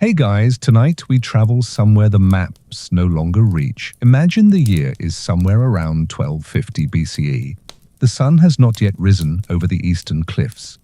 Hey guys, tonight we travel somewhere the maps no longer reach. Imagine the year is somewhere around 1250 BCE. The sun has not yet risen over the eastern cliffs.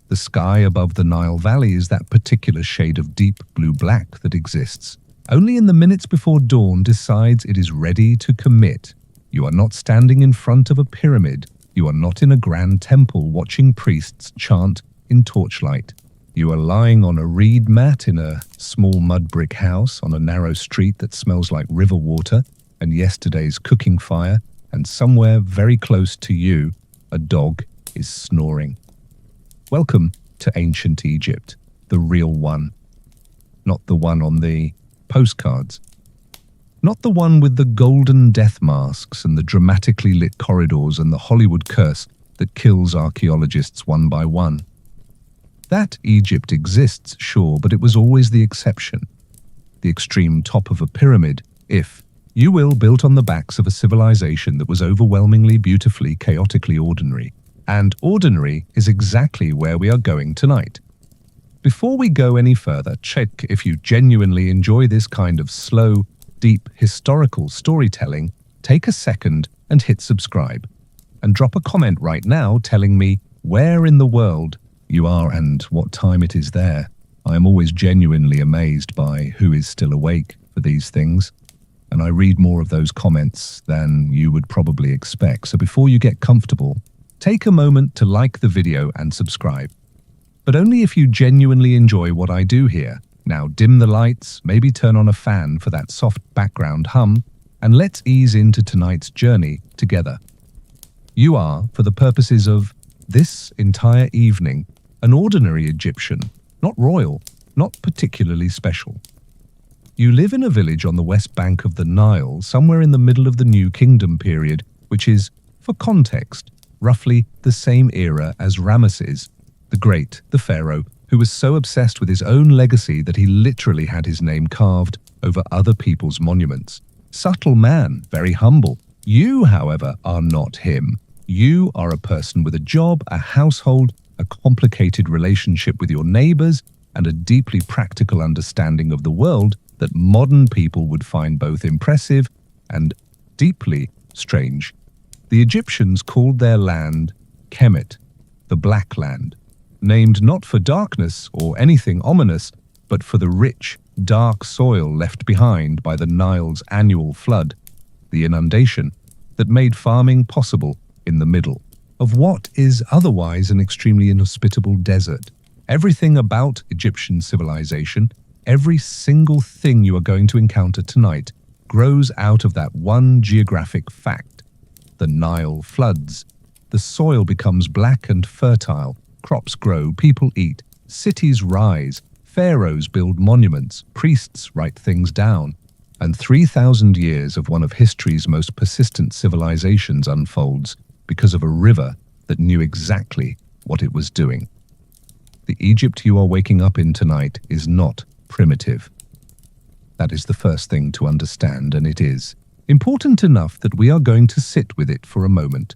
The sky above the Nile Valley is that particular shade of deep blue-black that exists. Only in the minutes before dawn decides it is ready to commit. You are not standing in front of a pyramid. You are not in a grand temple watching priests chant in torchlight. You are lying on a reed mat in a small mud brick house on a narrow street that smells like river water and yesterday's cooking fire, and somewhere very close to you, a dog is snoring. Welcome to ancient Egypt, the real one. Not the one on the postcards. Not the one with the golden death masks and the dramatically lit corridors and the Hollywood curse that kills archaeologists one by one. That Egypt exists, sure, but it was always the exception. The extreme top of a pyramid, if you will, built on the backs of a civilization that was overwhelmingly, beautifully, chaotically ordinary. And ordinary is exactly where we are going tonight. Before we go any further, check if you genuinely enjoy this kind of slow, deep, historical storytelling. Take a second and hit subscribe. And drop a comment right now telling me where in the world you are and what time it is there. I am always genuinely amazed by who is still awake for these things, and I read more of those comments than you would probably expect. So before you get comfortable, take a moment to like the video and subscribe. But only if you genuinely enjoy what I do here. Now dim the lights, maybe turn on a fan for that soft background hum, and let's ease into tonight's journey together. You are, for the purposes of this entire evening, an ordinary Egyptian, not royal, not particularly special. You live in a village on the west bank of the Nile, somewhere in the middle of the New Kingdom period, which is, for context, roughly the same era as Ramesses the Great, the pharaoh, who was so obsessed with his own legacy that he literally had his name carved over other people's monuments. Subtle man, very humble. You, however, are not him. You are a person with a job, a household, a complicated relationship with your neighbors, and a deeply practical understanding of the world that modern people would find both impressive and deeply strange. The Egyptians called their land Kemet, the Black Land, named not for darkness or anything ominous, but for the rich, dark soil left behind by the Nile's annual flood, the inundation that made farming possible in the middle of what is otherwise an extremely inhospitable desert. Everything about Egyptian civilization, every single thing you are going to encounter tonight, grows out of that one geographic fact. The Nile floods. The soil becomes black and fertile. Crops grow, people eat, cities rise, pharaohs build monuments, priests write things down, and 3,000 years of one of history's most persistent civilizations unfolds because of a river that knew exactly what it was doing. The Egypt you are waking up in tonight is not primitive. That is the first thing to understand, and it is important enough that we are going to sit with it for a moment.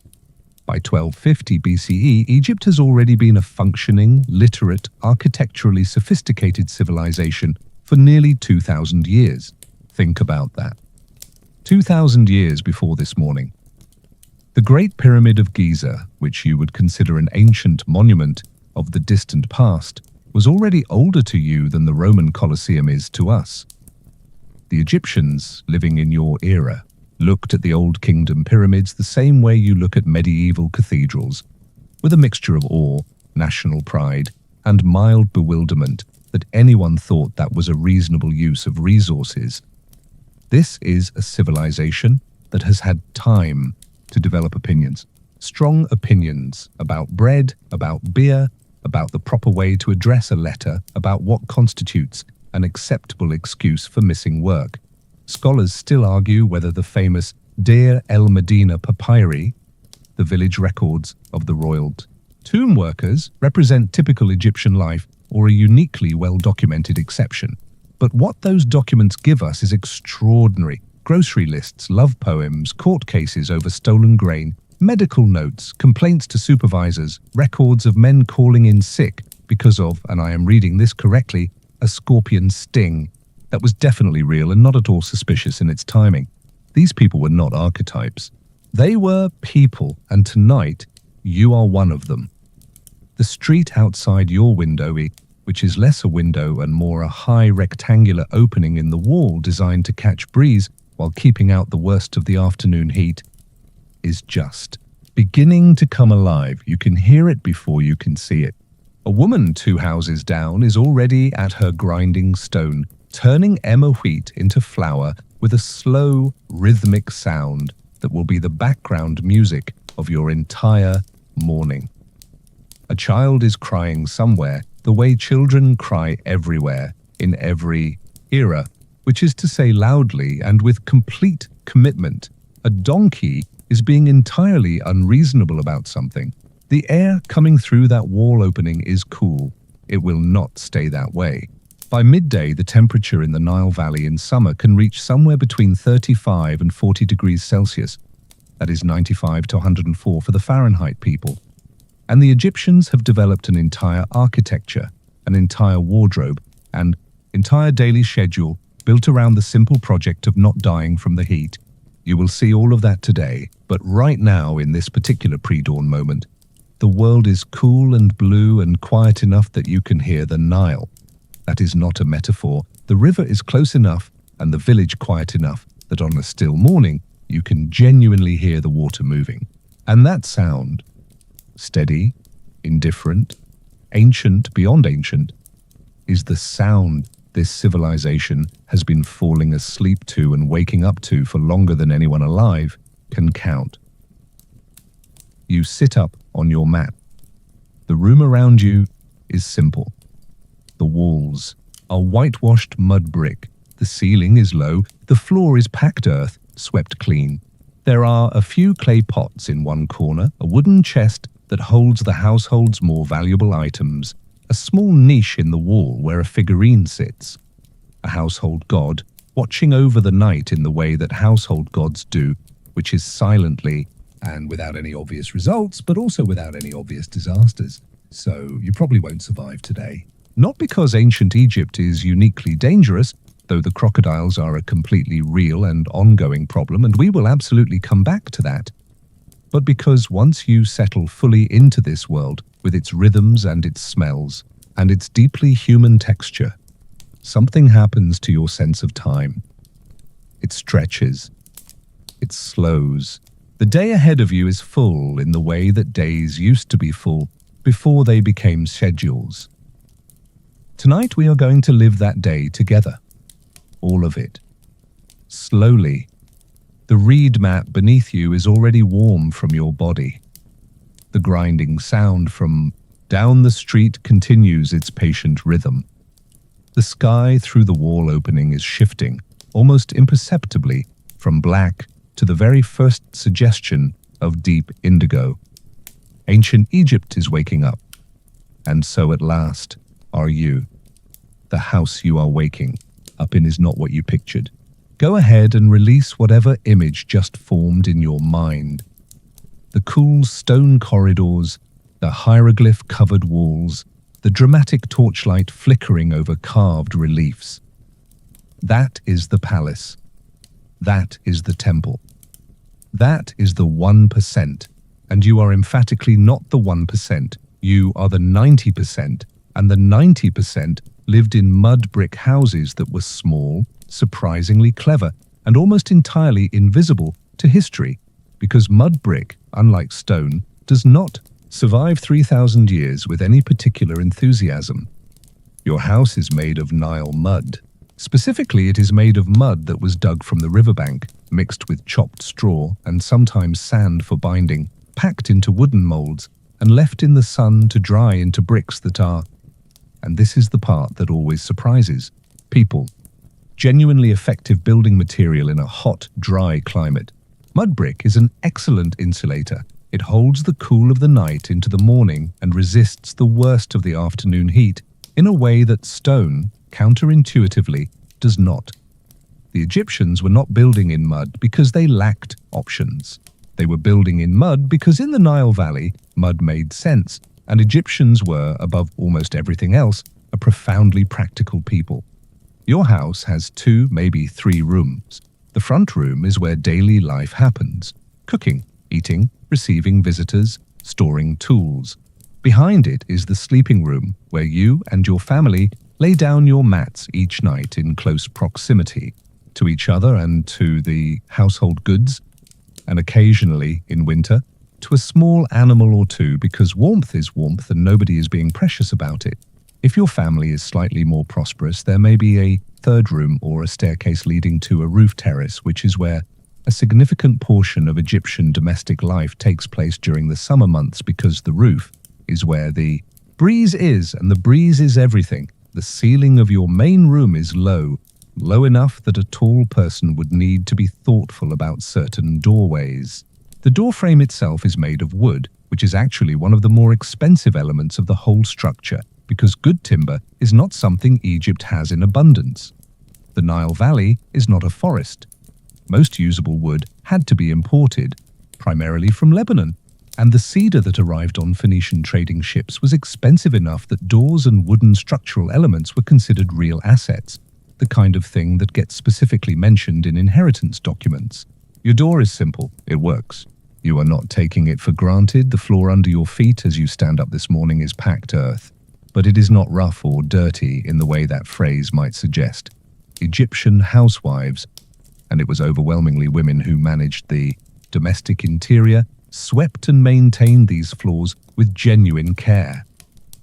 By 1250 BCE, Egypt has already been a functioning, literate, architecturally sophisticated civilization for nearly 2,000 years. Think about that. 2,000 years before this morning. The Great Pyramid of Giza, which you would consider an ancient monument of the distant past, was already older to you than the Roman Colosseum is to us. The Egyptians, living in your era, looked at the Old Kingdom pyramids the same way you look at medieval cathedrals, with a mixture of awe, national pride, and mild bewilderment that anyone thought that was a reasonable use of resources. This is a civilization that has had time to develop opinions, strong opinions about bread, about beer, about the proper way to address a letter, about what constitutes an acceptable excuse for missing work. Scholars still argue whether the famous Deir el-Medina papyri, the village records of the royal tomb workers, represent typical Egyptian life or a uniquely well-documented exception. But what those documents give us is extraordinary. Grocery lists, love poems, court cases over stolen grain, medical notes, complaints to supervisors, records of men calling in sick because of, and I am reading this correctly, a scorpion sting that was definitely real and not at all suspicious in its timing. These people were not archetypes. They were people, and tonight, you are one of them. The street outside your window, which is less a window and more a high rectangular opening in the wall designed to catch breeze while keeping out the worst of the afternoon heat, is just beginning to come alive. You can hear it before you can see it. A woman 2 houses down is already at her grinding stone, turning emmer wheat into flour with a slow, rhythmic sound that will be the background music of your entire morning. A child is crying somewhere, the way children cry everywhere, in every era, which is to say loudly and with complete commitment. A donkey is being entirely unreasonable about something. The air coming through that wall opening is cool. It will not stay that way. By midday, the temperature in the Nile Valley in summer can reach somewhere between 35 and 40 degrees Celsius. That is 95 to 104 for the Fahrenheit people. And the Egyptians have developed an entire architecture, an entire wardrobe, and entire daily schedule built around the simple project of not dying from the heat. You will see all of that today, but right now, in this particular pre-dawn moment, the world is cool and blue and quiet enough that you can hear the Nile. That is not a metaphor. The river is close enough and the village quiet enough that on a still morning, you can genuinely hear the water moving. And that sound, steady, indifferent, ancient beyond ancient, is the sound this civilization has been falling asleep to and waking up to for longer than anyone alive can count. You sit up on your mat. The room around you is simple. The walls are whitewashed mud brick. The ceiling is low. The floor is packed earth, swept clean. There are a few clay pots in one corner, a wooden chest that holds the household's more valuable items, a small niche in the wall where a figurine sits, a household god watching over the night in the way that household gods do, which is silently and without any obvious results, but also without any obvious disasters. So you probably won't survive today. Not because ancient Egypt is uniquely dangerous, though the crocodiles are a completely real and ongoing problem, and we will absolutely come back to that, but because once you settle fully into this world, with its rhythms and its smells, and its deeply human texture, something happens to your sense of time. It stretches. It slows. The day ahead of you is full in the way that days used to be full before they became schedules. Tonight we are going to live that day together. All of it. Slowly. The reed mat beneath you is already warm from your body. The grinding sound from down the street continues its patient rhythm. The sky through the wall opening is shifting, almost imperceptibly, from black to the very first suggestion of deep indigo. Ancient Egypt is waking up, and so at last are you. The house you are waking up in is not what you pictured. Go ahead and release whatever image just formed in your mind. The cool stone corridors, the hieroglyph-covered walls, the dramatic torchlight flickering over carved reliefs. That is the palace. That is the temple. That is the 1%, and you are emphatically not the 1%. You are the 90%, and the 90% lived in mud brick houses that were small, surprisingly clever, and almost entirely invisible to history, because mud brick, unlike stone, does not survive 3,000 years with any particular enthusiasm. Your house is made of Nile mud. Specifically, it is made of mud that was dug from the riverbank, mixed with chopped straw and sometimes sand for binding, packed into wooden molds, and left in the sun to dry into bricks that are, and this is the part that always surprises, people. Genuinely effective building material in a hot, dry climate. Mud brick is an excellent insulator. It holds the cool of the night into the morning and resists the worst of the afternoon heat in a way that stone, counterintuitively, does not. The Egyptians were not building in mud because they lacked options. They were building in mud because in the Nile Valley, mud made sense, and Egyptians were, above almost everything else, are profoundly practical people. Your house has 2, maybe 3 rooms. The front room is where daily life happens: cooking, eating, receiving visitors, storing tools. Behind it is the sleeping room, where you and your family lay down your mats each night in close proximity to each other and to the household goods, and occasionally, in winter, to a small animal or two, because warmth is warmth and nobody is being precious about it. If your family is slightly more prosperous, there may be a third room or a staircase leading to a roof terrace, which is where a significant portion of Egyptian domestic life takes place during the summer months, because the roof is where the breeze is, and the breeze is everything. The ceiling of your main room is low enough that a tall person would need to be thoughtful about certain doorways. The doorframe itself is made of wood, which is actually one of the more expensive elements of the whole structure, because good timber is not something Egypt has in abundance. The Nile Valley is not a forest. Most usable wood had to be imported, primarily from Lebanon, and the cedar that arrived on Phoenician trading ships was expensive enough that doors and wooden structural elements were considered real assets, the kind of thing that gets specifically mentioned in inheritance documents. Your door is simple, it works. You are not taking it for granted. The floor under your feet as you stand up this morning is packed earth, but it is not rough or dirty in the way that phrase might suggest. Egyptian housewives, and it was overwhelmingly women who managed the domestic interior, swept and maintained these floors with genuine care.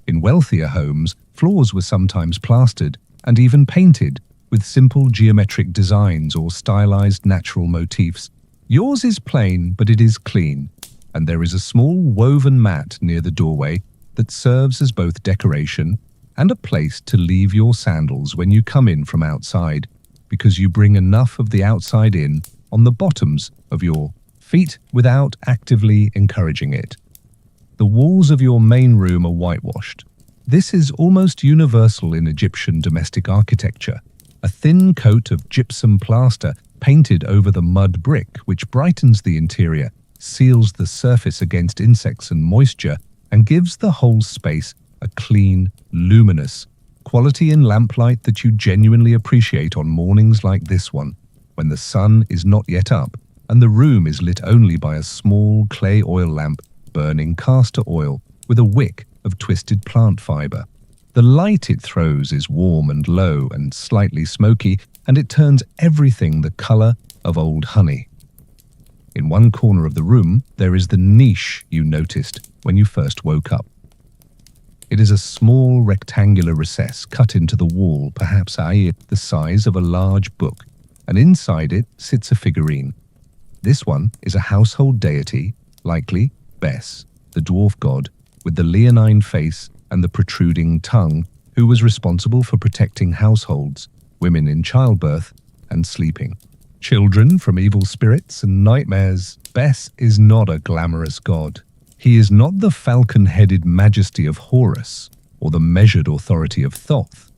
In wealthier homes, floors were sometimes plastered and even painted with simple geometric designs or stylized natural motifs. Yours is plain, but it is clean, and there is a small woven mat near the doorway that serves as both decoration and a place to leave your sandals when you come in from outside, because you bring enough of the outside in on the bottoms of your feet without actively encouraging it. The walls of your main room are whitewashed. This is almost universal in Egyptian domestic architecture. A thin coat of gypsum plaster painted over the mud brick, which brightens the interior, seals the surface against insects and moisture, and gives the whole space a clean, luminous quality in lamplight that you genuinely appreciate on mornings like this one, when the sun is not yet up and the room is lit only by a small clay oil lamp burning castor oil with a wick of twisted plant fiber. The light it throws is warm and low and slightly smoky, and it turns everything the color of old honey. In one corner of the room, there is the niche you noticed when you first woke up. It is a small rectangular recess cut into the wall, perhaps the size of a large book, and inside it sits a figurine. This one is a household deity, likely Bes, the dwarf god, with the leonine face and the protruding tongue, who was responsible for protecting households, women in childbirth, and sleeping children from evil spirits and nightmares. Bes is not a glamorous god. He is not the falcon-headed majesty of Horus or the measured authority of Thoth.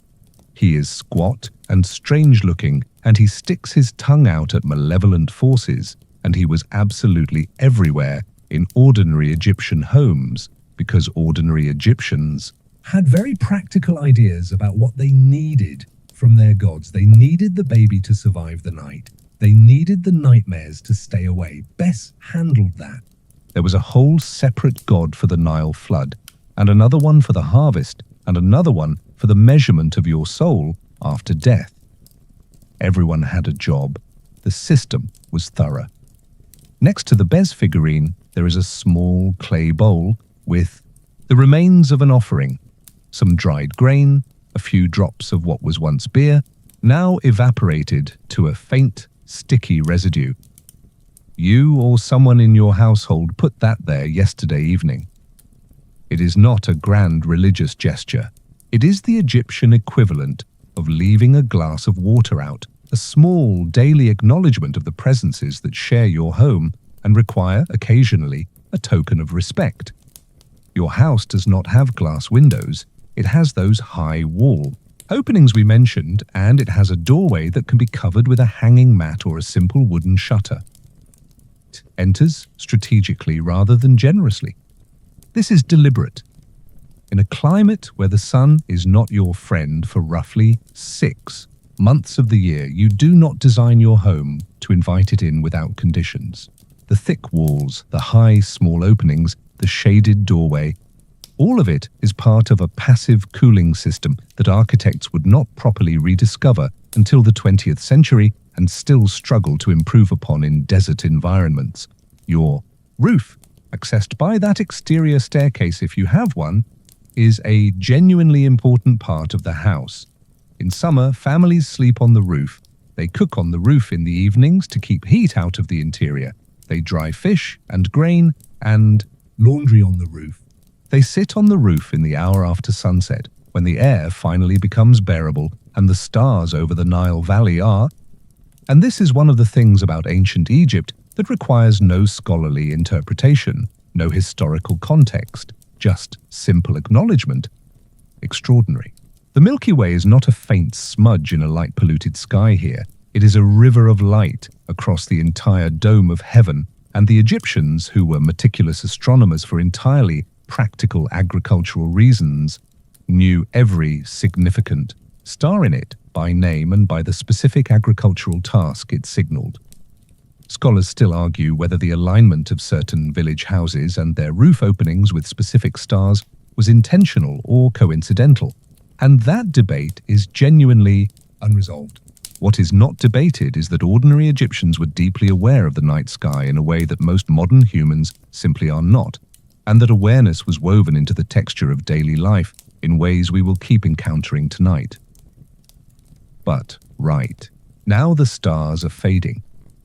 He is squat and strange-looking, and he sticks his tongue out at malevolent forces, and he was absolutely everywhere in ordinary Egyptian homes, because ordinary Egyptians had very practical ideas about what they needed from their gods. They needed the baby to survive the night. They needed the nightmares to stay away. Bes handled that. There was a whole separate god for the Nile flood, and another one for the harvest, and another one for the measurement of your soul after death. Everyone had a job. The system was thorough. Next to the Bes figurine, there is a small clay bowl with the remains of an offering, some dried grain, a few drops of what was once beer, now evaporated to a faint, sticky residue. You or someone in your household put that there yesterday evening. It is not a grand religious gesture. It is the Egyptian equivalent of leaving a glass of water out, a small daily acknowledgement of the presences that share your home and require, occasionally, a token of respect. Your house does not have glass windows. It has those high wall openings we mentioned, and it has a doorway that can be covered with a hanging mat or a simple wooden shutter. It enters strategically rather than generously. This is deliberate. In a climate where the sun is not your friend for roughly 6 months of the year, you do not design your home to invite it in without conditions. The thick walls, the high, small openings, the shaded doorway, all of it is part of a passive cooling system that architects would not properly rediscover until the 20th century and still struggle to improve upon in desert environments. Your roof, accessed by that exterior staircase if you have one, is a genuinely important part of the house. In summer, families sleep on the roof. They cook on the roof in the evenings to keep heat out of the interior. They dry fish and grain and laundry on the roof. They sit on the roof in the hour after sunset, when the air finally becomes bearable and the stars over the Nile Valley are. And this is one of the things about ancient Egypt that requires no scholarly interpretation, no historical context, just simple acknowledgement. Extraordinary. The Milky Way is not a faint smudge in a light-polluted sky here. It is a river of light across the entire dome of heaven, and the Egyptians, who were meticulous astronomers for entirely practical agricultural reasons, knew every significant star in it by name and by the specific agricultural task it signaled. Scholars still argue whether the alignment of certain village houses and their roof openings with specific stars was intentional or coincidental, and that debate is genuinely unresolved. What is not debated is that ordinary Egyptians were deeply aware of the night sky in a way that most modern humans simply are not, and that awareness was woven into the texture of daily life in ways we will keep encountering tonight. But, right, now the stars are fading.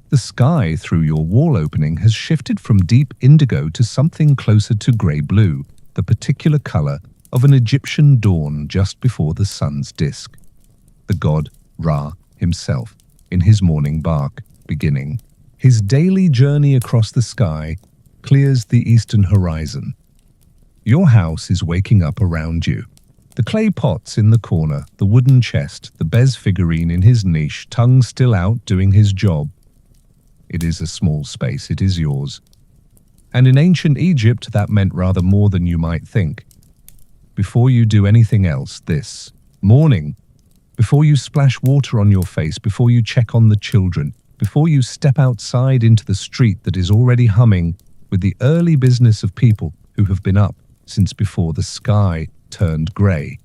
The sky through your wall opening has shifted from deep indigo to something closer to grey-blue, the particular color of an Egyptian dawn just before the sun's disk. The god Ra himself, in his morning bark, beginning his daily journey across the sky, clears the eastern horizon. Your house is waking up around you. The clay pots in the corner, the wooden chest, the Bez figurine in his niche, tongue still out doing his job. It is a small space, it is yours. And in ancient Egypt, that meant rather more than you might think. Before you do anything else this morning, before you splash water on your face, before you check on the children, before you step outside into the street that is already humming with the early business of people who have been up since before the sky turned grey,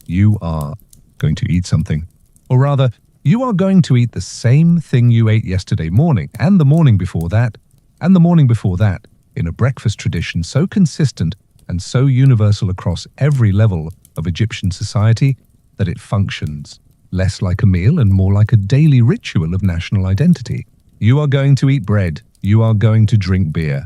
you are going to eat something. Or rather, you are going to eat the same thing you ate yesterday morning, and the morning before that, and the morning before that, in a breakfast tradition so consistent and so universal across every level of Egyptian society that it functions less like a meal and more like a daily ritual of national identity. You are going to eat bread, you are going to drink beer,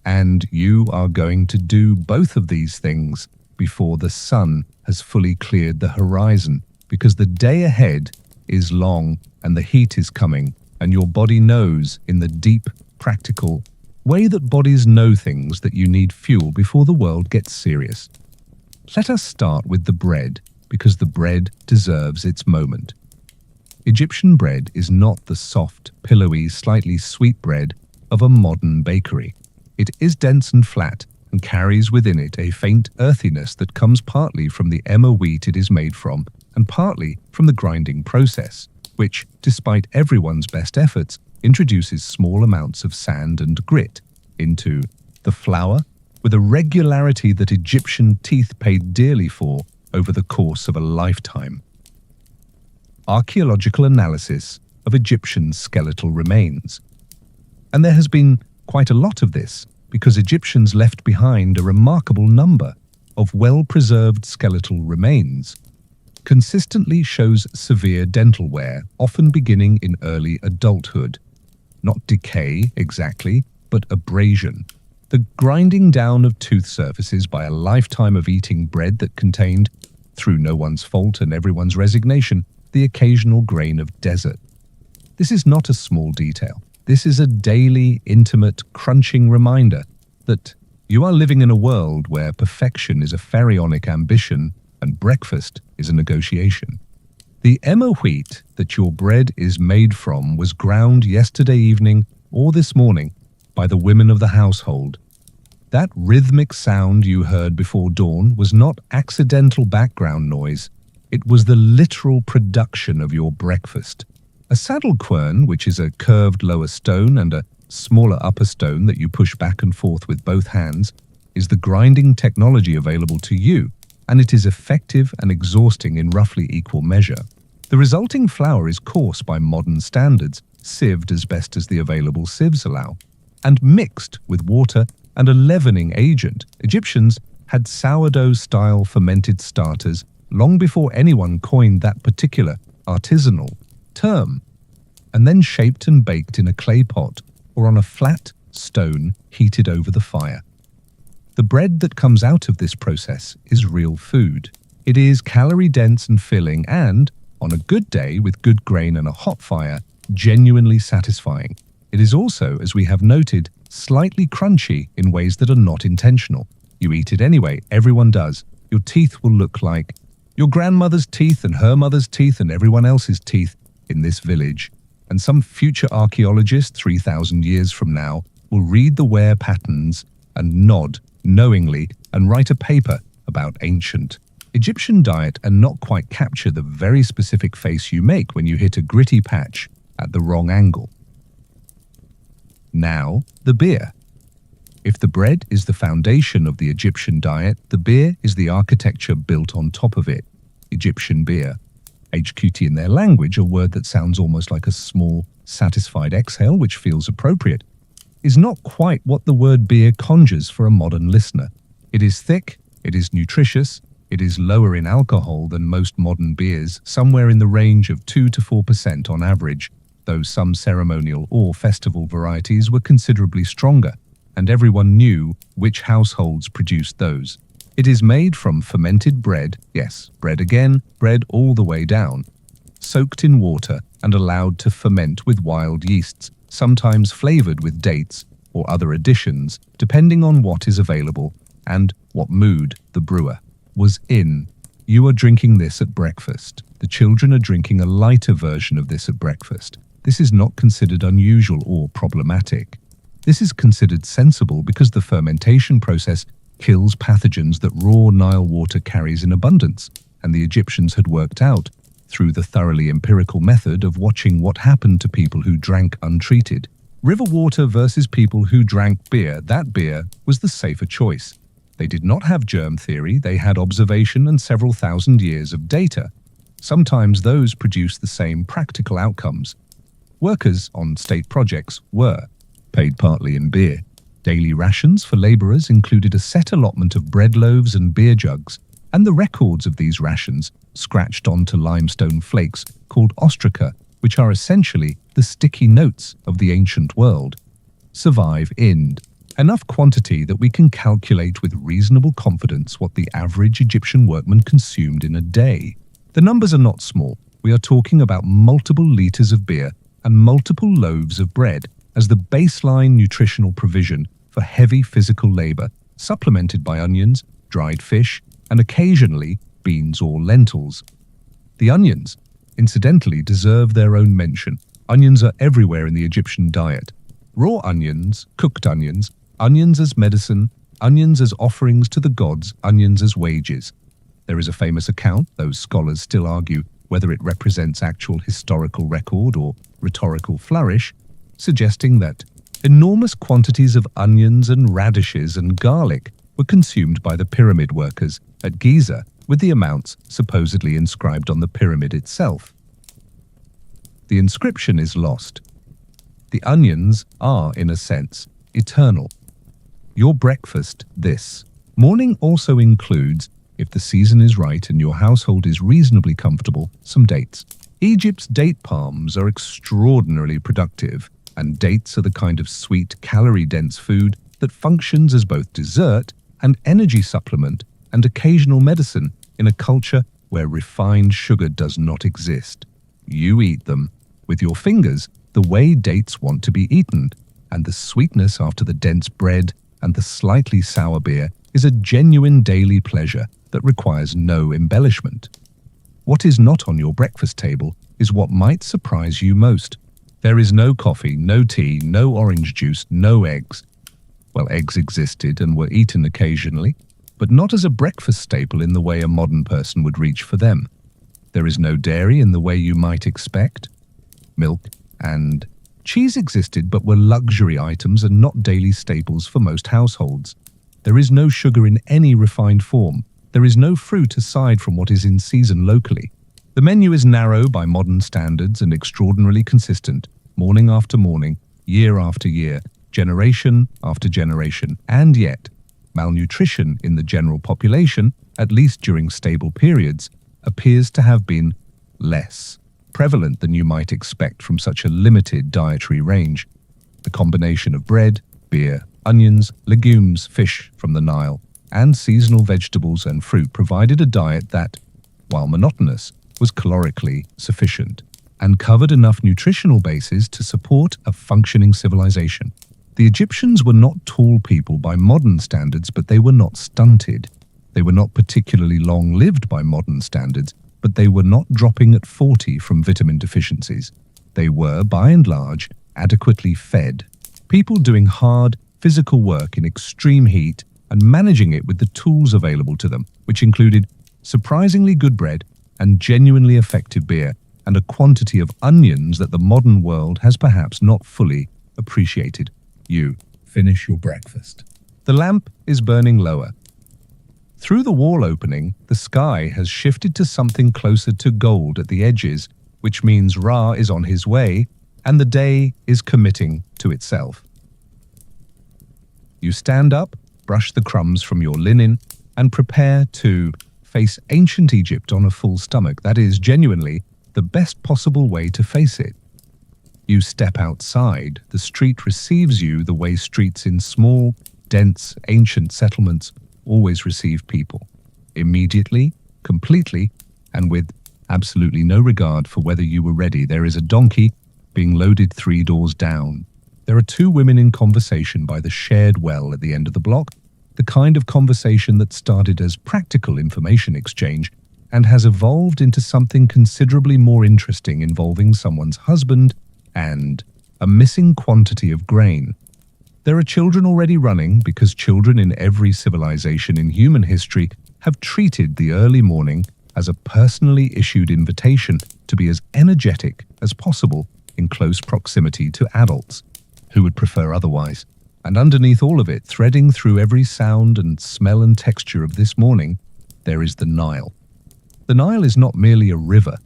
and you are going to do both of these things before the sun has fully cleared the horizon, because the day ahead is long and the heat is coming, and your body knows in the deep, practical way that bodies know things that you need fuel before the world gets serious. Let us start with the bread, because the bread deserves its moment. Egyptian bread is not the soft, pillowy, slightly sweet bread of a modern bakery. It is dense and flat and carries within it a faint earthiness that comes partly from the emmer wheat it is made from and partly from the grinding process, which, despite everyone's best efforts, introduces small amounts of sand and grit into the flour with a regularity that Egyptian teeth paid dearly for over the course of a lifetime. Archaeological analysis of Egyptian skeletal remains. And there has been quite a lot of this, because Egyptians left behind a remarkable number of well-preserved skeletal remains, consistently shows severe dental wear, often beginning in early adulthood. Not decay, exactly, but abrasion. The grinding down of tooth surfaces by a lifetime of eating bread that contained, through no one's fault and everyone's resignation, the occasional grain of desert. This is not a small detail. This is a daily, intimate, crunching reminder that you are living in a world where perfection is a pharaonic ambition and breakfast is a negotiation. The emmer wheat that your bread is made from was ground yesterday evening or this morning by the women of the household. That rhythmic sound you heard before dawn was not accidental background noise. It was the literal production of your breakfast. A saddle quern, which is a curved lower stone and a smaller upper stone that you push back and forth with both hands, is the grinding technology available to you, and it is effective and exhausting in roughly equal measure. The resulting flour is coarse by modern standards, sieved as best as the available sieves allow, and mixed with water and a leavening agent. Egyptians had sourdough-style fermented starters long before anyone coined that particular artisanal term, and then shaped and baked in a clay pot or on a flat stone heated over the fire. The bread that comes out of this process is real food. It is calorie-dense and filling and, on a good day with good grain and a hot fire, genuinely satisfying. It is also, as we have noted, slightly crunchy in ways that are not intentional. You eat it anyway, everyone does. Your teeth will look like your grandmother's teeth and her mother's teeth and everyone else's teeth in this village. And some future archaeologist 3,000 years from now will read the wear patterns and nod knowingly and write a paper about ancient Egyptian diet and not quite capture the very specific face you make when you hit a gritty patch at the wrong angle. Now, the beer. If the bread is the foundation of the Egyptian diet, the beer is the architecture built on top of it. Egyptian beer. HQT in their language, a word that sounds almost like a small, satisfied exhale, which feels appropriate, is not quite what the word beer conjures for a modern listener. It is thick, it is nutritious, it is lower in alcohol than most modern beers, somewhere in the range of 2 to 4% on average, though some ceremonial or festival varieties were considerably stronger, and everyone knew which households produced those. It is made from fermented bread, yes, bread again, bread all the way down, soaked in water and allowed to ferment with wild yeasts, sometimes flavored with dates or other additions, depending on what is available and what mood the brewer was in. You are drinking this at breakfast. The children are drinking a lighter version of this at breakfast. This is not considered unusual or problematic. This is considered sensible because the fermentation process kills pathogens that raw Nile water carries in abundance, and the Egyptians had worked out, through the thoroughly empirical method of watching what happened to people who drank untreated. River water versus people who drank beer. That beer was the safer choice. They did not have germ theory, they had observation and several thousand years of data. Sometimes those produce the same practical outcomes. Workers on state projects were paid partly in beer. Daily rations for laborers included a set allotment of bread loaves and beer jugs, and the records of these rations, scratched onto limestone flakes called ostraca, which are essentially the sticky notes of the ancient world, survive in enough quantity that we can calculate with reasonable confidence what the average Egyptian workman consumed in a day. The numbers are not small. We are talking about multiple liters of beer and multiple loaves of bread as the baseline nutritional provision for heavy physical labor, supplemented by onions, dried fish, and occasionally beans or lentils. The onions, incidentally, deserve their own mention. Onions are everywhere in the Egyptian diet. Raw onions, cooked onions, onions as medicine, onions as offerings to the gods, onions as wages. There is a famous account, though scholars still argue whether it represents actual historical record or rhetorical flourish, suggesting that enormous quantities of onions and radishes and garlic were consumed by the pyramid workers at Giza, with the amounts supposedly inscribed on the pyramid itself. The inscription is lost. The onions are, in a sense, eternal. Your breakfast this morning also includes, if the season is right and your household is reasonably comfortable, some dates. Egypt's date palms are extraordinarily productive, and dates are the kind of sweet, calorie-dense food that functions as both dessert and energy supplement and occasional medicine in a culture where refined sugar does not exist. You eat them with your fingers the way dates want to be eaten, and the sweetness after the dense bread and the slightly sour beer is a genuine daily pleasure that requires no embellishment. What is not on your breakfast table is what might surprise you most. There is no coffee, no tea, no orange juice, no eggs. Well, eggs existed and were eaten occasionally, but not as a breakfast staple in the way a modern person would reach for them. There is no dairy in the way you might expect. Milk and cheese existed but were luxury items and not daily staples for most households. There is no sugar in any refined form. There is no fruit aside from what is in season locally. The menu is narrow by modern standards and extraordinarily consistent, morning after morning, year after year, generation after generation, and yet, malnutrition in the general population, at least during stable periods, appears to have been less prevalent than you might expect from such a limited dietary range. The combination of bread, beer, onions, legumes, fish from the Nile, and seasonal vegetables and fruit provided a diet that, while monotonous, was calorically sufficient and covered enough nutritional bases to support a functioning civilization. The Egyptians were not tall people by modern standards, but they were not stunted. They were not particularly long-lived by modern standards, but they were not dropping at 40 from vitamin deficiencies. They were, by and large, adequately fed. People doing hard, physical work in extreme heat and managing it with the tools available to them, which included surprisingly good bread and genuinely effective beer, and a quantity of onions that the modern world has perhaps not fully appreciated. You finish your breakfast. The lamp is burning lower. Through the wall opening, the sky has shifted to something closer to gold at the edges, which means Ra is on his way, and the day is committing to itself. You stand up, brush the crumbs from your linen, and prepare to face ancient Egypt on a full stomach. That is genuinely the best possible way to face it. You step outside. The street receives you the way streets in small, dense, ancient settlements always receive people. Immediately, completely, and with absolutely no regard for whether you were ready. There is a donkey being loaded 3 doors down. There are 2 women in conversation by the shared well at the end of the block, the kind of conversation that started as practical information exchange and has evolved into something considerably more interesting involving someone's husband and a missing quantity of grain. There are children already running because children in every civilization in human history have treated the early morning as a personally issued invitation to be as energetic as possible in close proximity to adults. Who would prefer otherwise? And underneath all of it, threading through every sound and smell and texture of this morning, there is the Nile. The Nile is not merely a river.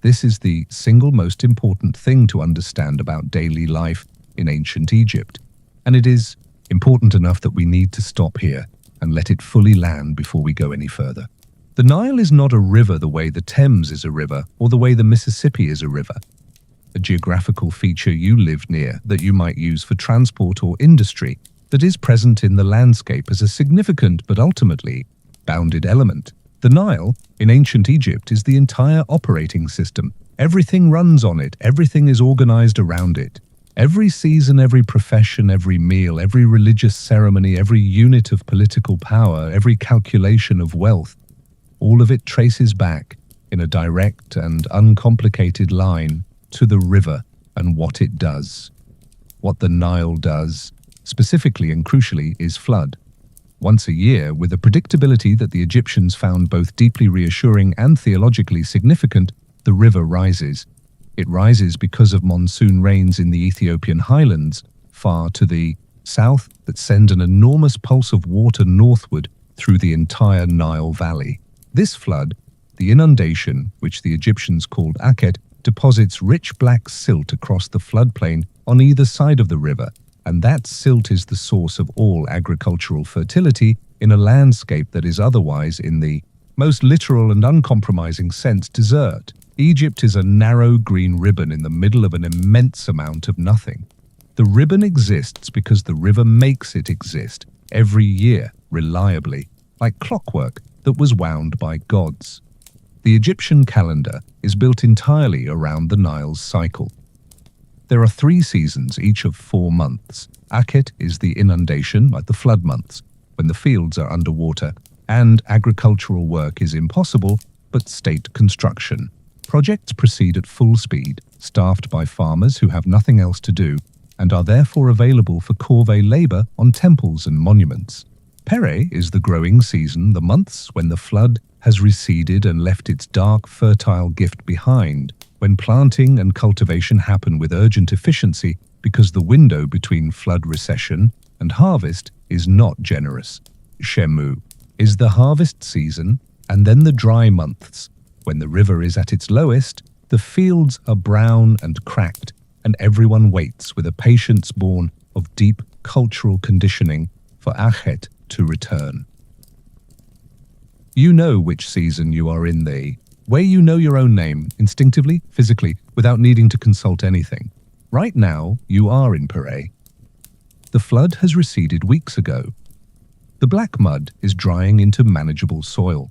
This is the single most important thing to understand about daily life in ancient Egypt. And it is important enough that we need to stop here and let it fully land before we go any further. The Nile is not a river the way the Thames is a river or the way the Mississippi is a river. A geographical feature you live near that you might use for transport or industry that is present in the landscape as a significant but ultimately bounded element. The Nile, in ancient Egypt, is the entire operating system. Everything runs on it, everything is organized around it. Every season, every profession, every meal, every religious ceremony, every unit of political power, every calculation of wealth, all of it traces back in a direct and uncomplicated line to the river and what it does. What the Nile does, specifically and crucially, is flood. Once a year, with a predictability that the Egyptians found both deeply reassuring and theologically significant, the river rises. It rises because of monsoon rains in the Ethiopian highlands, far to the south, that send an enormous pulse of water northward through the entire Nile Valley. This flood, the inundation, which the Egyptians called Akhet, deposits rich black silt across the floodplain on either side of the river, and that silt is the source of all agricultural fertility in a landscape that is otherwise, in the most literal and uncompromising sense, desert. Egypt is a narrow green ribbon in the middle of an immense amount of nothing. The ribbon exists because the river makes it exist every year, reliably, like clockwork that was wound by gods. The Egyptian calendar is built entirely around the Nile's cycle. There are 3 seasons, each of 4 months. Akhet is the inundation, like the flood months, when the fields are underwater and agricultural work is impossible, but state construction. Projects proceed at full speed, staffed by farmers who have nothing else to do, and are therefore available for corvée labor on temples and monuments. Pere is the growing season, the months when the flood has receded and left its dark, fertile gift behind, when planting and cultivation happen with urgent efficiency because the window between flood recession and harvest is not generous. Shemu is the harvest season, and then the dry months, when the river is at its lowest, the fields are brown and cracked, and everyone waits with a patience born of deep cultural conditioning for Achet to return. You know which season you are in, the way you know your own name, instinctively, physically, without needing to consult anything. Right now, you are in Pere. The flood has receded weeks ago. The black mud is drying into manageable soil.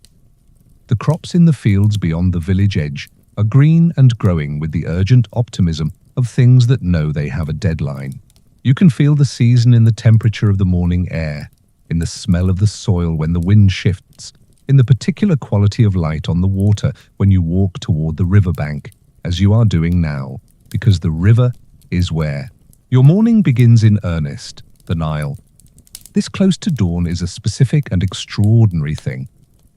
The crops in the fields beyond the village edge are green and growing with the urgent optimism of things that know they have a deadline. You can feel the season in the temperature of the morning air, in the smell of the soil when the wind shifts, in the particular quality of light on the water when you walk toward the riverbank, as you are doing now, because the river is where. Your morning begins in earnest, the Nile. This close to dawn is a specific and extraordinary thing.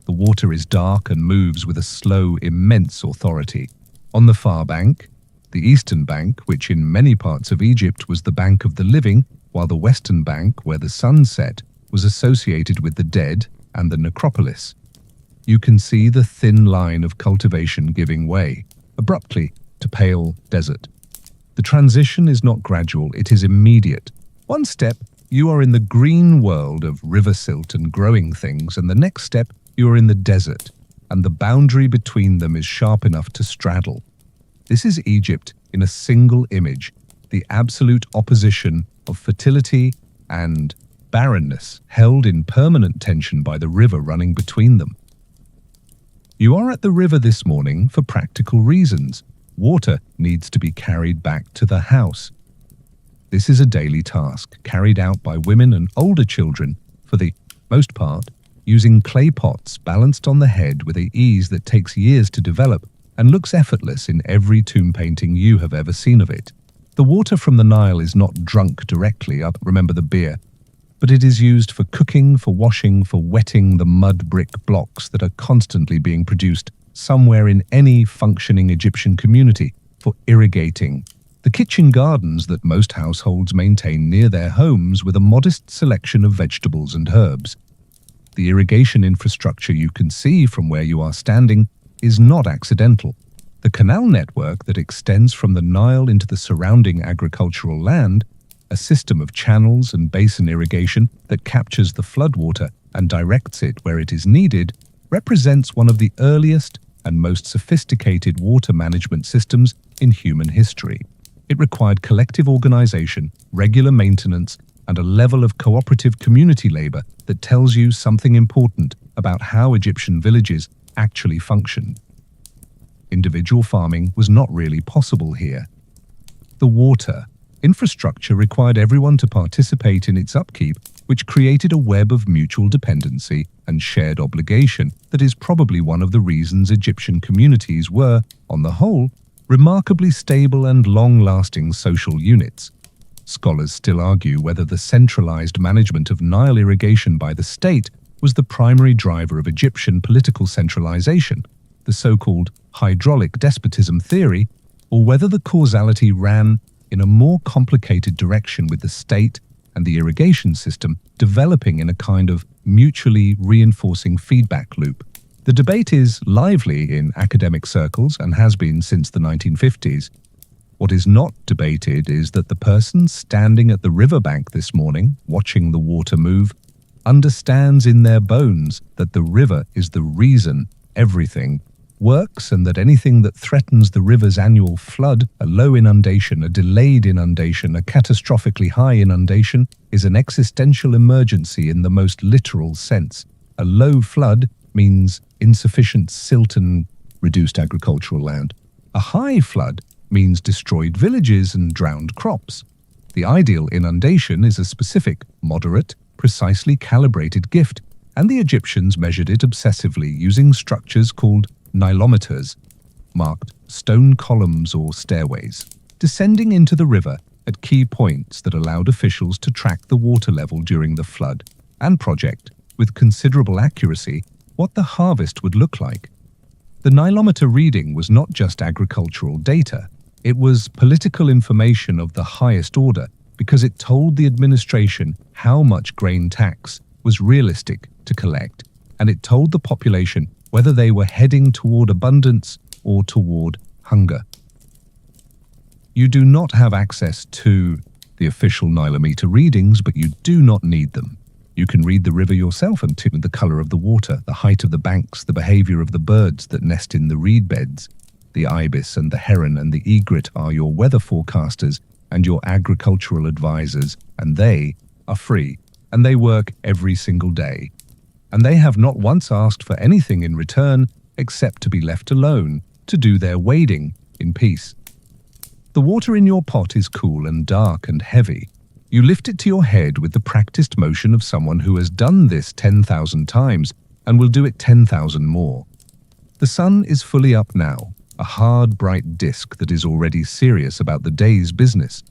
The water is dark and moves with a slow, immense authority. On the far bank, the eastern bank, which in many parts of Egypt was the bank of the living, while the western bank, where the sun set, was associated with the dead and the necropolis. You can see the thin line of cultivation giving way, abruptly, to pale desert. The transition is not gradual, it is immediate. One step, you are in the green world of river silt and growing things, and the next step, you are in the desert, and the boundary between them is sharp enough to straddle. This is Egypt in a single image, the absolute opposition of fertility and barrenness, held in permanent tension by the river running between them. You are at the river this morning for practical reasons. Water needs to be carried back to the house. This is a daily task, carried out by women and older children, for the most part, using clay pots balanced on the head with an ease that takes years to develop and looks effortless in every tomb painting you have ever seen of it. The water from the Nile is not drunk directly up, remember the beer, but it is used for cooking, for washing, for wetting the mud brick blocks that are constantly being produced somewhere in any functioning Egyptian community, for irrigating the kitchen gardens that most households maintain near their homes with a modest selection of vegetables and herbs. The irrigation infrastructure you can see from where you are standing is not accidental. The canal network that extends from the Nile into the surrounding agricultural land, a system of channels and basin irrigation that captures the floodwater and directs it where it is needed, represents one of the earliest and most sophisticated water management systems in human history. It required collective organization, regular maintenance, and a level of cooperative community labor that tells you something important about how Egyptian villages actually functioned. Individual farming was not really possible here. The water infrastructure required everyone to participate in its upkeep, which created a web of mutual dependency and shared obligation that is probably one of the reasons Egyptian communities were, on the whole, remarkably stable and long-lasting social units. Scholars still argue whether the centralized management of Nile irrigation by the state was the primary driver of Egyptian political centralization, the so-called hydraulic despotism theory, or whether the causality ran in a more complicated direction, with the state and the irrigation system developing in a kind of mutually reinforcing feedback loop. The debate is lively in academic circles and has been since the 1950s. What is not debated is that the person standing at the riverbank this morning, watching the water move, understands in their bones that the river is the reason everything works, and that anything that threatens the river's annual flood, a low inundation, a delayed inundation, a catastrophically high inundation, is an existential emergency in the most literal sense. A low flood means insufficient silt and reduced agricultural land. A high flood means destroyed villages and drowned crops. The ideal inundation is a specific, moderate, precisely calibrated gift, and the Egyptians measured it obsessively using structures called nilometers, marked stone columns or stairways. Descending into the river, at key points that allowed officials to track the water level during the flood and project, with considerable accuracy, what the harvest would look like. The Nilometer reading was not just agricultural data, it was political information of the highest order because it told the administration how much grain tax was realistic to collect, and it told the population whether they were heading toward abundance or toward hunger. You do not have access to the official Nilometer readings, but you do not need them. You can read the river yourself and tune the color of the water, the height of the banks, the behavior of the birds that nest in the reed beds. The ibis and the heron and the egret are your weather forecasters and your agricultural advisors, and they are free, and they work every single day. And they have not once asked for anything in return except to be left alone to do their wading in peace. The water in your pot is cool and dark and heavy. You lift it to your head with the practiced motion of someone who has done this 10,000 times and will do it 10,000 more. The sun is fully up now, a hard, bright disk that is already serious about the day's business.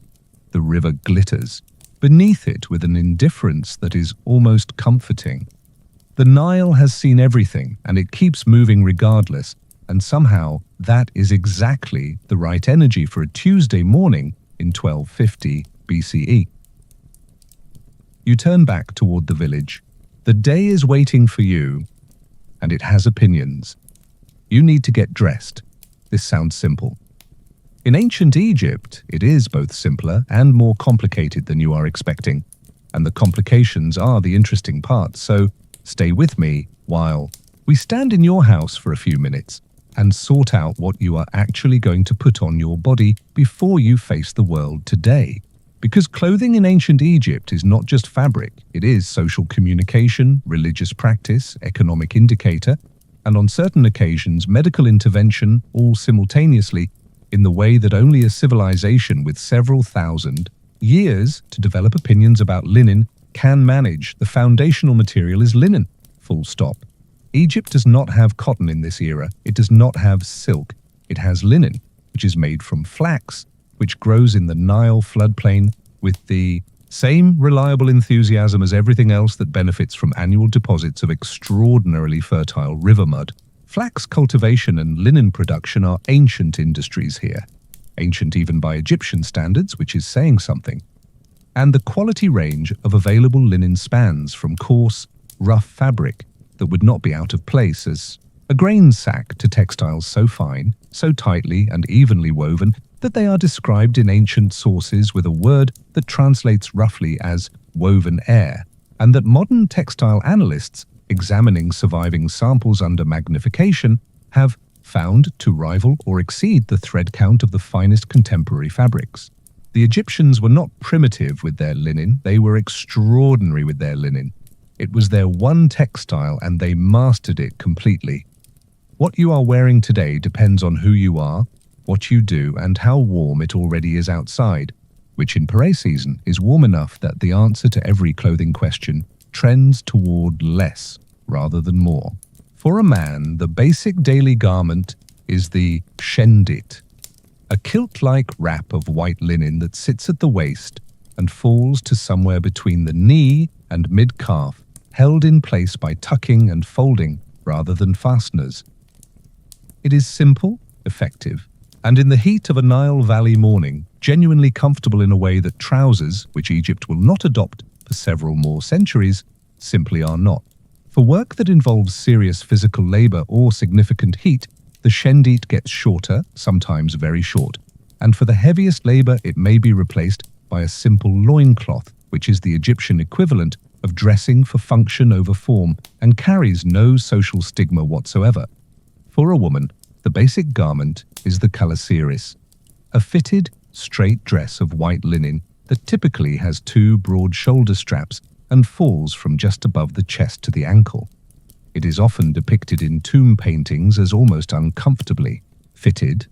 The river glitters beneath it with an indifference that is almost comforting. The Nile has seen everything, and it keeps moving regardless, and somehow that is exactly the right energy for a Tuesday morning in 1250 BCE. You turn back toward the village. The day is waiting for you, and it has opinions. You need to get dressed. This sounds simple. In ancient Egypt, it is both simpler and more complicated than you are expecting, and the complications are the interesting part, so stay with me while we stand in your house for a few minutes and sort out what you are actually going to put on your body before you face the world today. Because clothing in ancient Egypt is not just fabric, it is social communication, religious practice, economic indicator, and on certain occasions medical intervention, all simultaneously, in the way that only a civilization with several thousand years to develop opinions about linen can manage. The foundational material is linen, full stop. Egypt does not have cotton in this era. It does not have silk. It has linen, which is made from flax, which grows in the Nile floodplain with the same reliable enthusiasm as everything else that benefits from annual deposits of extraordinarily fertile river mud. Flax cultivation and linen production are ancient industries here, ancient even by Egyptian standards, which is saying something. And the quality range of available linen spans from coarse, rough fabric that would not be out of place as a grain sack to textiles so fine, so tightly and evenly woven that they are described in ancient sources with a word that translates roughly as woven air, and that modern textile analysts examining surviving samples under magnification have found to rival or exceed the thread count of the finest contemporary fabrics. The Egyptians were not primitive with their linen, they were extraordinary with their linen. It was their one textile and they mastered it completely. What you are wearing today depends on who you are, what you do, and how warm it already is outside, which in Paris season is warm enough that the answer to every clothing question trends toward less rather than more. For a man, the basic daily garment is the shendit, a kilt-like wrap of white linen that sits at the waist and falls to somewhere between the knee and mid-calf, held in place by tucking and folding rather than fasteners. It is simple, effective, and in the heat of a Nile Valley morning, genuinely comfortable in a way that trousers, which Egypt will not adopt for several more centuries, simply are not. For work that involves serious physical labor or significant heat, the shendit gets shorter, sometimes very short, and for the heaviest labor it may be replaced by a simple loincloth, which is the Egyptian equivalent of dressing for function over form and carries no social stigma whatsoever. For a woman, the basic garment is the kalasiris, a fitted, straight dress of white linen that typically has two broad shoulder straps and falls from just above the chest to the ankle. It is often depicted in tomb paintings as almost uncomfortably fitted,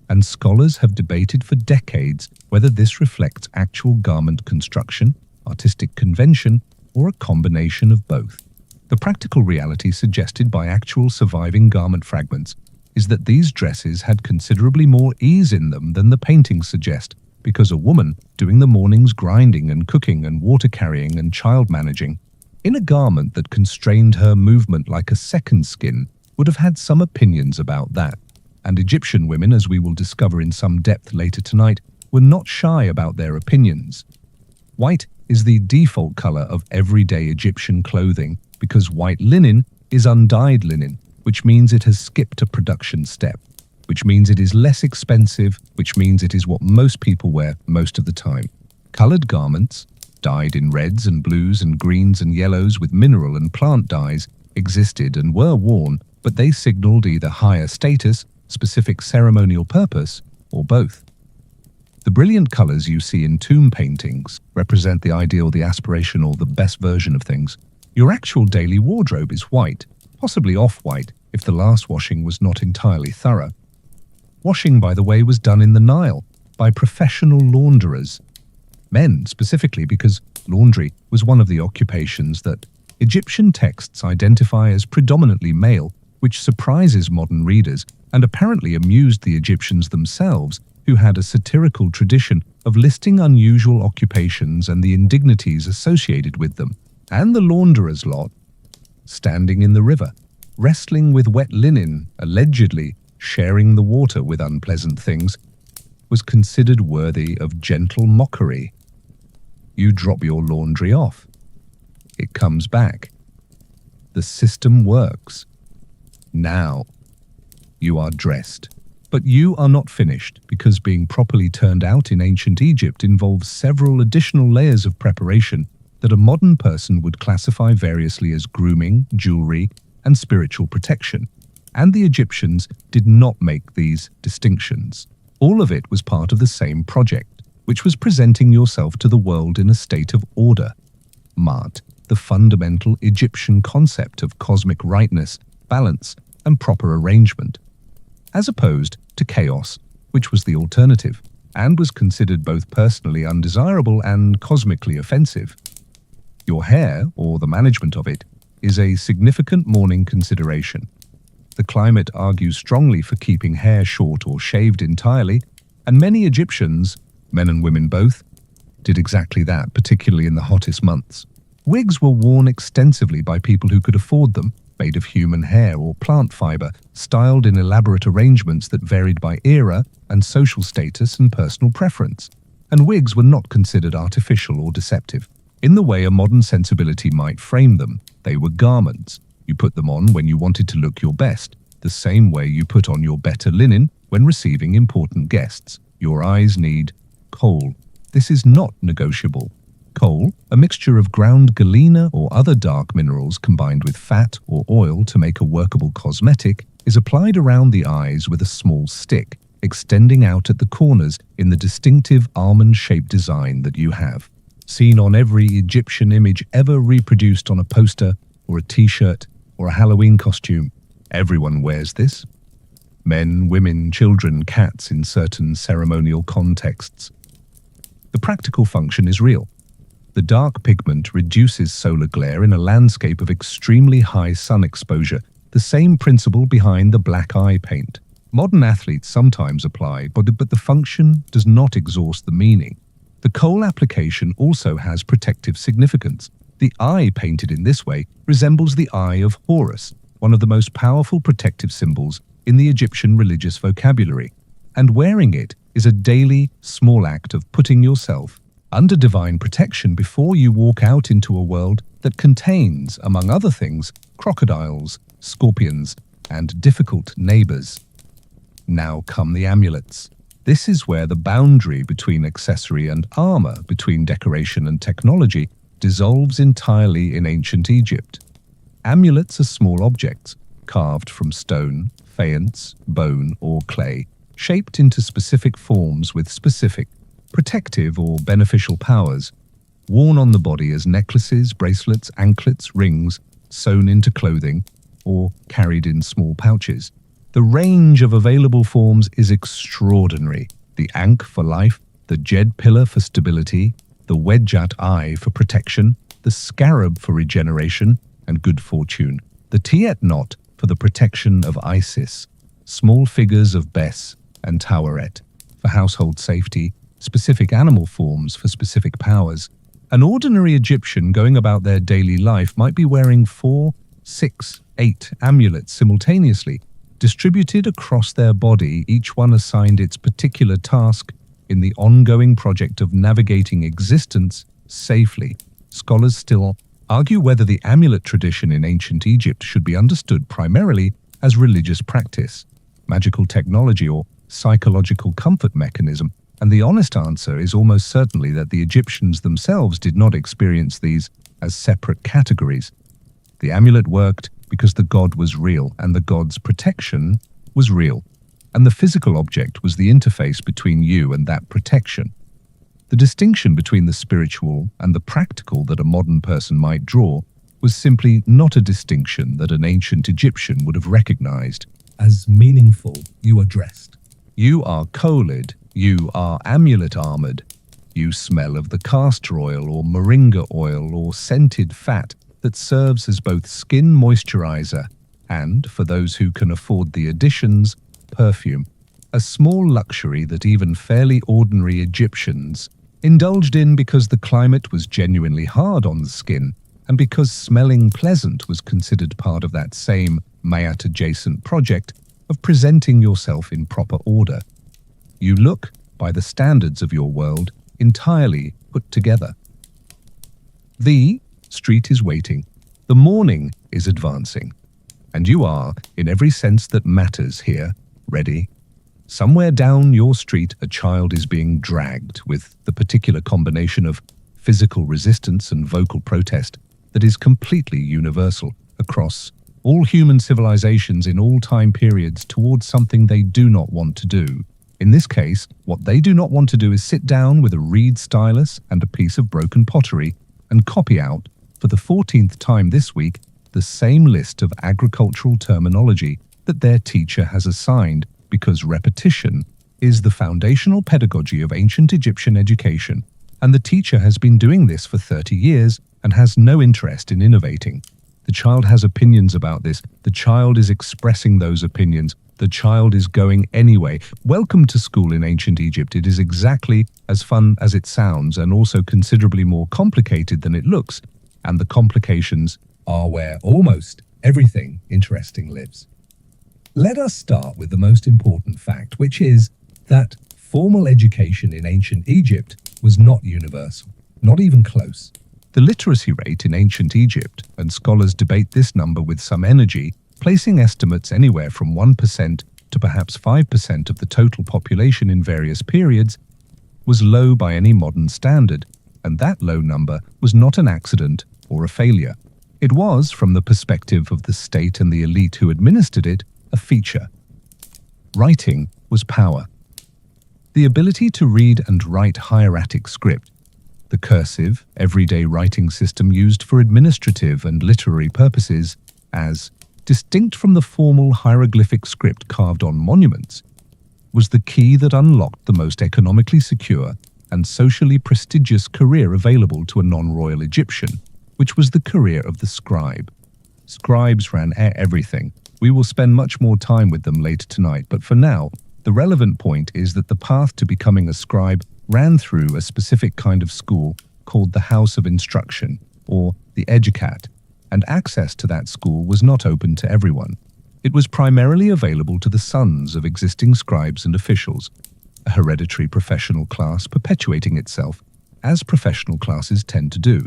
and scholars have debated for decades whether this reflects actual garment construction, artistic convention, or a combination of both. The practical reality suggested by actual surviving garment fragments is that these dresses had considerably more ease in them than the paintings suggest, because a woman, doing the morning's grinding and cooking and water carrying and child managing, in a garment that constrained her movement like a second skin, would have had some opinions about that. And Egyptian women, as we will discover in some depth later tonight, were not shy about their opinions. White is the default color of everyday Egyptian clothing because white linen is undyed linen, which means it has skipped a production step, which means it is less expensive, which means it is what most people wear most of the time. Colored garments, dyed in reds and blues and greens and yellows with mineral and plant dyes, existed and were worn, but they signaled either higher status, specific ceremonial purpose, or both. The brilliant colors you see in tomb paintings represent the ideal, the aspiration, or the best version of things. Your actual daily wardrobe is white, possibly off-white if the last washing was not entirely thorough. Washing, by the way, was done in the Nile by professional launderers. Men, specifically, because laundry was one of the occupations that Egyptian texts identify as predominantly male, which surprises modern readers and apparently amused the Egyptians themselves, who had a satirical tradition of listing unusual occupations and the indignities associated with them. And the launderer's lot, standing in the river, wrestling with wet linen, allegedly sharing the water with unpleasant things, was considered worthy of gentle mockery. You drop your laundry off. It comes back. The system works. Now, you are dressed. But you are not finished, because being properly turned out in ancient Egypt involves several additional layers of preparation that a modern person would classify variously as grooming, jewelry, and spiritual protection. And the Egyptians did not make these distinctions. All of it was part of the same project, which was presenting yourself to the world in a state of order. Ma'at, the fundamental Egyptian concept of cosmic rightness, balance, and proper arrangement, as opposed to chaos, which was the alternative, and was considered both personally undesirable and cosmically offensive. Your hair, or the management of it, is a significant mourning consideration. The climate argues strongly for keeping hair short or shaved entirely, and many Egyptians, men and women both, did exactly that, particularly in the hottest months. Wigs were worn extensively by people who could afford them, made of human hair or plant fiber, styled in elaborate arrangements that varied by era and social status and personal preference. And wigs were not considered artificial or deceptive. In the way a modern sensibility might frame them, they were garments. You put them on when you wanted to look your best, the same way you put on your better linen when receiving important guests. Your eyes need coal. This is not negotiable. Coal, a mixture of ground galena or other dark minerals combined with fat or oil to make a workable cosmetic, is applied around the eyes with a small stick, extending out at the corners in the distinctive almond-shaped design that you have. Seen on every Egyptian image ever reproduced on a poster or a t-shirt or a Halloween costume. Everyone wears this. Men, women, children, cats in certain ceremonial contexts. The practical function is real. The dark pigment reduces solar glare in a landscape of extremely high sun exposure, the same principle behind the black eye paint. Modern athletes sometimes apply, but the function does not exhaust the meaning. The coal application also has protective significance. The eye painted in this way resembles the eye of Horus, one of the most powerful protective symbols in the Egyptian religious vocabulary, and wearing it is a daily, small act of putting yourself under divine protection before you walk out into a world that contains, among other things, crocodiles, scorpions, and difficult neighbors. Now come the amulets. This is where the boundary between accessory and armor, between decoration and technology, dissolves entirely in ancient Egypt. Amulets are small objects, carved from stone, faience, bone, or clay, shaped into specific forms with specific protective or beneficial powers, worn on the body as necklaces, bracelets, anklets, rings, sewn into clothing, or carried in small pouches. The range of available forms is extraordinary. The ankh for life, the jed pillar for stability, the wedjat eye for protection, the scarab for regeneration and good fortune, the tiet knot for the protection of Isis, small figures of Bes and Taweret for household safety, specific animal forms for specific powers. An ordinary Egyptian going about their daily life might be wearing 4, 6, 8 amulets simultaneously, distributed across their body, each one assigned its particular task in the ongoing project of navigating existence safely. Scholars still argue whether the amulet tradition in ancient Egypt should be understood primarily as religious practice, magical technology, or psychological comfort mechanism, and the honest answer is almost certainly that the Egyptians themselves did not experience these as separate categories. The amulet worked because the god was real, and the god's protection was real, and the physical object was the interface between you and that protection. The distinction between the spiritual and the practical that a modern person might draw was simply not a distinction that an ancient Egyptian would have recognized as meaningful. You are dressed. You are coled. You are amulet-armored. You smell of the castor oil or moringa oil or scented fat that serves as both skin moisturizer and, for those who can afford the additions, perfume. A small luxury that even fairly ordinary Egyptians indulged in because the climate was genuinely hard on the skin and because smelling pleasant was considered part of that same Mayat-adjacent project of presenting yourself in proper order. You look, by the standards of your world, entirely put together. The street is waiting. The morning is advancing. And you are, in every sense that matters here, ready. Somewhere down your street, a child is being dragged with the particular combination of physical resistance and vocal protest that is completely universal across all human civilizations in all time periods towards something they do not want to do. In this case, what they do not want to do is sit down with a reed stylus and a piece of broken pottery and copy out, for the 14th time this week, the same list of agricultural terminology that their teacher has assigned, because repetition is the foundational pedagogy of ancient Egyptian education, and the teacher has been doing this for 30 years and has no interest in innovating. The child has opinions about this. The child is expressing those opinions. The child is going anyway. Welcome to school in ancient Egypt. It is exactly as fun as it sounds and also considerably more complicated than it looks. And the complications are where almost everything interesting lives. Let us start with the most important fact, which is that formal education in ancient Egypt was not universal, not even close. The literacy rate in ancient Egypt, and scholars debate this number with some energy, placing estimates anywhere from 1% to perhaps 5% of the total population in various periods, was low by any modern standard, and that low number was not an accident or a failure. It was, from the perspective of the state and the elite who administered it, a feature. Writing was power. The ability to read and write hieratic script, the cursive, everyday writing system used for administrative and literary purposes, as distinct from the formal hieroglyphic script carved on monuments, was the key that unlocked the most economically secure and socially prestigious career available to a non-royal Egyptian, which was the career of the scribe. Scribes ran everything. We will spend much more time with them later tonight, but for now, the relevant point is that the path to becoming a scribe ran through a specific kind of school called the House of Instruction, or the Educat, and access to that school was not open to everyone. It was primarily available to the sons of existing scribes and officials, a hereditary professional class perpetuating itself, as professional classes tend to do,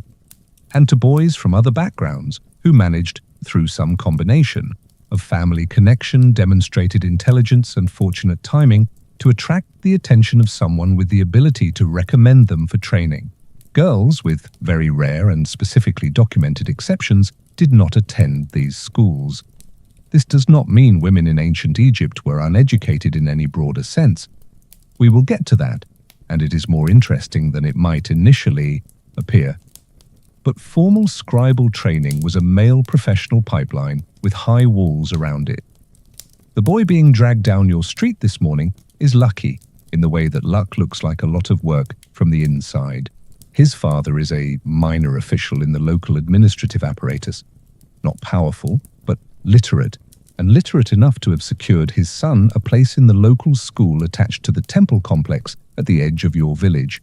and to boys from other backgrounds who managed, through some combination of family connection, demonstrated intelligence, and fortunate timing, to attract the attention of someone with the ability to recommend them for training. Girls, with very rare and specifically documented exceptions, did not attend these schools. This does not mean women in ancient Egypt were uneducated in any broader sense. We will get to that, and it is more interesting than it might initially appear. But formal scribal training was a male professional pipeline with high walls around it. The boy being dragged down your street this morning is lucky, in the way that luck looks like a lot of work from the inside. His father is a minor official in the local administrative apparatus, not powerful, but literate, and literate enough to have secured his son a place in the local school attached to the temple complex at the edge of your village.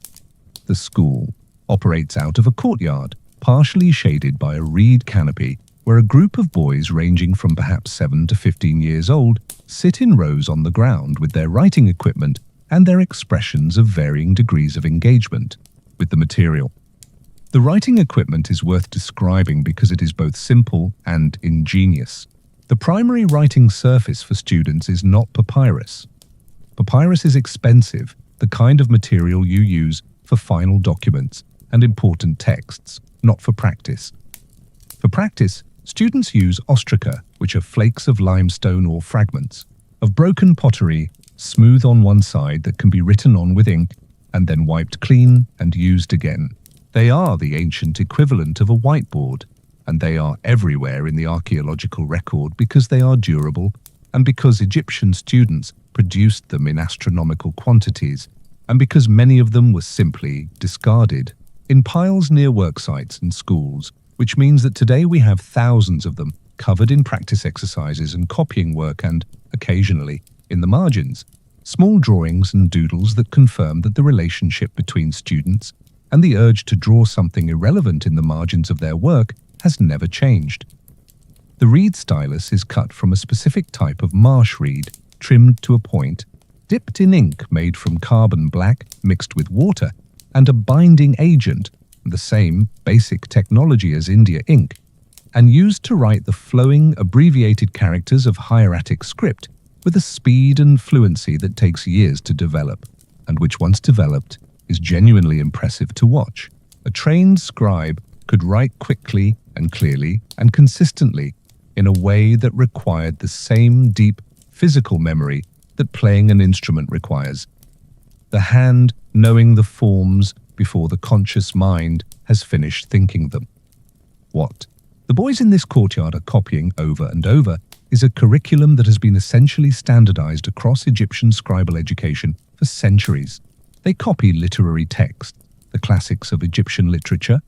The school operates out of a courtyard, partially shaded by a reed canopy, where a group of boys ranging from perhaps 7 to 15 years old sit in rows on the ground with their writing equipment and their expressions of varying degrees of engagement with the material. The writing equipment is worth describing because it is both simple and ingenious. The primary writing surface for students is not papyrus. Papyrus is expensive, the kind of material you use for final documents and important texts, not for practice. For practice, students use ostraca, which are flakes of limestone or fragments of broken pottery, smooth on one side, that can be written on with ink and then wiped clean and used again. They are the ancient equivalent of a whiteboard, and they are everywhere in the archaeological record because they are durable and because Egyptian students produced them in astronomical quantities, and because many of them were simply discarded in piles near work sites and schools, which means that today we have thousands of them covered in practice exercises and copying work and, occasionally, in the margins, small drawings and doodles that confirm that the relationship between students and the urge to draw something irrelevant in the margins of their work has never changed. The reed stylus is cut from a specific type of marsh reed, trimmed to a point, dipped in ink made from carbon black mixed with water, and a binding agent, the same basic technology as India ink, and used to write the flowing, abbreviated characters of hieratic script with a speed and fluency that takes years to develop, and which once developed is genuinely impressive to watch. A trained scribe could write quickly and clearly and consistently in a way that required the same deep physical memory that playing an instrument requires. The hand knowing the forms before the conscious mind has finished thinking them. What the boys in this courtyard are copying over and over is a curriculum that has been essentially standardized across Egyptian scribal education for centuries. They copy literary texts, the classics of Egyptian literature,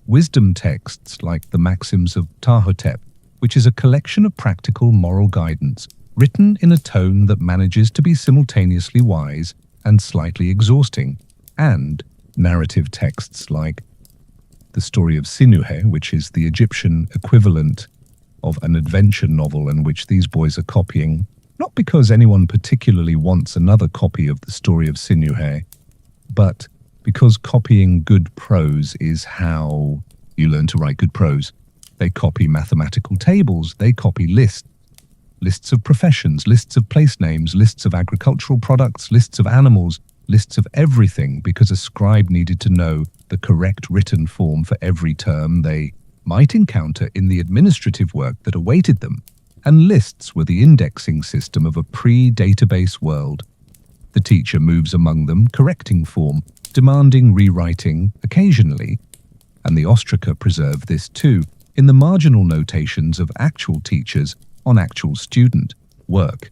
wisdom texts like the Maxims of Ptahhotep, which is a collection of practical moral guidance written in a tone that manages to be simultaneously wise and slightly exhausting, and narrative texts like the story of Sinuhe, which is the Egyptian equivalent of an adventure novel, and which these boys are copying, not because anyone particularly wants another copy of the story of Sinuhe, but because copying good prose is how you learn to write good prose. They copy mathematical tables, they copy lists of professions, lists of place names, lists of agricultural products, lists of animals, lists of everything, because a scribe needed to know the correct written form for every term they might encounter in the administrative work that awaited them, and lists were the indexing system of a pre-database world. The teacher moves among them, correcting form, demanding rewriting occasionally, and the ostraca preserve this too, in the marginal notations of actual teachers on actual student work,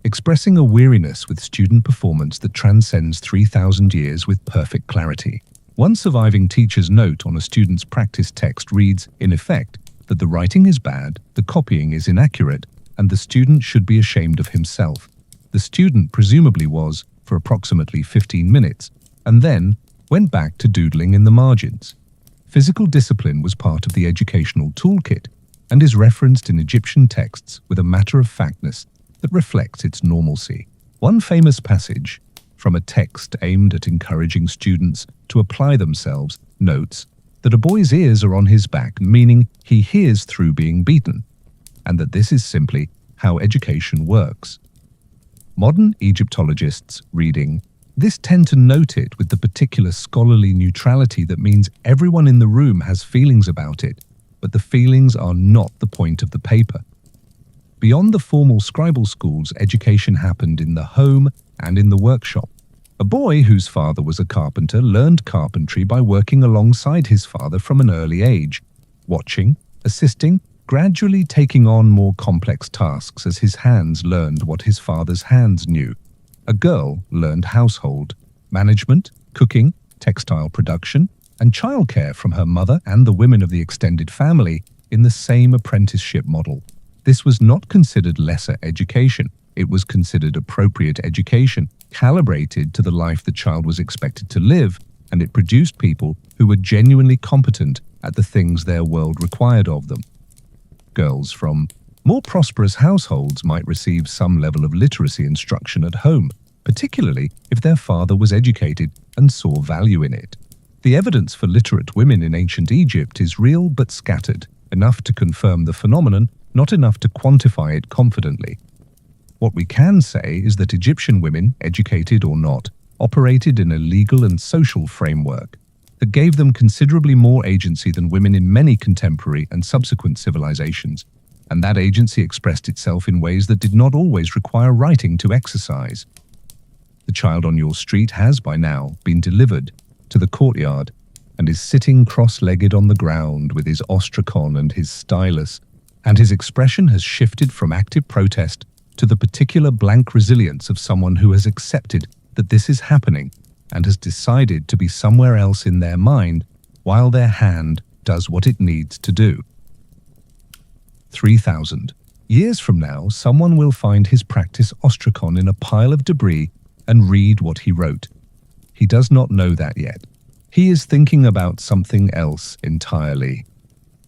expressing a weariness with student performance that transcends 3,000 years with perfect clarity. One surviving teacher's note on a student's practice text reads, in effect, that the writing is bad, the copying is inaccurate, and the student should be ashamed of himself. The student presumably was, for approximately 15 minutes, and then went back to doodling in the margins. Physical discipline was part of the educational toolkit and is referenced in Egyptian texts with a matter-of-factness that reflects its normalcy. One famous passage from a text aimed at encouraging students to apply themselves notes that a boy's ears are on his back, meaning he hears through being beaten, and that this is simply how education works. Modern Egyptologists reading this tend to note it with the particular scholarly neutrality that means everyone in the room has feelings about it, but the feelings are not the point of the paper. Beyond the formal scribal schools, education happened in the home and in the workshop. A boy whose father was a carpenter learned carpentry by working alongside his father from an early age, watching, assisting, gradually taking on more complex tasks as his hands learned what his father's hands knew. A girl learned household management, cooking, textile production, and childcare from her mother and the women of the extended family in the same apprenticeship model. This was not considered lesser education. It was considered appropriate education calibrated to the life the child was expected to live, and it produced people who were genuinely competent at the things their world required of them. Girls from more prosperous households might receive some level of literacy instruction at home, particularly if their father was educated and saw value in it. The evidence for literate women in ancient Egypt is real but scattered, enough to confirm the phenomenon, not enough to quantify it confidently. What we can say is that Egyptian women, educated or not, operated in a legal and social framework that gave them considerably more agency than women in many contemporary and subsequent civilizations, and that agency expressed itself in ways that did not always require writing to exercise. The child on your street has by now been delivered to the courtyard and is sitting cross-legged on the ground with his ostrakon and his stylus, and his expression has shifted from active protest to the particular blank resilience of someone who has accepted that this is happening and has decided to be somewhere else in their mind while their hand does what it needs to do. 3,000 years from now, someone will find his practice ostrakon in a pile of debris and read what he wrote. He does not know that yet. He is thinking about something else entirely.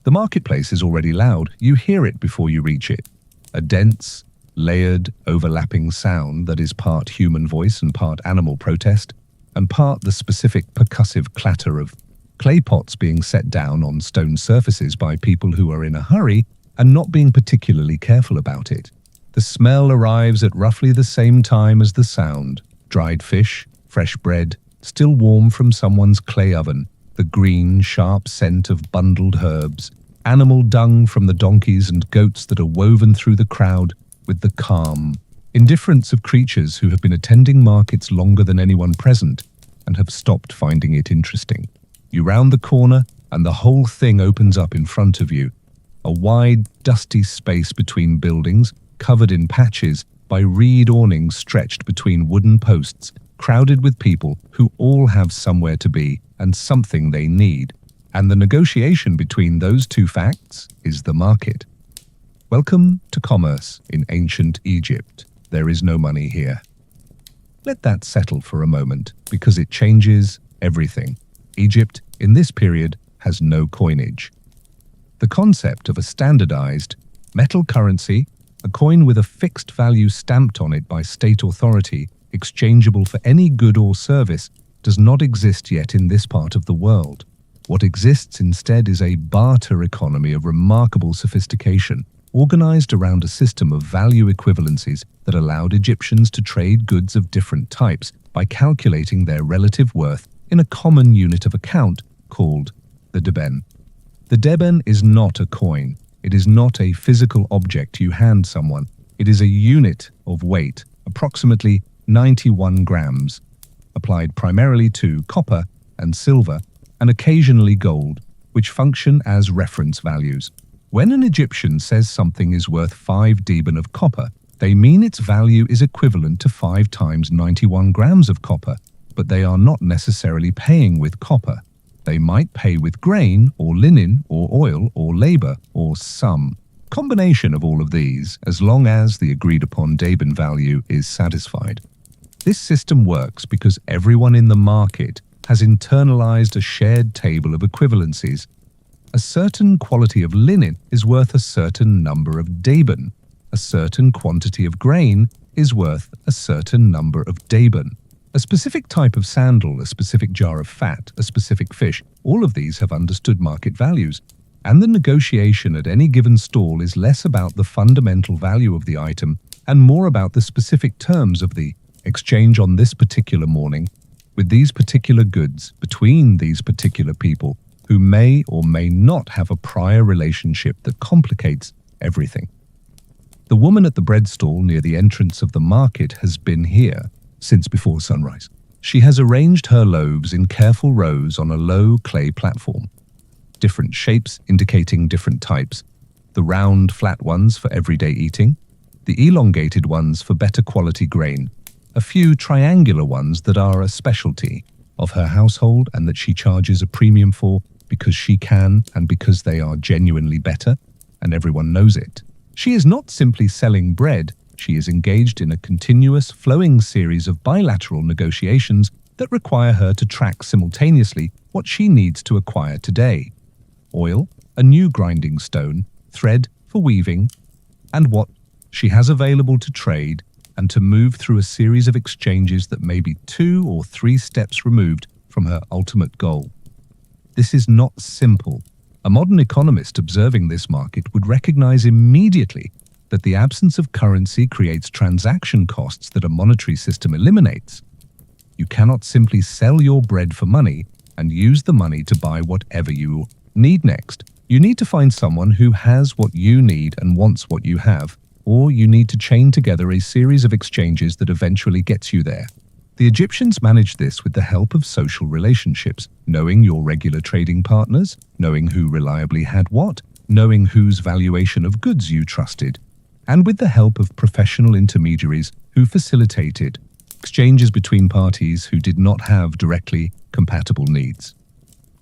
The marketplace is already loud. You hear it before you reach it. A dense, layered, overlapping sound that is part human voice and part animal protest, and part the specific percussive clatter of clay pots being set down on stone surfaces by people who are in a hurry and not being particularly careful about it. The smell arrives at roughly the same time as the sound. Dried fish, fresh bread, still warm from someone's clay oven, the green, sharp scent of bundled herbs, animal dung from the donkeys and goats that are woven through the crowd with the calm indifference of creatures who have been attending markets longer than anyone present and have stopped finding it interesting. You round the corner and the whole thing opens up in front of you. A wide, dusty space between buildings, covered in patches by reed awnings stretched between wooden posts, crowded with people who all have somewhere to be and something they need. And the negotiation between those two facts is the market. Welcome to commerce in ancient Egypt. There is no money here. Let that settle for a moment, because it changes everything. Egypt, in this period, has no coinage. The concept of a standardized metal currency, a coin with a fixed value stamped on it by state authority, exchangeable for any good or service, does not exist yet in this part of the world. What exists instead is a barter economy of remarkable sophistication, organized around a system of value equivalencies that allowed Egyptians to trade goods of different types by calculating their relative worth in a common unit of account called the deben. The deben is not a coin. It is not a physical object you hand someone. It is a unit of weight, approximately 91 grams, applied primarily to copper and silver, and occasionally gold, which function as reference values. When an Egyptian says something is worth 5 deben of copper, they mean its value is equivalent to 5 times 91 grams of copper, but they are not necessarily paying with copper. They might pay with grain, or linen, or oil, or labor, or some combination of all of these, as long as the agreed-upon deben value is satisfied. This system works because everyone in the market has internalized a shared table of equivalencies. A certain quality of linen is worth a certain number of deben. A certain quantity of grain is worth a certain number of deben. A specific type of sandal, a specific jar of fat, a specific fish, all of these have understood market values, and the negotiation at any given stall is less about the fundamental value of the item and more about the specific terms of the exchange on this particular morning with these particular goods between these particular people who may or may not have a prior relationship that complicates everything. The woman at the bread stall near the entrance of the market has been here since before sunrise. She has arranged her loaves in careful rows on a low clay platform. Different shapes indicating different types. The round, flat ones for everyday eating. The elongated ones for better quality grain. A few triangular ones that are a specialty of her household and that she charges a premium for because she can and because they are genuinely better, and everyone knows it. She is not simply selling bread, She is engaged in a continuous, flowing series of bilateral negotiations that require her to track simultaneously what she needs to acquire today: oil, a new grinding stone, thread for weaving, and what she has available to trade, and to move through a series of exchanges that may be 2 or 3 steps removed from her ultimate goal. This is not simple. A modern economist observing this market would recognize immediately that the absence of currency creates transaction costs that a monetary system eliminates. You cannot simply sell your bread for money and use the money to buy whatever you need next. You need to find someone who has what you need and wants what you have, or you need to chain together a series of exchanges that eventually gets you there. The Egyptians managed this with the help of social relationships, knowing your regular trading partners, knowing who reliably had what, knowing whose valuation of goods you trusted, and with the help of professional intermediaries who facilitated exchanges between parties who did not have directly compatible needs.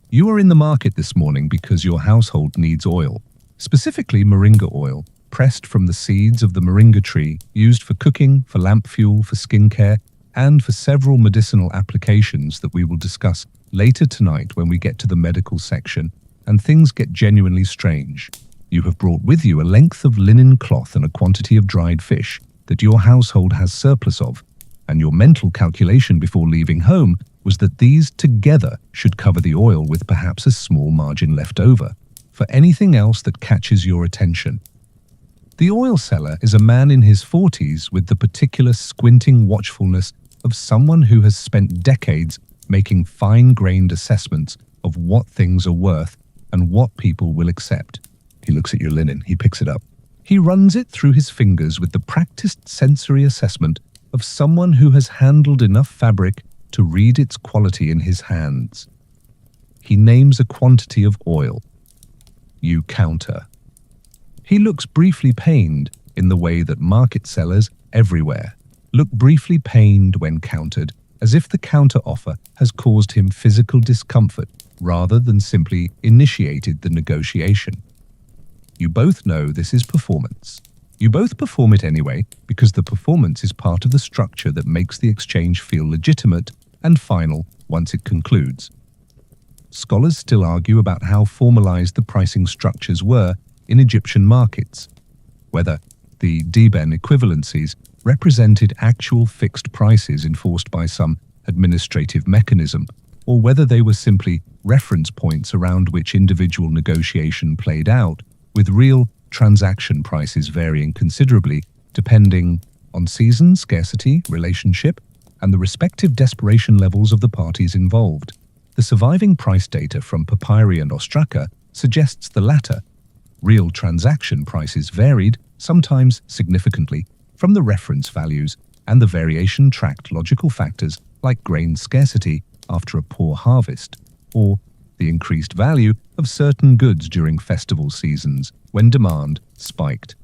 You are in the market this morning because your household needs oil, specifically moringa oil, pressed from the seeds of the moringa tree, used for cooking, for lamp fuel, for skincare, and for several medicinal applications that we will discuss later tonight when we get to the medical section and things get genuinely strange. You have brought with you a length of linen cloth and a quantity of dried fish that your household has surplus of, and your mental calculation before leaving home was that these together should cover the oil with perhaps a small margin left over for anything else that catches your attention. The oil seller is a man in his 40s with the particular squinting watchfulness of someone who has spent decades making fine-grained assessments of what things are worth and what people will accept. He looks at your linen, he picks it up. He runs it through his fingers with the practiced sensory assessment of someone who has handled enough fabric to read its quality in his hands. He names a quantity of oil. You counter. He looks briefly pained in the way that market sellers everywhere look briefly pained when countered, as if the counter offer has caused him physical discomfort rather than simply initiated the negotiation. You both know this is performance. You both perform it anyway because the performance is part of the structure that makes the exchange feel legitimate and final once it concludes. Scholars still argue about how formalized the pricing structures were in Egyptian markets, whether the Deben equivalencies represented actual fixed prices enforced by some administrative mechanism, or whether they were simply reference points around which individual negotiation played out, with real transaction prices varying considerably depending on season, scarcity, relationship, and the respective desperation levels of the parties involved. The surviving price data from papyri and ostraka suggests the latter. Real transaction prices varied, sometimes significantly, from the reference values, and the variation tracked logical factors like grain scarcity after a poor harvest, or the increased value of certain goods during festival seasons when demand spiked.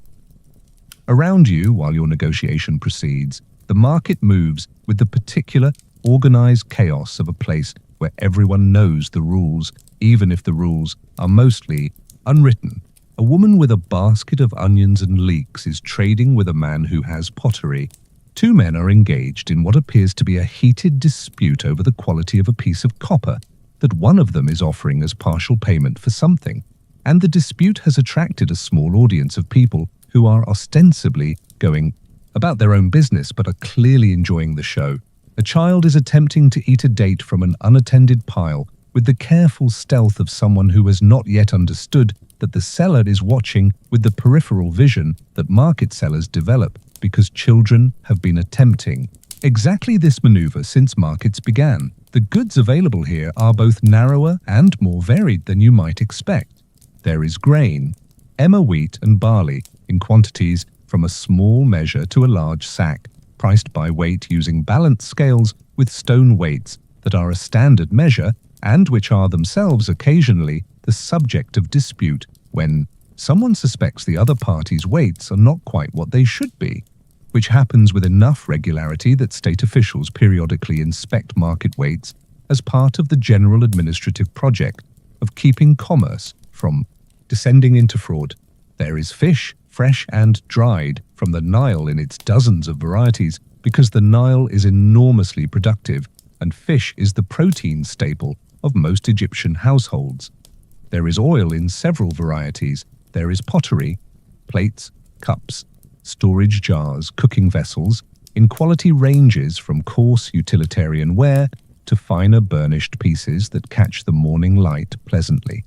Around you, while your negotiation proceeds, the market moves with the particular organized chaos of a place where everyone knows the rules, even if the rules are mostly unwritten. A woman with a basket of onions and leeks is trading with a man who has pottery. Two men are engaged in what appears to be a heated dispute over the quality of a piece of copper that one of them is offering as partial payment for something, and the dispute has attracted a small audience of people who are ostensibly going about their own business but are clearly enjoying the show. A child is attempting to eat a date from an unattended pile with the careful stealth of someone who has not yet understood that the seller is watching with the peripheral vision that market sellers develop because children have been attempting exactly this maneuver since markets began. The goods available here are both narrower and more varied than you might expect. There is grain, emmer wheat and barley in quantities from a small measure to a large sack, priced by weight using balanced scales with stone weights that are a standard measure and which are themselves occasionally the subject of dispute when someone suspects the other party's weights are not quite what they should be, which happens with enough regularity that state officials periodically inspect market weights as part of the general administrative project of keeping commerce from descending into fraud. There is fish, fresh and dried from the Nile in its dozens of varieties, because the Nile is enormously productive and fish is the protein staple of most Egyptian households. There is oil in several varieties. There is pottery, plates, cups, storage jars, cooking vessels, in quality ranges from coarse utilitarian ware to finer burnished pieces that catch the morning light pleasantly.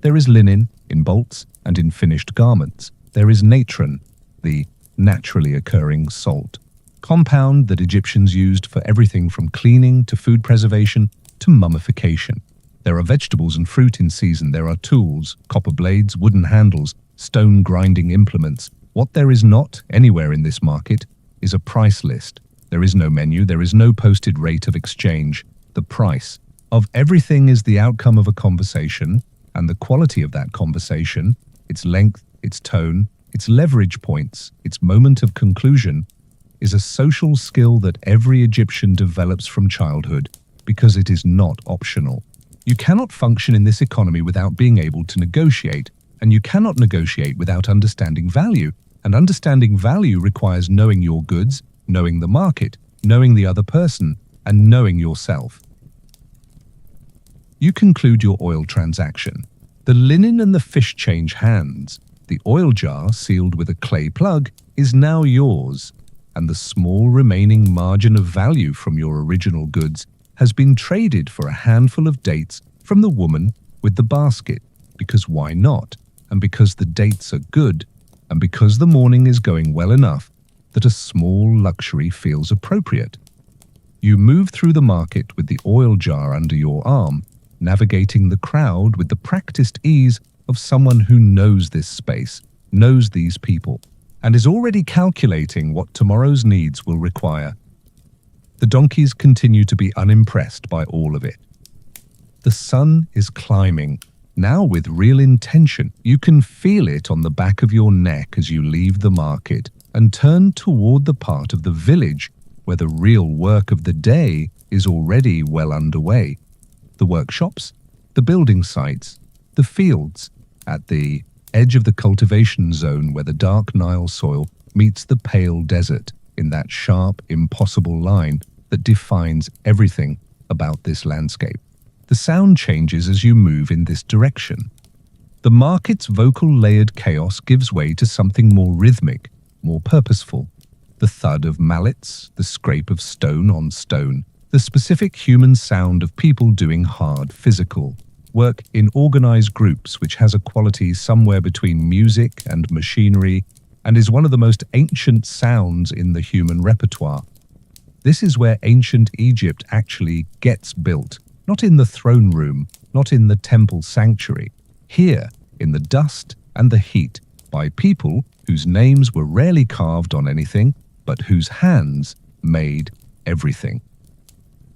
There is linen in bolts and in finished garments. There is natron, the naturally occurring salt, compound that Egyptians used for everything from cleaning to food preservation to mummification. There are vegetables and fruit in season. There are tools, copper blades, wooden handles, stone grinding implements. What there is not anywhere in this market is a price list. There is no menu. There is no posted rate of exchange. The price of everything is the outcome of a conversation, and the quality of that conversation, its length, its tone, its leverage points, its moment of conclusion, is a social skill that every Egyptian develops from childhood because it is not optional. You cannot function in this economy without being able to negotiate, and you cannot negotiate without understanding value. And understanding value requires knowing your goods, knowing the market, knowing the other person, and knowing yourself. You conclude your oil transaction. The linen and the fish change hands. The oil jar, sealed with a clay plug, is now yours, and the small remaining margin of value from your original goods has been traded for a handful of dates from the woman with the basket, because why not? And because the dates are good, and because the morning is going well enough that a small luxury feels appropriate. You move through the market with the oil jar under your arm, navigating the crowd with the practiced ease of someone who knows this space, knows these people, and is already calculating what tomorrow's needs will require. The donkeys continue to be unimpressed by all of it. The sun is climbing, now with real intention. You can feel it on the back of your neck as you leave the market and turn toward the part of the village where the real work of the day is already well underway. The workshops, the building sites, the fields, at the edge of the cultivation zone where the dark Nile soil meets the pale desert in that sharp, impossible line that defines everything about this landscape. The sound changes as you move in this direction. The market's vocal layered chaos gives way to something more rhythmic, more purposeful. The thud of mallets, the scrape of stone on stone, the specific human sound of people doing hard physical work in organized groups, which has a quality somewhere between music and machinery and is one of the most ancient sounds in the human repertoire. This is where ancient Egypt actually gets built, not in the throne room, not in the temple sanctuary, here in the dust and the heat, by people whose names were rarely carved on anything, but whose hands made everything.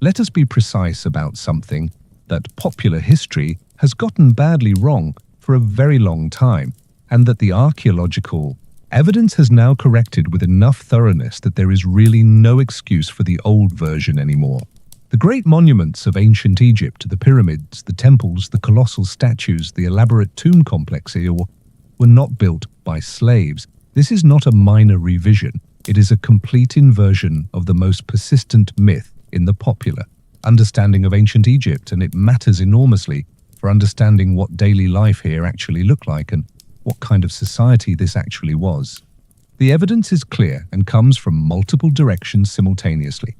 Let us be precise about something that popular history has gotten badly wrong for a very long time, and that the archaeological evidence has now corrected with enough thoroughness that there is really no excuse for the old version anymore. The great monuments of ancient Egypt, the pyramids, the temples, the colossal statues, the elaborate tomb complexes were not built by slaves. This is not a minor revision. It is a complete inversion of the most persistent myth in the popular understanding of ancient Egypt, and it matters enormously for understanding what daily life here actually looked like and what kind of society this actually was. The evidence is clear and comes from multiple directions simultaneously.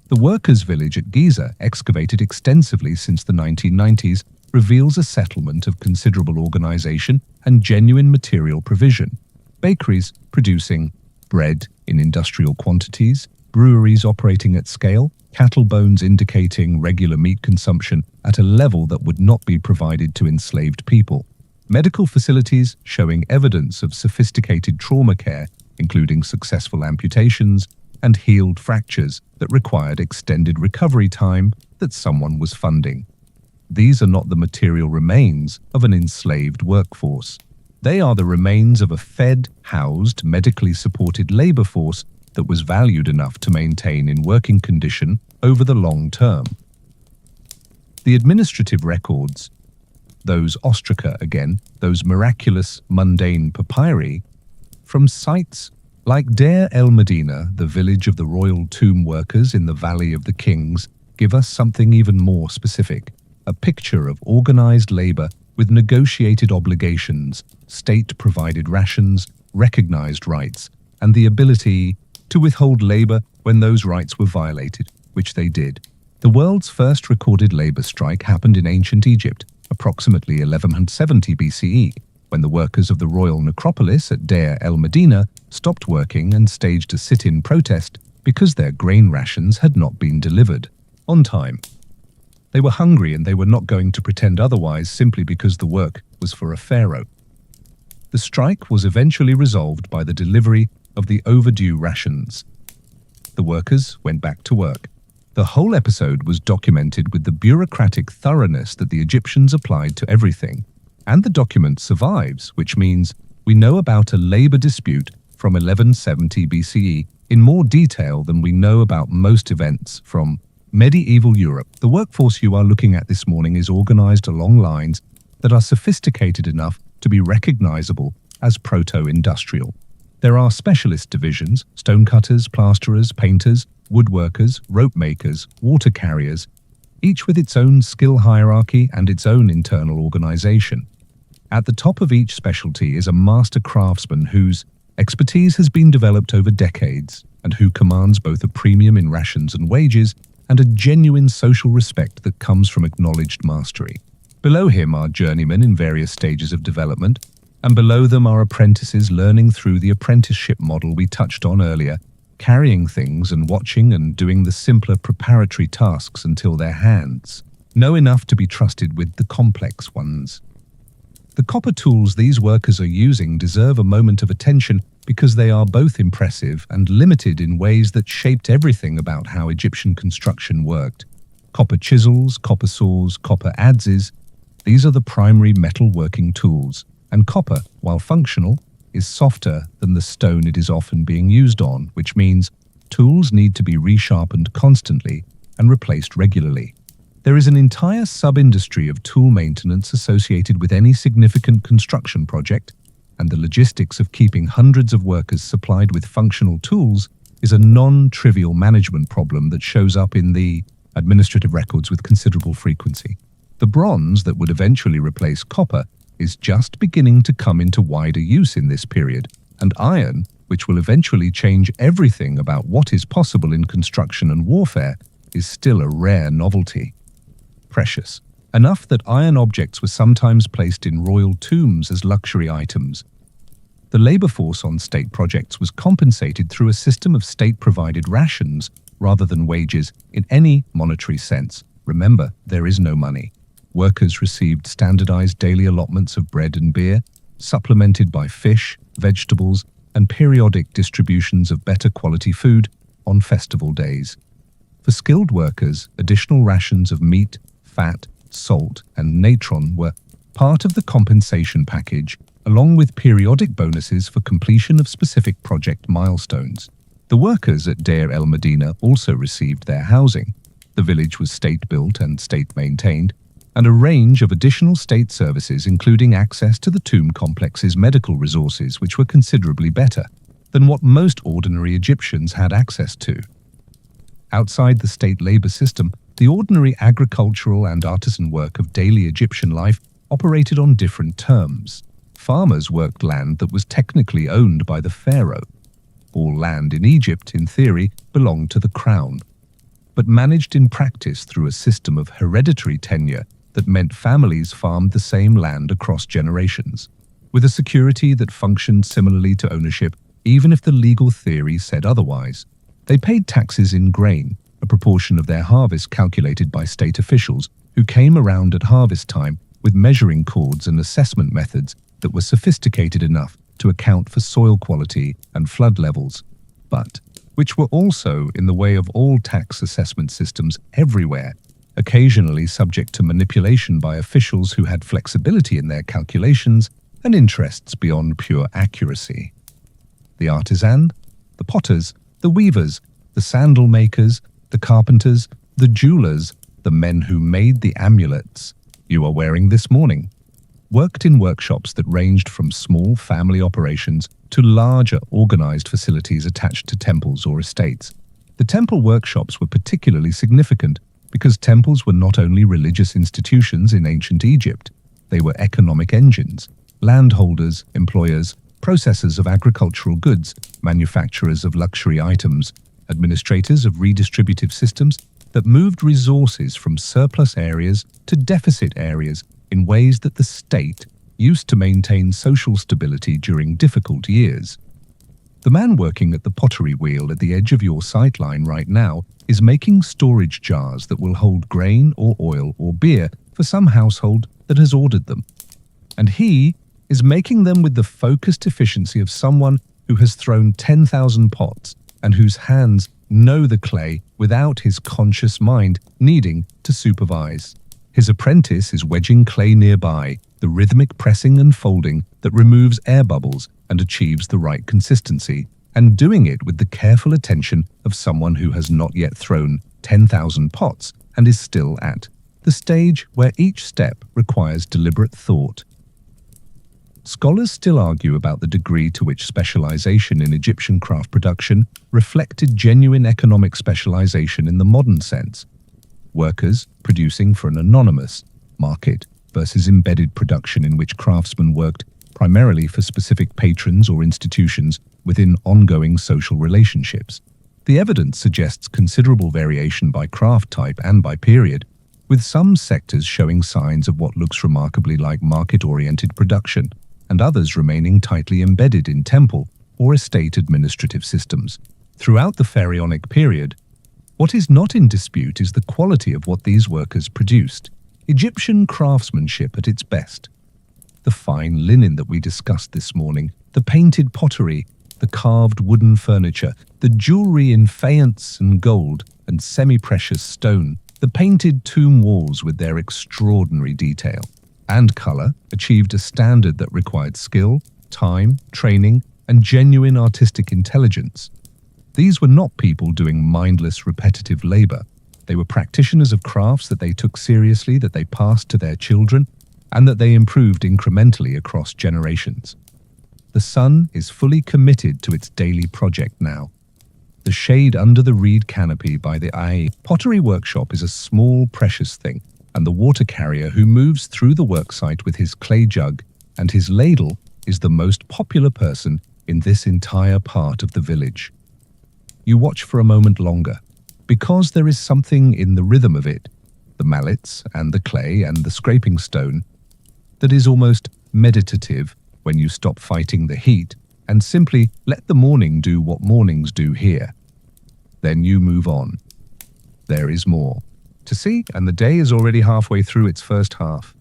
The workers' village at Giza, excavated extensively since the 1990s, reveals a settlement of considerable organization and genuine material provision. Bakeries producing bread in industrial quantities, breweries operating at scale, cattle bones indicating regular meat consumption at a level that would not be provided to enslaved people. Medical facilities showing evidence of sophisticated trauma care, including successful amputations and healed fractures that required extended recovery time that someone was funding. These are not the material remains of an enslaved workforce. They are the remains of a fed, housed, medically supported labor force that was valued enough to maintain in working condition over the long term. The administrative records, those ostraca again, those miraculous, mundane papyri, From sites like Deir el Medina, the village of the royal tomb workers in the Valley of the Kings, give us something even more specific, a picture of organized labor with negotiated obligations, state-provided rations, recognized rights, and the ability to withhold labor when those rights were violated, which they did. The world's first recorded labor strike happened in ancient Egypt, approximately 1170 BCE, when the workers of the royal necropolis at Deir el Medina stopped working and staged a sit-in protest because their grain rations had not been delivered on time. They were hungry and they were not going to pretend otherwise simply because the work was for a pharaoh. The strike was eventually resolved by the delivery of the overdue rations. The workers went back to work. The whole episode was documented with the bureaucratic thoroughness that the Egyptians applied to everything. And the document survives, which means we know about a labor dispute from 1170 BCE in more detail than we know about most events from medieval Europe. The workforce you are looking at this morning is organized along lines that are sophisticated enough to be recognizable as proto-industrial. There are specialist divisions: stonecutters, plasterers, painters, woodworkers, rope makers, water carriers, each with its own skill hierarchy and its own internal organization. At the top of each specialty is a master craftsman whose expertise has been developed over decades and who commands both a premium in rations and wages and a genuine social respect that comes from acknowledged mastery. Below him are journeymen in various stages of development, and below them are apprentices learning through the apprenticeship model we touched on earlier, carrying things and watching and doing the simpler preparatory tasks until their hands know enough to be trusted with the complex ones. The copper tools these workers are using deserve a moment of attention because they are both impressive and limited in ways that shaped everything about how Egyptian construction worked. Copper chisels, copper saws, copper adzes, these are the primary metal-working tools, and copper, while functional, is softer than the stone it is often being used on, which means tools need to be resharpened constantly and replaced regularly. There is an entire sub-industry of tool maintenance associated with any significant construction project, and the logistics of keeping hundreds of workers supplied with functional tools is a non-trivial management problem that shows up in the administrative records with considerable frequency. The bronze that would eventually replace copper is just beginning to come into wider use in this period, and iron, which will eventually change everything about what is possible in construction and warfare, is still a rare novelty. Precious. Enough that iron objects were sometimes placed in royal tombs as luxury items. The labor force on state projects was compensated through a system of state-provided rations rather than wages in any monetary sense. Remember, there is no money. Workers received standardized daily allotments of bread and beer, supplemented by fish, vegetables, and periodic distributions of better quality food on festival days. For skilled workers, additional rations of meat, fat, salt, and natron were part of the compensation package, along with periodic bonuses for completion of specific project milestones. The workers at Deir el Medina also received their housing. The village was state-built and state-maintained, and a range of additional state services including access to the tomb complex's medical resources, which were considerably better than what most ordinary Egyptians had access to. Outside the state labor system, the ordinary agricultural and artisan work of daily Egyptian life operated on different terms. Farmers worked land that was technically owned by the pharaoh. All land in Egypt, in theory, belonged to the crown, but managed in practice through a system of hereditary tenure that meant families farmed the same land across generations, with a security that functioned similarly to ownership, even if the legal theory said otherwise. They paid taxes in grain, a proportion of their harvest calculated by state officials who came around at harvest time with measuring cords and assessment methods that were sophisticated enough to account for soil quality and flood levels, but which were also in the way of all tax assessment systems everywhere, occasionally subject to manipulation by officials who had flexibility in their calculations and interests beyond pure accuracy. The artisan, the potters, the weavers, the sandal makers, the carpenters, the jewelers, the men who made the amulets you are wearing this morning, worked in workshops that ranged from small family operations to larger organized facilities attached to temples or estates. The temple workshops were particularly significant because temples were not only religious institutions in ancient Egypt, they were economic engines, landholders, employers, processors of agricultural goods, manufacturers of luxury items, administrators of redistributive systems that moved resources from surplus areas to deficit areas in ways that the state used to maintain social stability during difficult years. The man working at the pottery wheel at the edge of your sightline right now is making storage jars that will hold grain or oil or beer for some household that has ordered them. And he is making them with the focused efficiency of someone who has thrown 10,000 pots and whose hands know the clay without his conscious mind needing to supervise. His apprentice is wedging clay nearby, the rhythmic pressing and folding that removes air bubbles and achieves the right consistency, and doing it with the careful attention of someone who has not yet thrown 10,000 pots and is still at the stage where each step requires deliberate thought. Scholars still argue about the degree to which specialization in Egyptian craft production reflected genuine economic specialization in the modern sense. Workers producing for an anonymous market versus embedded production in which craftsmen worked primarily for specific patrons or institutions within ongoing social relationships. The evidence suggests considerable variation by craft type and by period, with some sectors showing signs of what looks remarkably like market-oriented production, and others remaining tightly embedded in temple or estate administrative systems. Throughout the pharaonic period, what is not in dispute is the quality of what these workers produced. Egyptian craftsmanship at its best. The fine linen that we discussed this morning, the painted pottery, the carved wooden furniture, the jewelry in faience and gold and semi-precious stone, the painted tomb walls with their extraordinary detail and color achieved a standard that required skill, time, training, and genuine artistic intelligence. These were not people doing mindless, repetitive labor. They were practitioners of crafts that they took seriously, that they passed to their children, and that they improved incrementally across generations. The sun is fully committed to its daily project now. The shade under the reed canopy by the pottery workshop is a small, precious thing, and the water carrier who moves through the worksite with his clay jug and his ladle is the most popular person in this entire part of the village. You watch for a moment longer, because there is something in the rhythm of it, the mallets and the clay and the scraping stone, that is almost meditative when you stop fighting the heat and simply let the morning do what mornings do here. Then you move on. There is more to see, and the day is already halfway through its first half.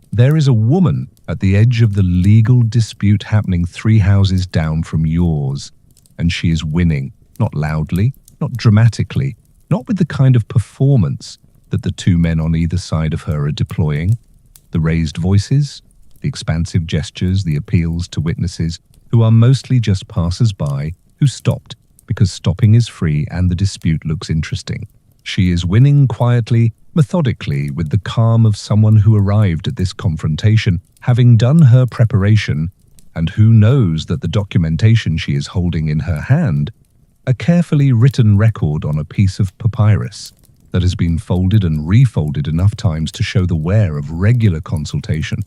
There is a woman at the edge of the legal dispute happening 3 houses down from yours, and she is winning, not loudly, not dramatically, not with the kind of performance that the 2 men on either side of her are deploying. The raised voices, the expansive gestures, the appeals to witnesses who are mostly just passers-by who stopped because stopping is free and the dispute looks interesting. She is winning quietly, methodically, with the calm of someone who arrived at this confrontation, having done her preparation, and who knows that the documentation she is holding in her hand, a carefully written record on a piece of papyrus that has been folded and refolded enough times to show the wear of regular consultation,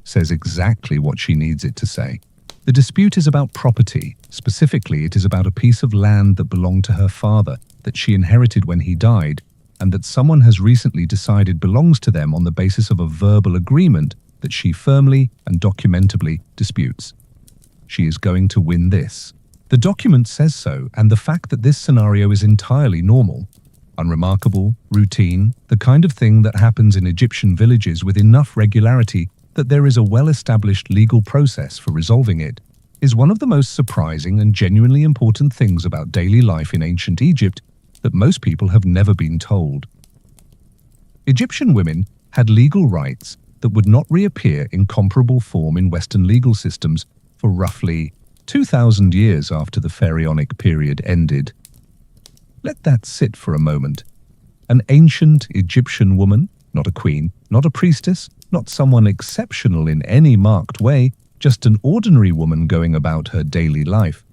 says exactly what she needs it to say. The dispute is about property. Specifically, it is about a piece of land that belonged to her father, that she inherited when he died, and that someone has recently decided belongs to them on the basis of a verbal agreement that she firmly and documentably disputes. She is going to win this. The document says so, and the fact that this scenario is entirely normal, unremarkable, routine, the kind of thing that happens in Egyptian villages with enough regularity that there is a well-established legal process for resolving it, is one of the most surprising and genuinely important things about daily life in ancient Egypt that most people have never been told. Egyptian women had legal rights that would not reappear in comparable form in Western legal systems for roughly 2,000 years after the pharaonic period ended. Let that sit for a moment. An ancient Egyptian woman, not a queen, not a priestess, not someone exceptional in any marked way, just an ordinary woman going about her daily life.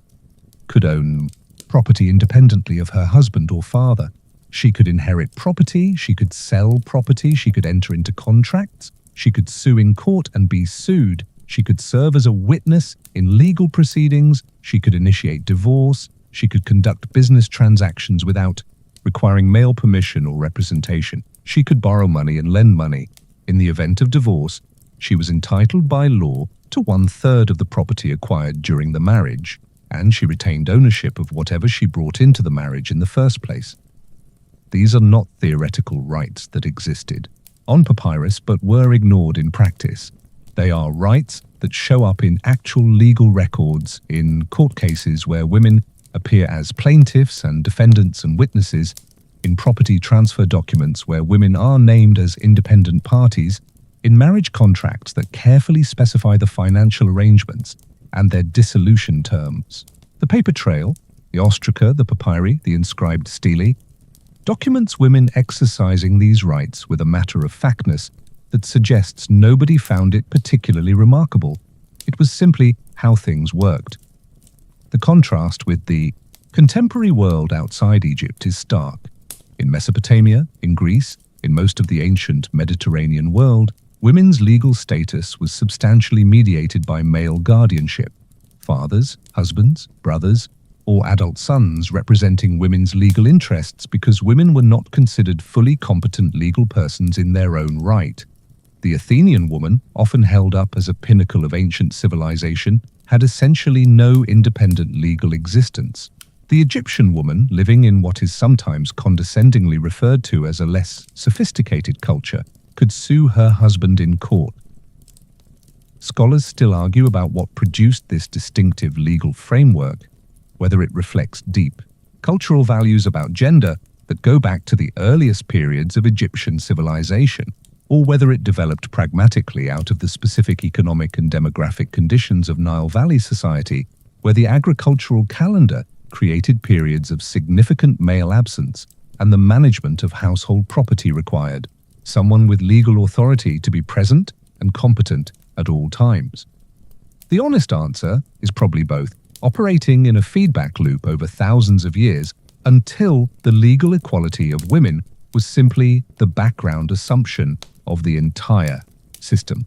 Could own property independently of her husband or father. She could inherit property, she could sell property, she could enter into contracts, she could sue in court and be sued, she could serve as a witness in legal proceedings, she could initiate divorce, she could conduct business transactions without requiring male permission or representation. She could borrow money and lend money. In the event of divorce, she was entitled by law to 1/3 of the property acquired during the marriage, and she retained ownership of whatever she brought into the marriage in the first place. These are not theoretical rights that existed on papyrus but were ignored in practice. They are rights that show up in actual legal records, in court cases where women appear as plaintiffs and defendants and witnesses, in property transfer documents where women are named as independent parties, in marriage contracts that carefully specify the financial arrangements and their dissolution terms. The paper trail, the ostraca, the papyri, the inscribed stele, documents women exercising these rights with a matter-of-factness that suggests nobody found it particularly remarkable. It was simply how things worked. The contrast with the contemporary world outside Egypt is stark. In Mesopotamia, in Greece, in most of the ancient Mediterranean world, women's legal status was substantially mediated by male guardianship. Fathers, husbands, brothers, or adult sons representing women's legal interests because women were not considered fully competent legal persons in their own right. The Athenian woman, often held up as a pinnacle of ancient civilization, had essentially no independent legal existence. The Egyptian woman, living in what is sometimes condescendingly referred to as a less sophisticated culture, could sue her husband in court. Scholars still argue about what produced this distinctive legal framework, whether it reflects deep cultural values about gender that go back to the earliest periods of Egyptian civilization, or whether it developed pragmatically out of the specific economic and demographic conditions of Nile Valley society, where the agricultural calendar created periods of significant male absence and the management of household property required someone with legal authority to be present and competent at all times. The honest answer is probably both, operating in a feedback loop over thousands of years until the legal equality of women was simply the background assumption of the entire system.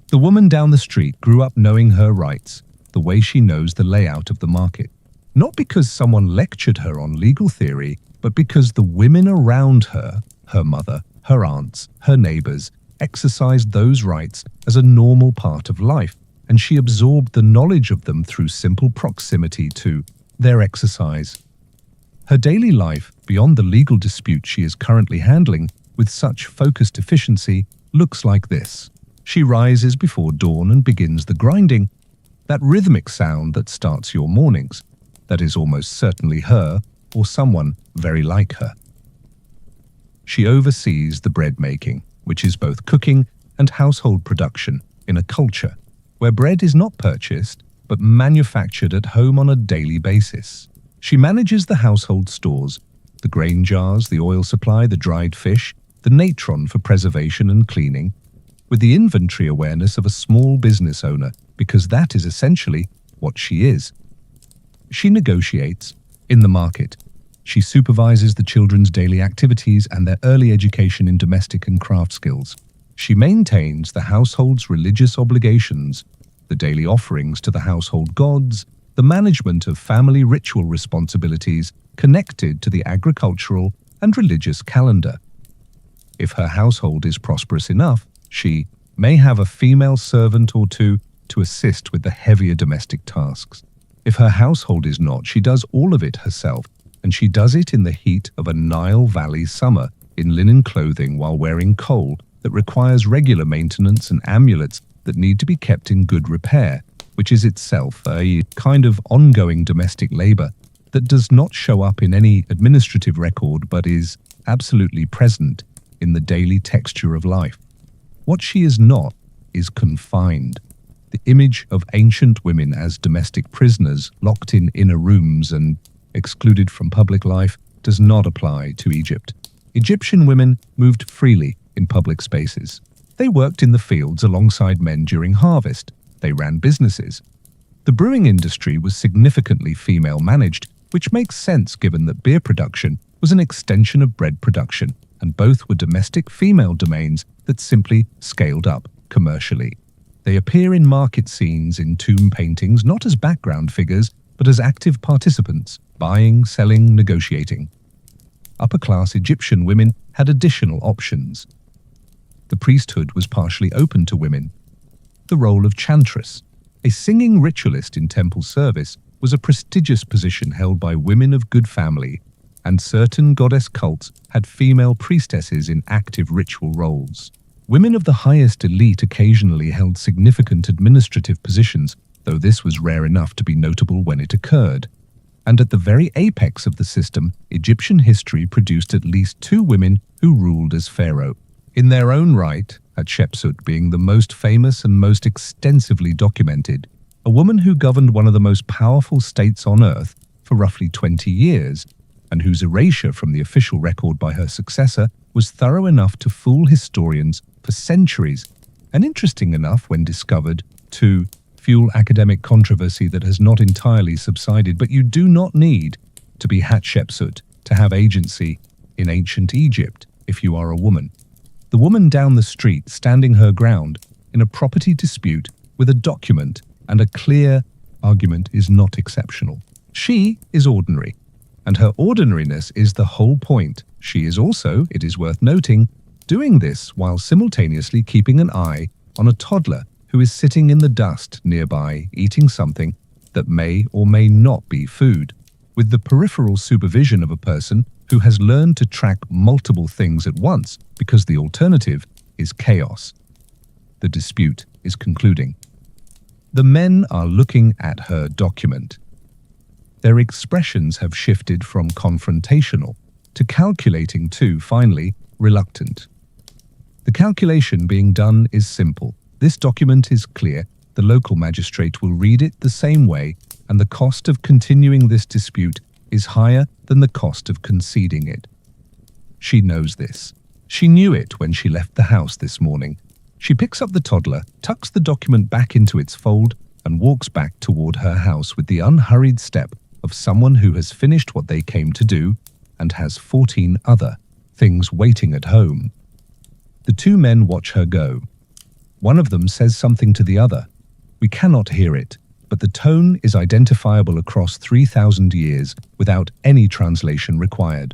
The woman down the street grew up knowing her rights, the way she knows the layout of the market. Not because someone lectured her on legal theory, but because the women around her, her mother, her aunts, her neighbors, exercised those rights as a normal part of life, and she absorbed the knowledge of them through simple proximity to their exercise. Her daily life, beyond the legal dispute she is currently handling with such focused efficiency, looks like this. She rises before dawn and begins the grinding, that rhythmic sound that starts your mornings. That is almost certainly her or someone very like her. She oversees the bread making, which is both cooking and household production in a culture where bread is not purchased but manufactured at home on a daily basis. She manages the household stores, the grain jars, the oil supply, the dried fish, the natron for preservation and cleaning, with the inventory awareness of a small business owner, because that is essentially what she is. She negotiates in the market. She supervises the children's daily activities and their early education in domestic and craft skills. She maintains the household's religious obligations, the daily offerings to the household gods, the management of family ritual responsibilities connected to the agricultural and religious calendar. If her household is prosperous enough, she may have a female servant or two to assist with the heavier domestic tasks. If her household is not, she does all of it herself, and she does it in the heat of a Nile Valley summer in linen clothing while wearing coal that requires regular maintenance and amulets that need to be kept in good repair, which is itself a kind of ongoing domestic labor that does not show up in any administrative record but is absolutely present in the daily texture of life. What she is not is confined. The image of ancient women as domestic prisoners locked in inner rooms and excluded from public life does not apply to Egypt. Egyptian women moved freely in public spaces. They worked in the fields alongside men during harvest. They ran businesses. The brewing industry was significantly female-managed, which makes sense given that beer production was an extension of bread production, and both were domestic female domains that simply scaled up commercially. They appear in market scenes in tomb paintings not as background figures, but as active participants, buying, selling, negotiating. Upper-class Egyptian women had additional options. The priesthood was partially open to women. The role of chantress, a singing ritualist in temple service, was a prestigious position held by women of good family, and certain goddess cults had female priestesses in active ritual roles. Women of the highest elite occasionally held significant administrative positions, though this was rare enough to be notable when it occurred. And at the very apex of the system, Egyptian history produced at least 2 women who ruled as pharaoh. In their own right, Hatshepsut being the most famous and most extensively documented, a woman who governed one of the most powerful states on earth for roughly 20 years, and whose erasure from the official record by her successor was thorough enough to fool historians for centuries, and interesting enough when discovered to fuel academic controversy that has not entirely subsided. But you do not need to be Hatshepsut to have agency in ancient Egypt if you are a woman. The woman down the street standing her ground in a property dispute with a document and a clear argument is not exceptional. She is ordinary, and her ordinariness is the whole point. She is also, it is worth noting, doing this while simultaneously keeping an eye on a toddler who is sitting in the dust nearby eating something that may or may not be food, with the peripheral supervision of a person who has learned to track multiple things at once because the alternative is chaos. The dispute is concluding. The men are looking at her document. Their expressions have shifted from confrontational to calculating to, finally, reluctant. The calculation being done is simple. This document is clear. The local magistrate will read it the same way, and the cost of continuing this dispute is higher than the cost of conceding it. She knows this. She knew it when she left the house this morning. She picks up the toddler, tucks the document back into its fold, and walks back toward her house with the unhurried step of someone who has finished what they came to do and has 14 other things waiting at home. The 2 men watch her go. One of them says something to the other. We cannot hear it, but the tone is identifiable across 3,000 years without any translation required.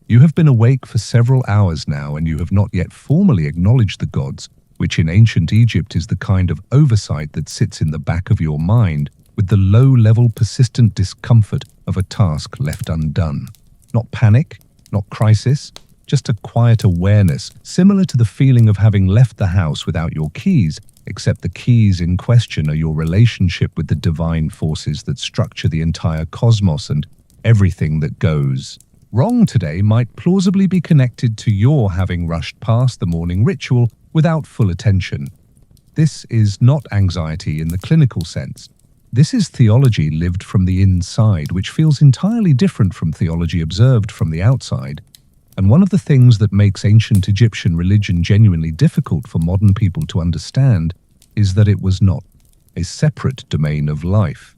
You have been awake for several hours now, and you have not yet formally acknowledged the gods, which in ancient Egypt is the kind of oversight that sits in the back of your mind with the low-level persistent discomfort of a task left undone. Not panic, not crisis, just a quiet awareness, similar to the feeling of having left the house without your keys, except the keys in question are your relationship with the divine forces that structure the entire cosmos and everything that goes wrong today might plausibly be connected to your having rushed past the morning ritual without full attention. This is not anxiety in the clinical sense. This is theology lived from the inside, which feels entirely different from theology observed from the outside. And one of the things that makes ancient Egyptian religion genuinely difficult for modern people to understand is that it was not a separate domain of life.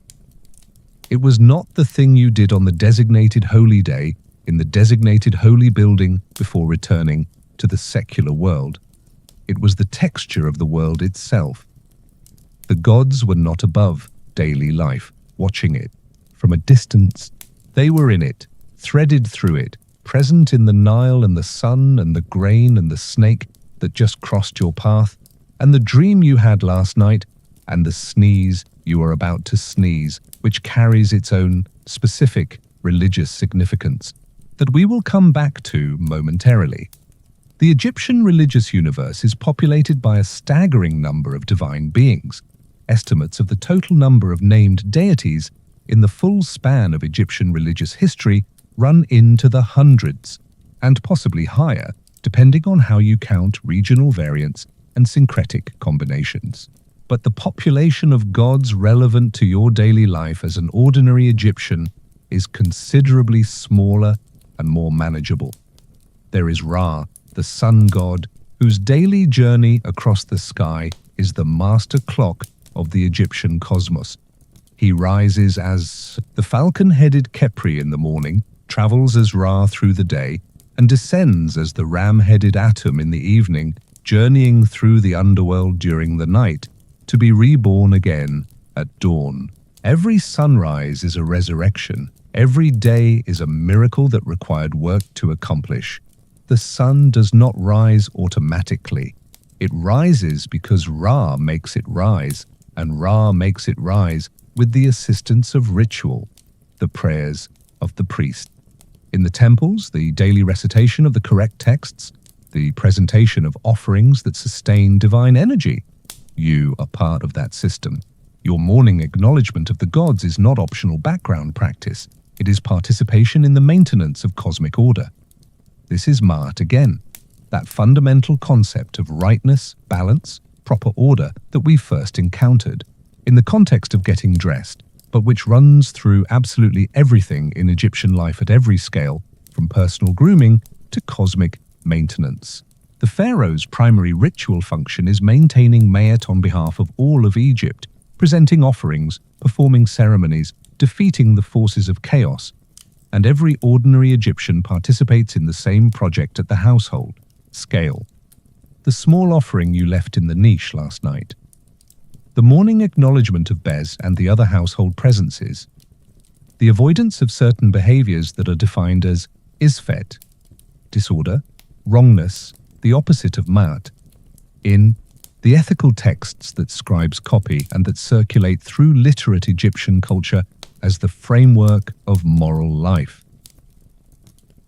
It was not the thing you did on the designated holy day in the designated holy building before returning to the secular world. It was the texture of the world itself. The gods were not above daily life, watching it. From a distance, they were in it, threaded through it, present in the Nile and the sun and the grain and the snake that just crossed your path, and the dream you had last night, and the sneeze you are about to sneeze, which carries its own specific religious significance that we will come back to momentarily. The Egyptian religious universe is populated by a staggering number of divine beings. Estimates of the total number of named deities in the full span of Egyptian religious history run into the hundreds, and possibly higher, depending on how you count regional variants and syncretic combinations. But the population of gods relevant to your daily life as an ordinary Egyptian is considerably smaller and more manageable. There is Ra, the sun god, whose daily journey across the sky is the master clock of the Egyptian cosmos. He rises as the falcon-headed Khepri in the morning, travels as Ra through the day, and descends as the ram-headed Atum in the evening, journeying through the underworld during the night, to be reborn again at dawn. Every sunrise is a resurrection. Every day is a miracle that required work to accomplish. The sun does not rise automatically. It rises because Ra makes it rise, and Ra makes it rise with the assistance of ritual, the prayers of the priest. In the temples, the daily recitation of the correct texts, the presentation of offerings that sustain divine energy. You are part of that system. Your morning acknowledgement of the gods is not optional background practice. It is participation in the maintenance of cosmic order. This is Ma'at again, that fundamental concept of rightness, balance, proper order that we first encountered in the context of getting dressed, but which runs through absolutely everything in Egyptian life at every scale, from personal grooming to cosmic maintenance. The pharaoh's primary ritual function is maintaining Ma'at on behalf of all of Egypt, presenting offerings, performing ceremonies, defeating the forces of chaos, and every ordinary Egyptian participates in the same project at the household scale. The small offering you left in the niche last night. The morning acknowledgement of Bez and the other household presences. The avoidance of certain behaviors that are defined as isfet, disorder, wrongness, the opposite of Ma'at. In the ethical texts that scribes copy and that circulate through literate Egyptian culture as the framework of moral life.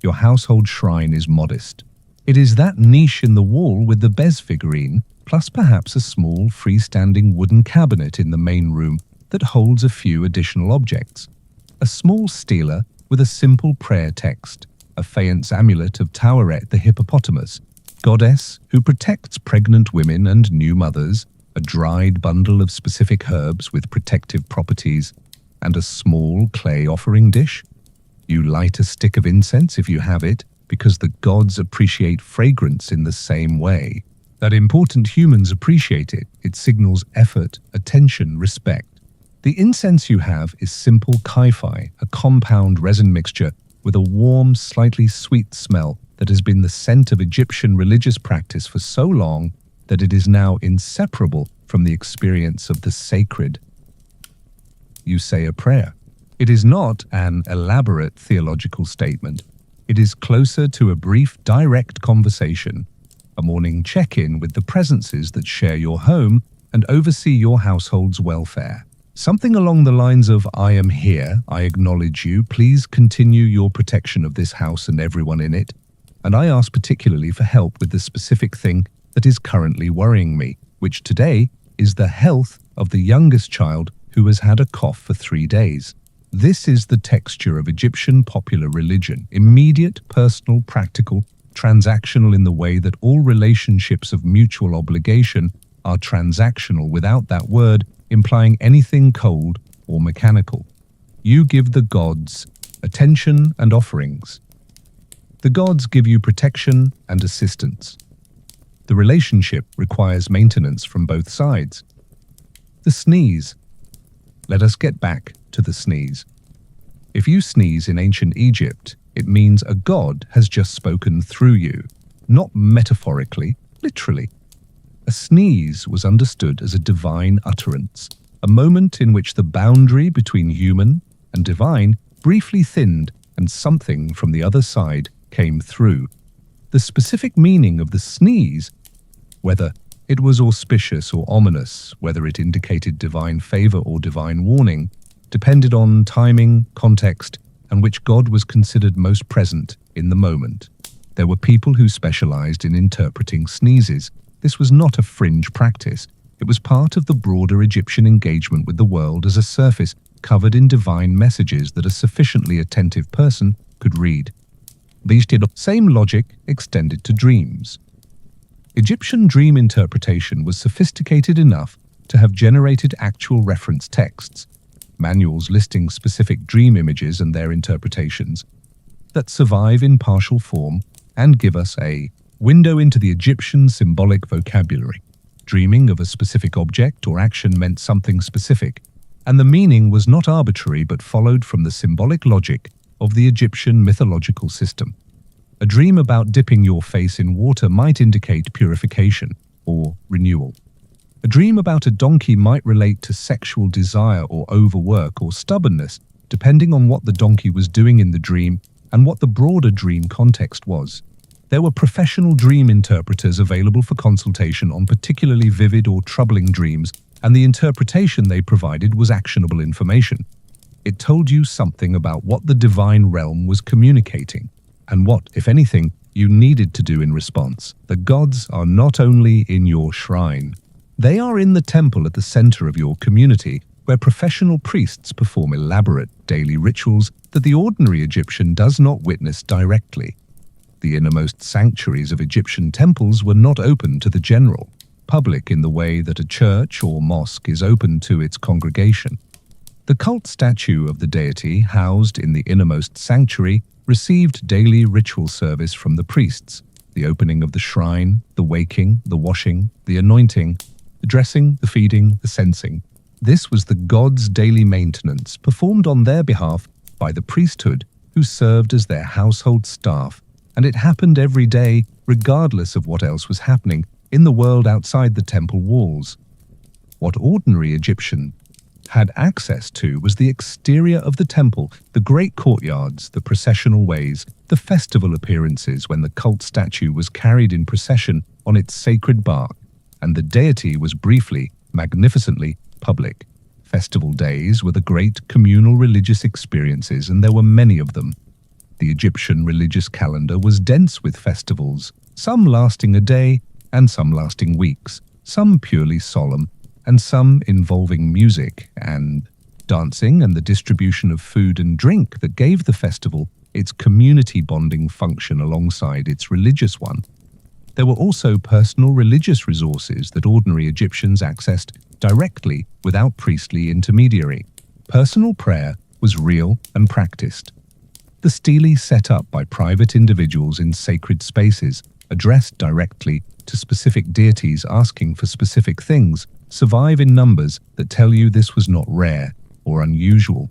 Your household shrine is modest. It is that niche in the wall with the Bez figurine, plus perhaps a small freestanding wooden cabinet in the main room that holds a few additional objects. A small stela with a simple prayer text, a faience amulet of Taweret the hippopotamus, goddess who protects pregnant women and new mothers, a dried bundle of specific herbs with protective properties, and a small clay offering dish. You light a stick of incense if you have it, because the gods appreciate fragrance in the same way that important humans appreciate it. It signals effort, attention, respect. The incense you have is simple kaifi, a compound resin mixture with a warm, slightly sweet smell that has been the scent of Egyptian religious practice for so long that it is now inseparable from the experience of the sacred. You say a prayer. It is not an elaborate theological statement. It is closer to a brief, direct conversation, a morning check-in with the presences that share your home and oversee your household's welfare. Something along the lines of, I am here, I acknowledge you, please continue your protection of this house and everyone in it, and I ask particularly for help with the specific thing that is currently worrying me, which today is the health of the youngest child who has had a cough for 3 days. This is the texture of Egyptian popular religion, immediate, personal, practical, transactional in the way that all relationships of mutual obligation are transactional without that word implying anything cold or mechanical. You give the gods attention and offerings. The gods give you protection and assistance. The relationship requires maintenance from both sides. The sneeze. Let us get back to the sneeze. If you sneeze in ancient Egypt, it means a god has just spoken through you, not metaphorically, literally. A sneeze was understood as a divine utterance, a moment in which the boundary between human and divine briefly thinned and something from the other side came through. The specific meaning of the sneeze, whether it was auspicious or ominous, whether it indicated divine favor or divine warning, depended on timing, context, and which god was considered most present in the moment. There were people who specialized in interpreting sneezes. This was not a fringe practice. It was part of the broader Egyptian engagement with the world as a surface covered in divine messages that a sufficiently attentive person could read. The same logic extended to dreams. Egyptian dream interpretation was sophisticated enough to have generated actual reference texts, manuals listing specific dream images and their interpretations, that survive in partial form and give us a window into the Egyptian symbolic vocabulary. Dreaming of a specific object or action meant something specific, and the meaning was not arbitrary but followed from the symbolic logic of the Egyptian mythological system. A dream about dipping your face in water might indicate purification or renewal. A dream about a donkey might relate to sexual desire or overwork or stubbornness, depending on what the donkey was doing in the dream and what the broader dream context was. There were professional dream interpreters available for consultation on particularly vivid or troubling dreams, and the interpretation they provided was actionable information. It told you something about what the divine realm was communicating, and what, if anything, you needed to do in response. The gods are not only in your shrine. They are in the temple at the center of your community, where professional priests perform elaborate daily rituals that the ordinary Egyptian does not witness directly. The innermost sanctuaries of Egyptian temples were not open to the general public in the way that a church or mosque is open to its congregation. The cult statue of the deity, housed in the innermost sanctuary, received daily ritual service from the priests: the opening of the shrine, the waking, the washing, the anointing, the dressing, the feeding, the censing. This was the gods' daily maintenance, performed on their behalf by the priesthood, who served as their household staff, and it happened every day, regardless of what else was happening in the world outside the temple walls. What ordinary Egyptian had access to was the exterior of the temple, the great courtyards, the processional ways, the festival appearances when the cult statue was carried in procession on its sacred bark, and the deity was briefly, magnificently public. Festival days were the great communal religious experiences, and there were many of them. The Egyptian religious calendar was dense with festivals, some lasting a day and some lasting weeks, some purely solemn, and some involving music and dancing and the distribution of food and drink that gave the festival its community bonding function alongside its religious one. There were also personal religious resources that ordinary Egyptians accessed directly without priestly intermediary. Personal prayer was real and practiced. The stele set up by private individuals in sacred spaces, addressed directly to specific deities asking for specific things, survive in numbers that tell you this was not rare or unusual.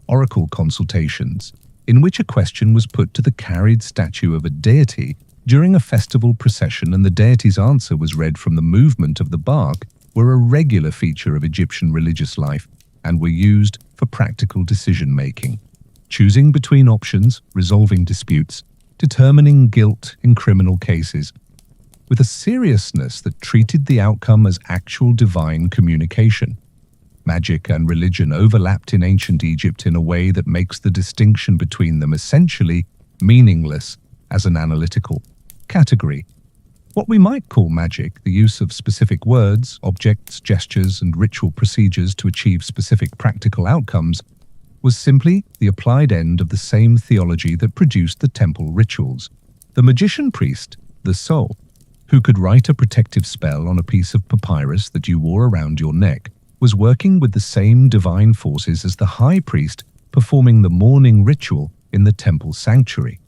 Oracle consultations, in which a question was put to the carried statue of a deity during a festival procession and the deity's answer was read from the movement of the bark, were a regular feature of Egyptian religious life and were used for practical decision-making. Choosing between options, resolving disputes, determining guilt in criminal cases, with a seriousness that treated the outcome as actual divine communication. Magic and religion overlapped in ancient Egypt in a way that makes the distinction between them essentially meaningless as an analytical category. What we might call magic, the use of specific words, objects, gestures, and ritual procedures to achieve specific practical outcomes, was simply the applied end of the same theology that produced the temple rituals. The magician priest, the soul, who could write a protective spell on a piece of papyrus that you wore around your neck, was working with the same divine forces as the high priest performing the morning ritual in the temple sanctuary.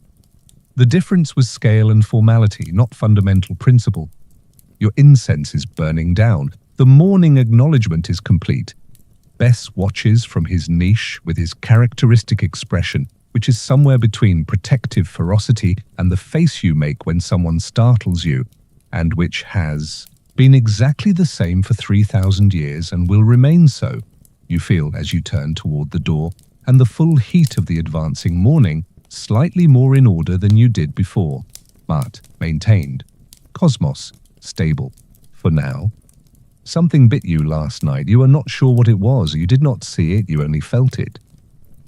The difference was scale and formality, not fundamental principle. Your incense is burning down. The morning acknowledgement is complete. Bess watches from his niche with his characteristic expression, which is somewhere between protective ferocity and the face you make when someone startles you, and which has been exactly the same for 3,000 years and will remain so, you feel as you turn toward the door, and the full heat of the advancing morning, slightly more in order than you did before, but maintained. Cosmos, stable, for now. Something bit you last night. You are not sure what it was. You did not see it, you only felt it.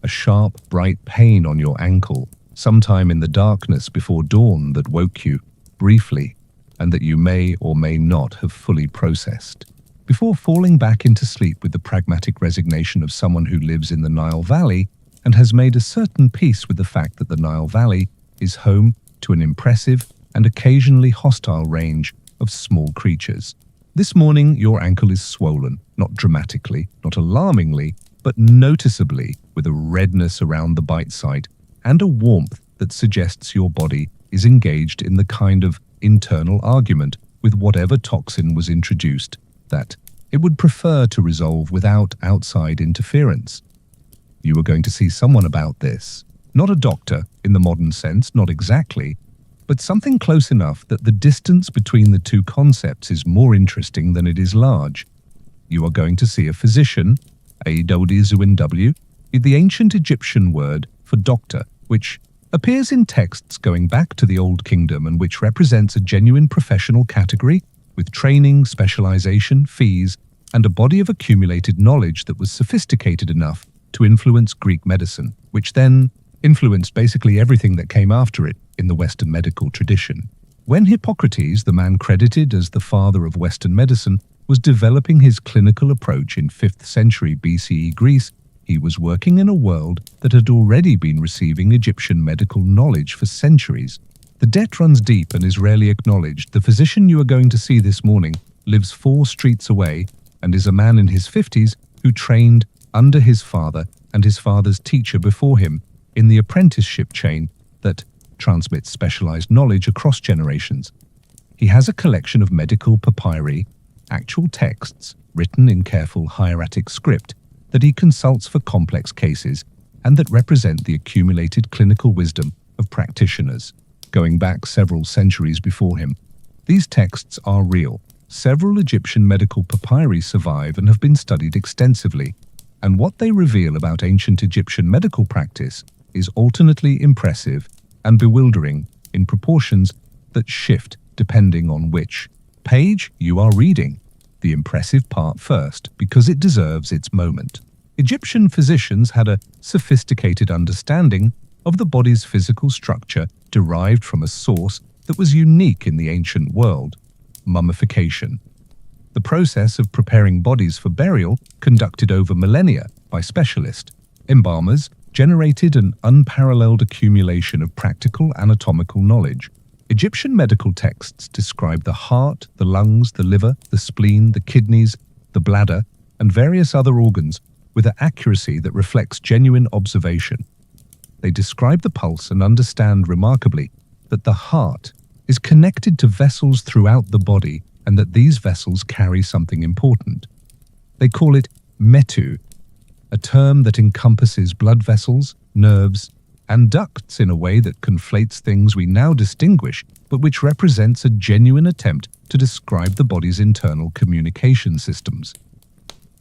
A sharp, bright pain on your ankle, sometime in the darkness before dawn that woke you, briefly, and that you may or may not have fully processed. Before falling back into sleep with the pragmatic resignation of someone who lives in the Nile Valley and has made a certain peace with the fact that the Nile Valley is home to an impressive and occasionally hostile range of small creatures. This morning, your ankle is swollen, not dramatically, not alarmingly, but noticeably, with a redness around the bite site and a warmth that suggests your body is engaged in the kind of internal argument with whatever toxin was introduced that it would prefer to resolve without outside interference. You are going to see someone about this. Not a doctor, in the modern sense, not exactly, but something close enough that the distance between the two concepts is more interesting than it is large. You are going to see a physician, AWZUNW, the ancient Egyptian word for doctor, which appears in texts going back to the Old Kingdom and which represents a genuine professional category with training, specialization, fees, and a body of accumulated knowledge that was sophisticated enough to influence Greek medicine, which then influenced basically everything that came after it in the Western medical tradition. When Hippocrates, the man credited as the father of Western medicine, was developing his clinical approach in 5th century BCE Greece, he was working in a world that had already been receiving Egyptian medical knowledge for centuries. The debt runs deep and is rarely acknowledged. The physician you are going to see this morning lives 4 streets away and is a man in his 50s who trained under his father and his father's teacher before him in the apprenticeship chain that transmits specialized knowledge across generations. He has a collection of medical papyri, actual texts written in careful hieratic script that he consults for complex cases and that represent the accumulated clinical wisdom of practitioners going back several centuries before him. These texts are real. Several Egyptian medical papyri survive and have been studied extensively, and what they reveal about ancient Egyptian medical practice is alternately impressive and bewildering in proportions that shift depending on which page you are reading. The impressive part first, because it deserves its moment. Egyptian physicians had a sophisticated understanding of the body's physical structure derived from a source that was unique in the ancient world: mummification. The process of preparing bodies for burial, conducted over millennia by specialist embalmers, generated an unparalleled accumulation of practical anatomical knowledge. Egyptian medical texts describe the heart, the lungs, the liver, the spleen, the kidneys, the bladder, and various other organs with an accuracy that reflects genuine observation. They describe the pulse and understand remarkably that the heart is connected to vessels throughout the body and that these vessels carry something important. They call it metu, a term that encompasses blood vessels, nerves, and ducts in a way that conflates things we now distinguish, but which represents a genuine attempt to describe the body's internal communication systems.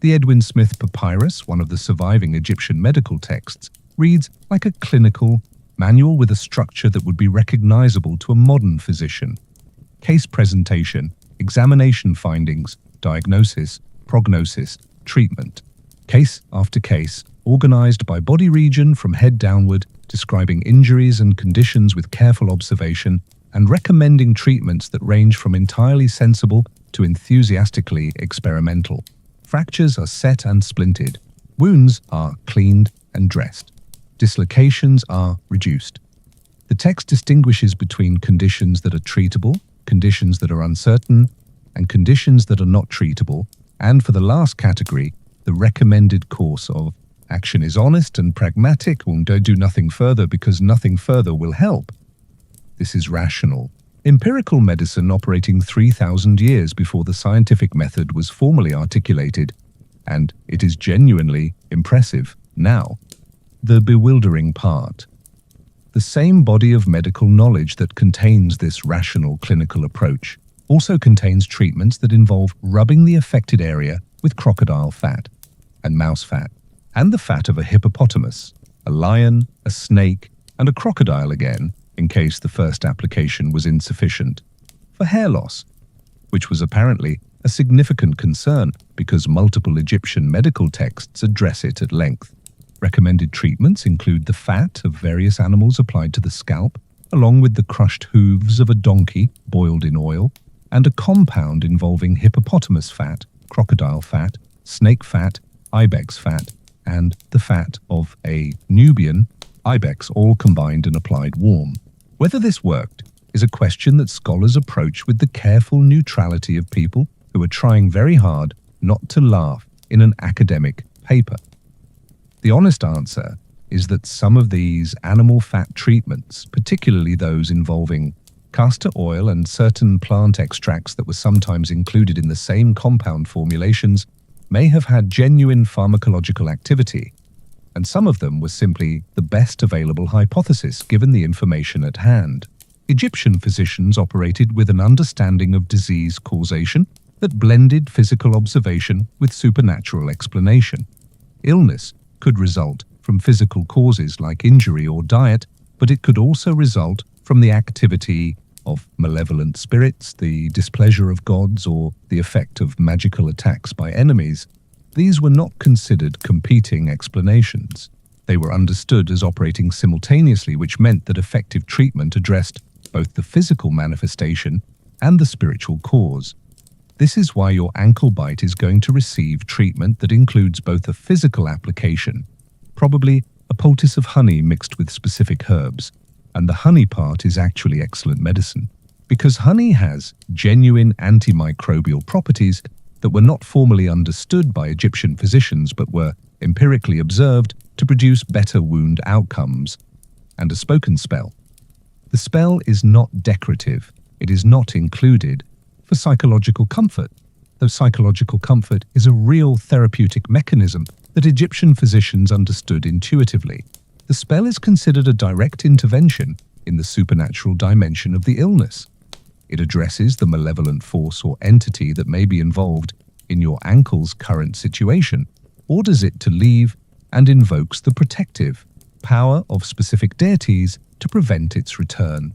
The Edwin Smith Papyrus, one of the surviving Egyptian medical texts, reads like a clinical manual with a structure that would be recognizable to a modern physician. Case presentation, examination findings, diagnosis, prognosis, treatment. Case after case, organized by body region from head downward, describing injuries and conditions with careful observation, and recommending treatments that range from entirely sensible to enthusiastically experimental. Fractures are set and splinted. Wounds are cleaned and dressed. Dislocations are reduced. The text distinguishes between conditions that are treatable, conditions that are uncertain, and conditions that are not treatable, and for the last category, the recommended course of action is honest and pragmatic, and don't do nothing further because nothing further will help. This is rational. Empirical medicine operating 3,000 years before the scientific method was formally articulated, and it is genuinely impressive now. The bewildering part. The same body of medical knowledge that contains this rational clinical approach also contains treatments that involve rubbing the affected area with crocodile fat and mouse fat, and the fat of a hippopotamus, a lion, a snake, and a crocodile again, in case the first application was insufficient, for hair loss, which was apparently a significant concern because multiple Egyptian medical texts address it at length. Recommended treatments include the fat of various animals applied to the scalp, along with the crushed hooves of a donkey boiled in oil, and a compound involving hippopotamus fat, crocodile fat, snake fat, ibex fat, and the fat of a Nubian ibex, all combined and applied warm. Whether this worked is a question that scholars approach with the careful neutrality of people who are trying very hard not to laugh in an academic paper. The honest answer is that some of these animal fat treatments, particularly those involving Castor oil and certain plant extracts that were sometimes included in the same compound formulations may have had genuine pharmacological activity, and some of them were simply the best available hypothesis given the information at hand. Egyptian physicians operated with an understanding of disease causation that blended physical observation with supernatural explanation. Illness could result from physical causes like injury or diet, but it could also result from the activity of malevolent spirits, the displeasure of gods, or the effect of magical attacks by enemies. These were not considered competing explanations. They were understood as operating simultaneously, which meant that effective treatment addressed both the physical manifestation and the spiritual cause. This is why your ankle bite is going to receive treatment that includes both a physical application, probably a poultice of honey mixed with specific herbs, and the honey part is actually excellent medicine, because honey has genuine antimicrobial properties that were not formally understood by Egyptian physicians but were empirically observed to produce better wound outcomes. And a spoken spell. The spell is not decorative. It is not included for psychological comfort, though psychological comfort is a real therapeutic mechanism that Egyptian physicians understood intuitively. The spell is considered a direct intervention in the supernatural dimension of the illness. It addresses the malevolent force or entity that may be involved in your ankle's current situation, orders it to leave, and invokes the protective power of specific deities to prevent its return.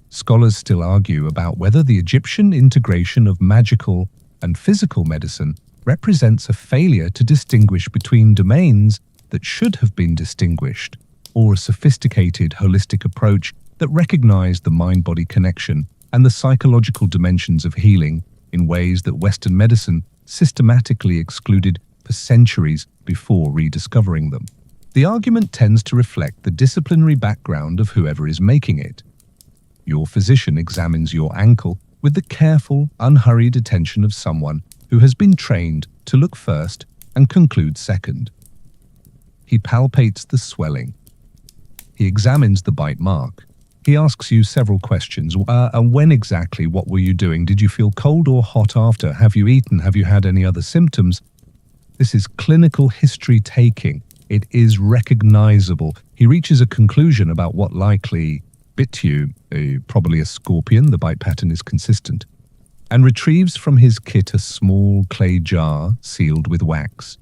Scholars still argue about whether the Egyptian integration of magical and physical medicine represents a failure to distinguish between domains that should have been distinguished, or a sophisticated holistic approach that recognized the mind-body connection and the psychological dimensions of healing in ways that Western medicine systematically excluded for centuries before rediscovering them. The argument tends to reflect the disciplinary background of whoever is making it. Your physician examines your ankle with the careful, unhurried attention of someone who has been trained to look first and conclude second. He palpates the swelling. He examines the bite mark. He asks you several questions. And when exactly? What were you doing? Did you feel cold or hot after? Have you eaten? Have you had any other symptoms? This is clinical history taking. It is recognizable. He reaches a conclusion about what likely bit you, probably a scorpion, the bite pattern is consistent, and retrieves from his kit a small clay jar sealed with wax.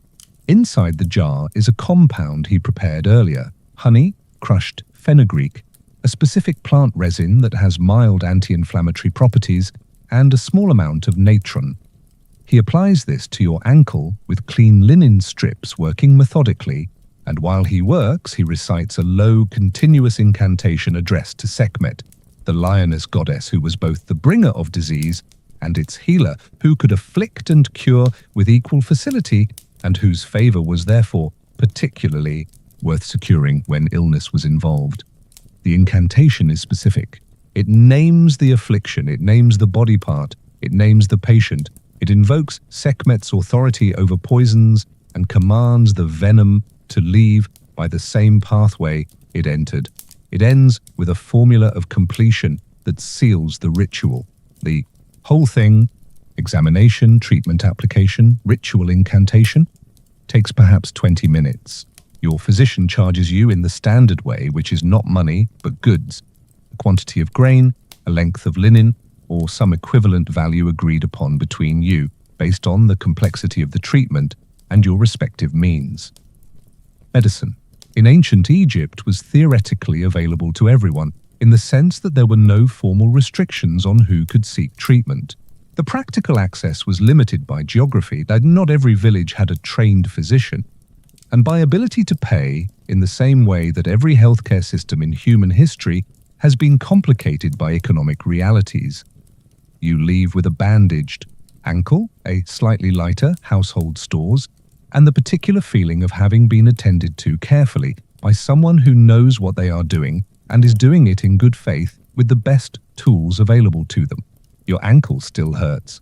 Inside the jar is a compound he prepared earlier, honey, crushed fenugreek, a specific plant resin that has mild anti-inflammatory properties, and a small amount of natron. He applies this to your ankle with clean linen strips, working methodically, and while he works, he recites a low, continuous incantation addressed to Sekhmet, the lioness goddess who was both the bringer of disease and its healer, who could afflict and cure with equal facility, and whose favor was therefore particularly worth securing when illness was involved. The incantation is specific. It names the affliction, it names the body part, it names the patient, it invokes Sekhmet's authority over poisons and commands the venom to leave by the same pathway it entered. It ends with a formula of completion that seals the ritual. The whole thing, examination, treatment application, ritual incantation, takes perhaps 20 minutes. Your physician charges you in the standard way, which is not money, but goods, a quantity of grain, a length of linen, or some equivalent value agreed upon between you, based on the complexity of the treatment and your respective means. Medicine in ancient Egypt was theoretically available to everyone, in the sense that there were no formal restrictions on who could seek treatment. The practical access was limited by geography, that not every village had a trained physician, and by ability to pay, in the same way that every healthcare system in human history has been complicated by economic realities. You leave with a bandaged ankle, a slightly lighter household stores, and the particular feeling of having been attended to carefully by someone who knows what they are doing and is doing it in good faith with the best tools available to them. Your ankle still hurts.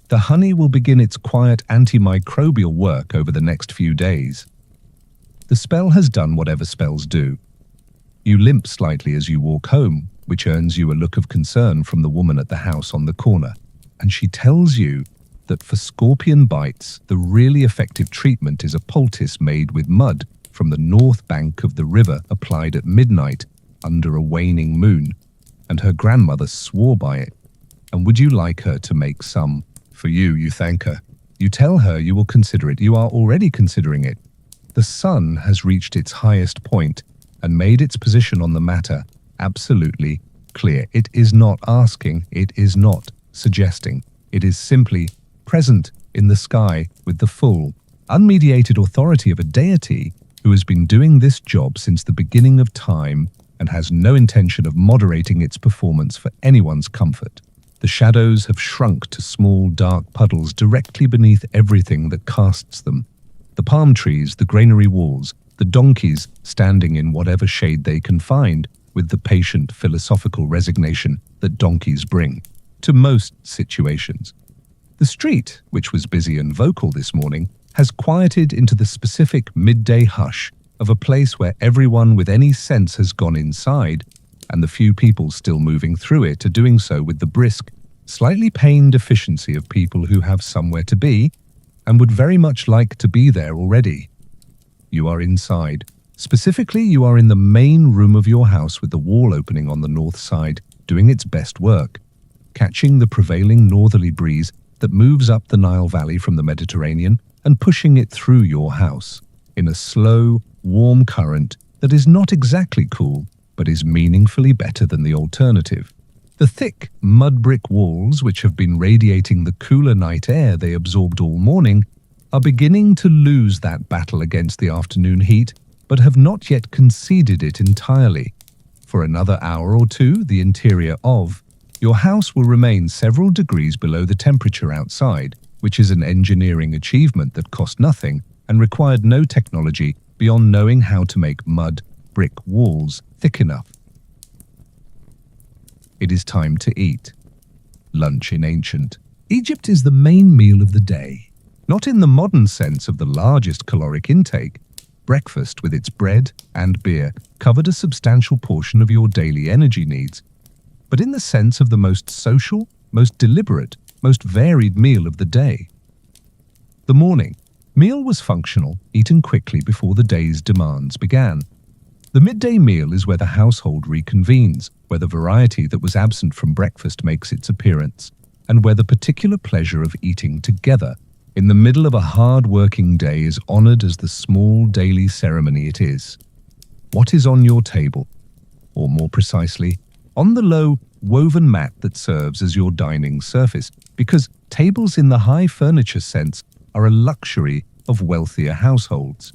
The honey will begin its quiet antimicrobial work over the next few days. The spell has done whatever spells do. You limp slightly as you walk home, which earns you a look of concern from the woman at the house on the corner. And she tells you that for scorpion bites, the really effective treatment is a poultice made with mud from the north bank of the river applied at midnight under a waning moon. And her grandmother swore by it. And would you like her to make some for you? You thank her. You tell her you will consider it. You are already considering it. The sun has reached its highest point and made its position on the matter absolutely clear. It is not asking, it is not suggesting. It is simply present in the sky with the full, unmediated authority of a deity who has been doing this job since the beginning of time and has no intention of moderating its performance for anyone's comfort. The shadows have shrunk to small dark puddles directly beneath everything that casts them. The palm trees, the granary walls, the donkeys standing in whatever shade they can find, with the patient philosophical resignation that donkeys bring to most situations. The street, which was busy and vocal this morning, has quieted into the specific midday hush of a place where everyone with any sense has gone inside, and the few people still moving through it are doing so with the brisk, slightly pained efficiency of people who have somewhere to be and would very much like to be there already. You are inside. Specifically, you are in the main room of your house with the wall opening on the north side, doing its best work, catching the prevailing northerly breeze that moves up the Nile Valley from the Mediterranean and pushing it through your house in a slow, warm current that is not exactly cool, but is meaningfully better than the alternative. The thick, mud brick walls, which have been radiating the cooler night air they absorbed all morning, are beginning to lose that battle against the afternoon heat, but have not yet conceded it entirely. For another hour or two, the interior of your house will remain several degrees below the temperature outside, which is an engineering achievement that cost nothing and required no technology beyond knowing how to make mud brick walls thick enough. It is time to eat. Lunch in ancient Egypt is the main meal of the day. Not in the modern sense of the largest caloric intake. Breakfast with its bread and beer covered a substantial portion of your daily energy needs, but in the sense of the most social, most deliberate, most varied meal of the day. The morning meal was functional, eaten quickly before the day's demands began. The midday meal is where the household reconvenes, where the variety that was absent from breakfast makes its appearance, and where the particular pleasure of eating together in the middle of a hard-working day is honored as the small daily ceremony it is. What is on your table? Or more precisely, on the low, woven mat that serves as your dining surface, because tables in the high furniture sense are a luxury of wealthier households.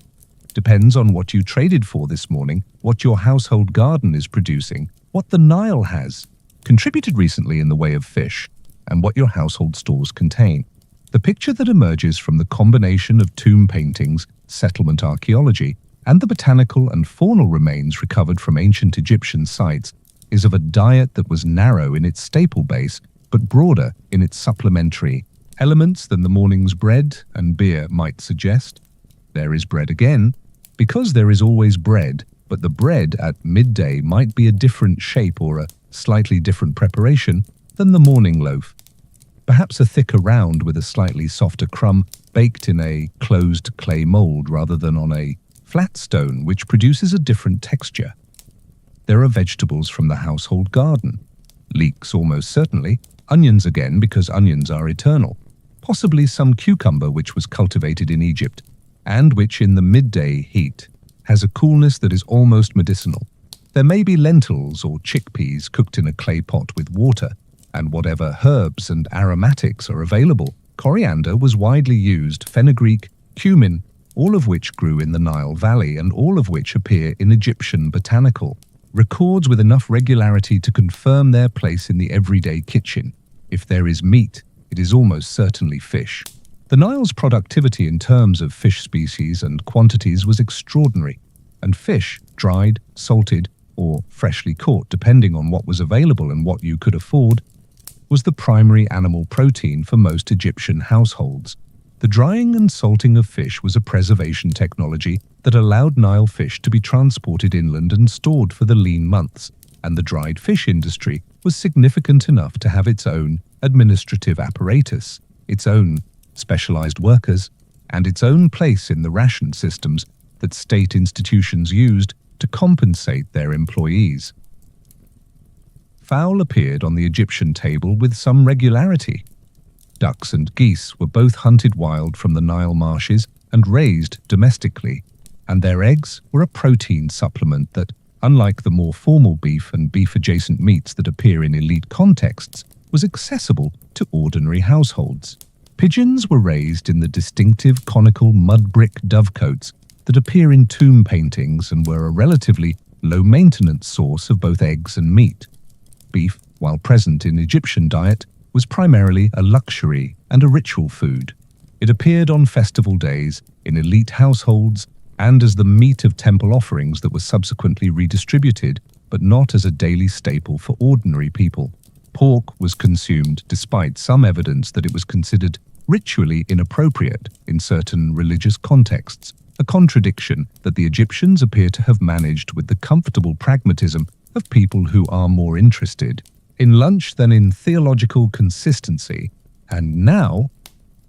Depends on what you traded for this morning, what your household garden is producing, what the Nile has contributed recently in the way of fish, and what your household stores contain. The picture that emerges from the combination of tomb paintings, settlement archaeology, and the botanical and faunal remains recovered from ancient Egyptian sites is of a diet that was narrow in its staple base, but broader in its supplementary elements than the morning's bread and beer might suggest. There is bread again, because there is always bread, but the bread at midday might be a different shape or a slightly different preparation than the morning loaf. Perhaps a thicker round with a slightly softer crumb baked in a closed clay mold rather than on a flat stone, which produces a different texture. There are vegetables from the household garden. Leeks almost certainly, onions again because onions are eternal, possibly some cucumber which was cultivated in Egypt, and which in the midday heat has a coolness that is almost medicinal. There may be lentils or chickpeas cooked in a clay pot with water, and whatever herbs and aromatics are available. Coriander was widely used, fenugreek, cumin, all of which grew in the Nile Valley and all of which appear in Egyptian botanical records with enough regularity to confirm their place in the everyday kitchen. If there is meat, it is almost certainly fish. The Nile's productivity in terms of fish species and quantities was extraordinary, and fish, dried, salted, or freshly caught, depending on what was available and what you could afford, was the primary animal protein for most Egyptian households. The drying and salting of fish was a preservation technology that allowed Nile fish to be transported inland and stored for the lean months, and the dried fish industry was significant enough to have its own administrative apparatus, its own specialized workers, and its own place in the ration systems that state institutions used to compensate their employees. Fowl appeared on the Egyptian table with some regularity. Ducks and geese were both hunted wild from the Nile marshes and raised domestically, and their eggs were a protein supplement that, unlike the more formal beef and beef-adjacent meats that appear in elite contexts, was accessible to ordinary households. Pigeons were raised in the distinctive conical mud-brick dovecotes that appear in tomb paintings and were a relatively low-maintenance source of both eggs and meat. Beef, while present in Egyptian diet, was primarily a luxury and a ritual food. It appeared on festival days, in elite households, and as the meat of temple offerings that were subsequently redistributed, but not as a daily staple for ordinary people. Pork was consumed despite some evidence that it was considered ritually inappropriate in certain religious contexts, a contradiction that the Egyptians appear to have managed with the comfortable pragmatism of people who are more interested in lunch than in theological consistency. And now,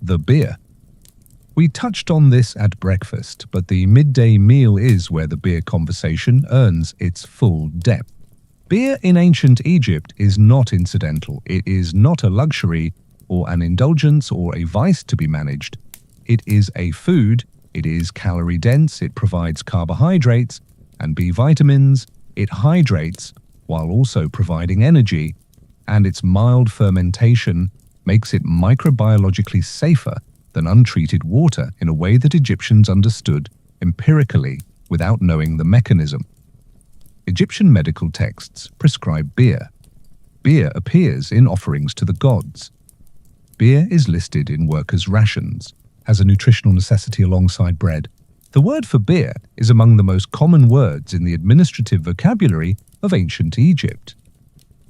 the beer. We touched on this at breakfast, but the midday meal is where the beer conversation earns its full depth. Beer in ancient Egypt is not incidental. It is not a luxury or an indulgence or a vice to be managed. It is a food. It is calorie-dense. It provides carbohydrates and B vitamins. It hydrates while also providing energy, and its mild fermentation makes it microbiologically safer than untreated water in a way that Egyptians understood empirically without knowing the mechanism. Egyptian medical texts prescribe beer. Beer appears in offerings to the gods. Beer is listed in workers' rations as a nutritional necessity alongside bread. The word for beer is among the most common words in the administrative vocabulary of ancient Egypt.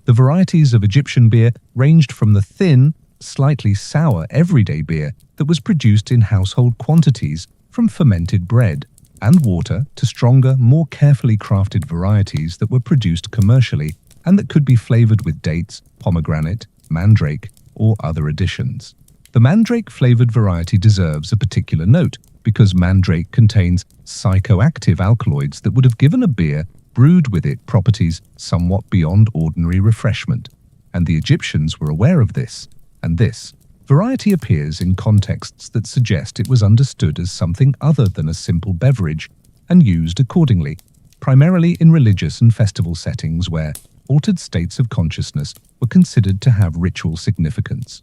The varieties of Egyptian beer ranged from the thin, slightly sour everyday beer that was produced in household quantities from fermented bread and water to stronger, more carefully crafted varieties that were produced commercially and that could be flavored with dates, pomegranate, mandrake, or other additions. The mandrake-flavored variety deserves a particular note because mandrake contains psychoactive alkaloids that would have given a beer brewed with it properties somewhat beyond ordinary refreshment, and the Egyptians were aware of this, and this variety appears in contexts that suggest it was understood as something other than a simple beverage and used accordingly, primarily in religious and festival settings where altered states of consciousness were considered to have ritual significance.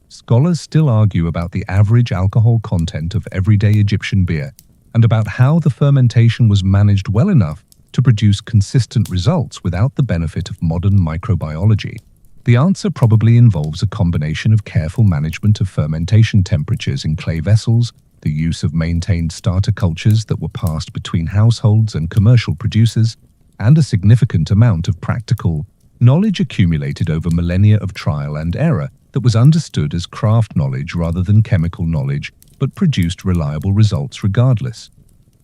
Scholars still argue about the average alcohol content of everyday Egyptian beer and about how the fermentation was managed well enough to produce consistent results without the benefit of modern microbiology. The answer probably involves a combination of careful management of fermentation temperatures in clay vessels, the use of maintained starter cultures that were passed between households and commercial producers, and a significant amount of practical knowledge accumulated over millennia of trial and error that was understood as craft knowledge rather than chemical knowledge, but produced reliable results regardless.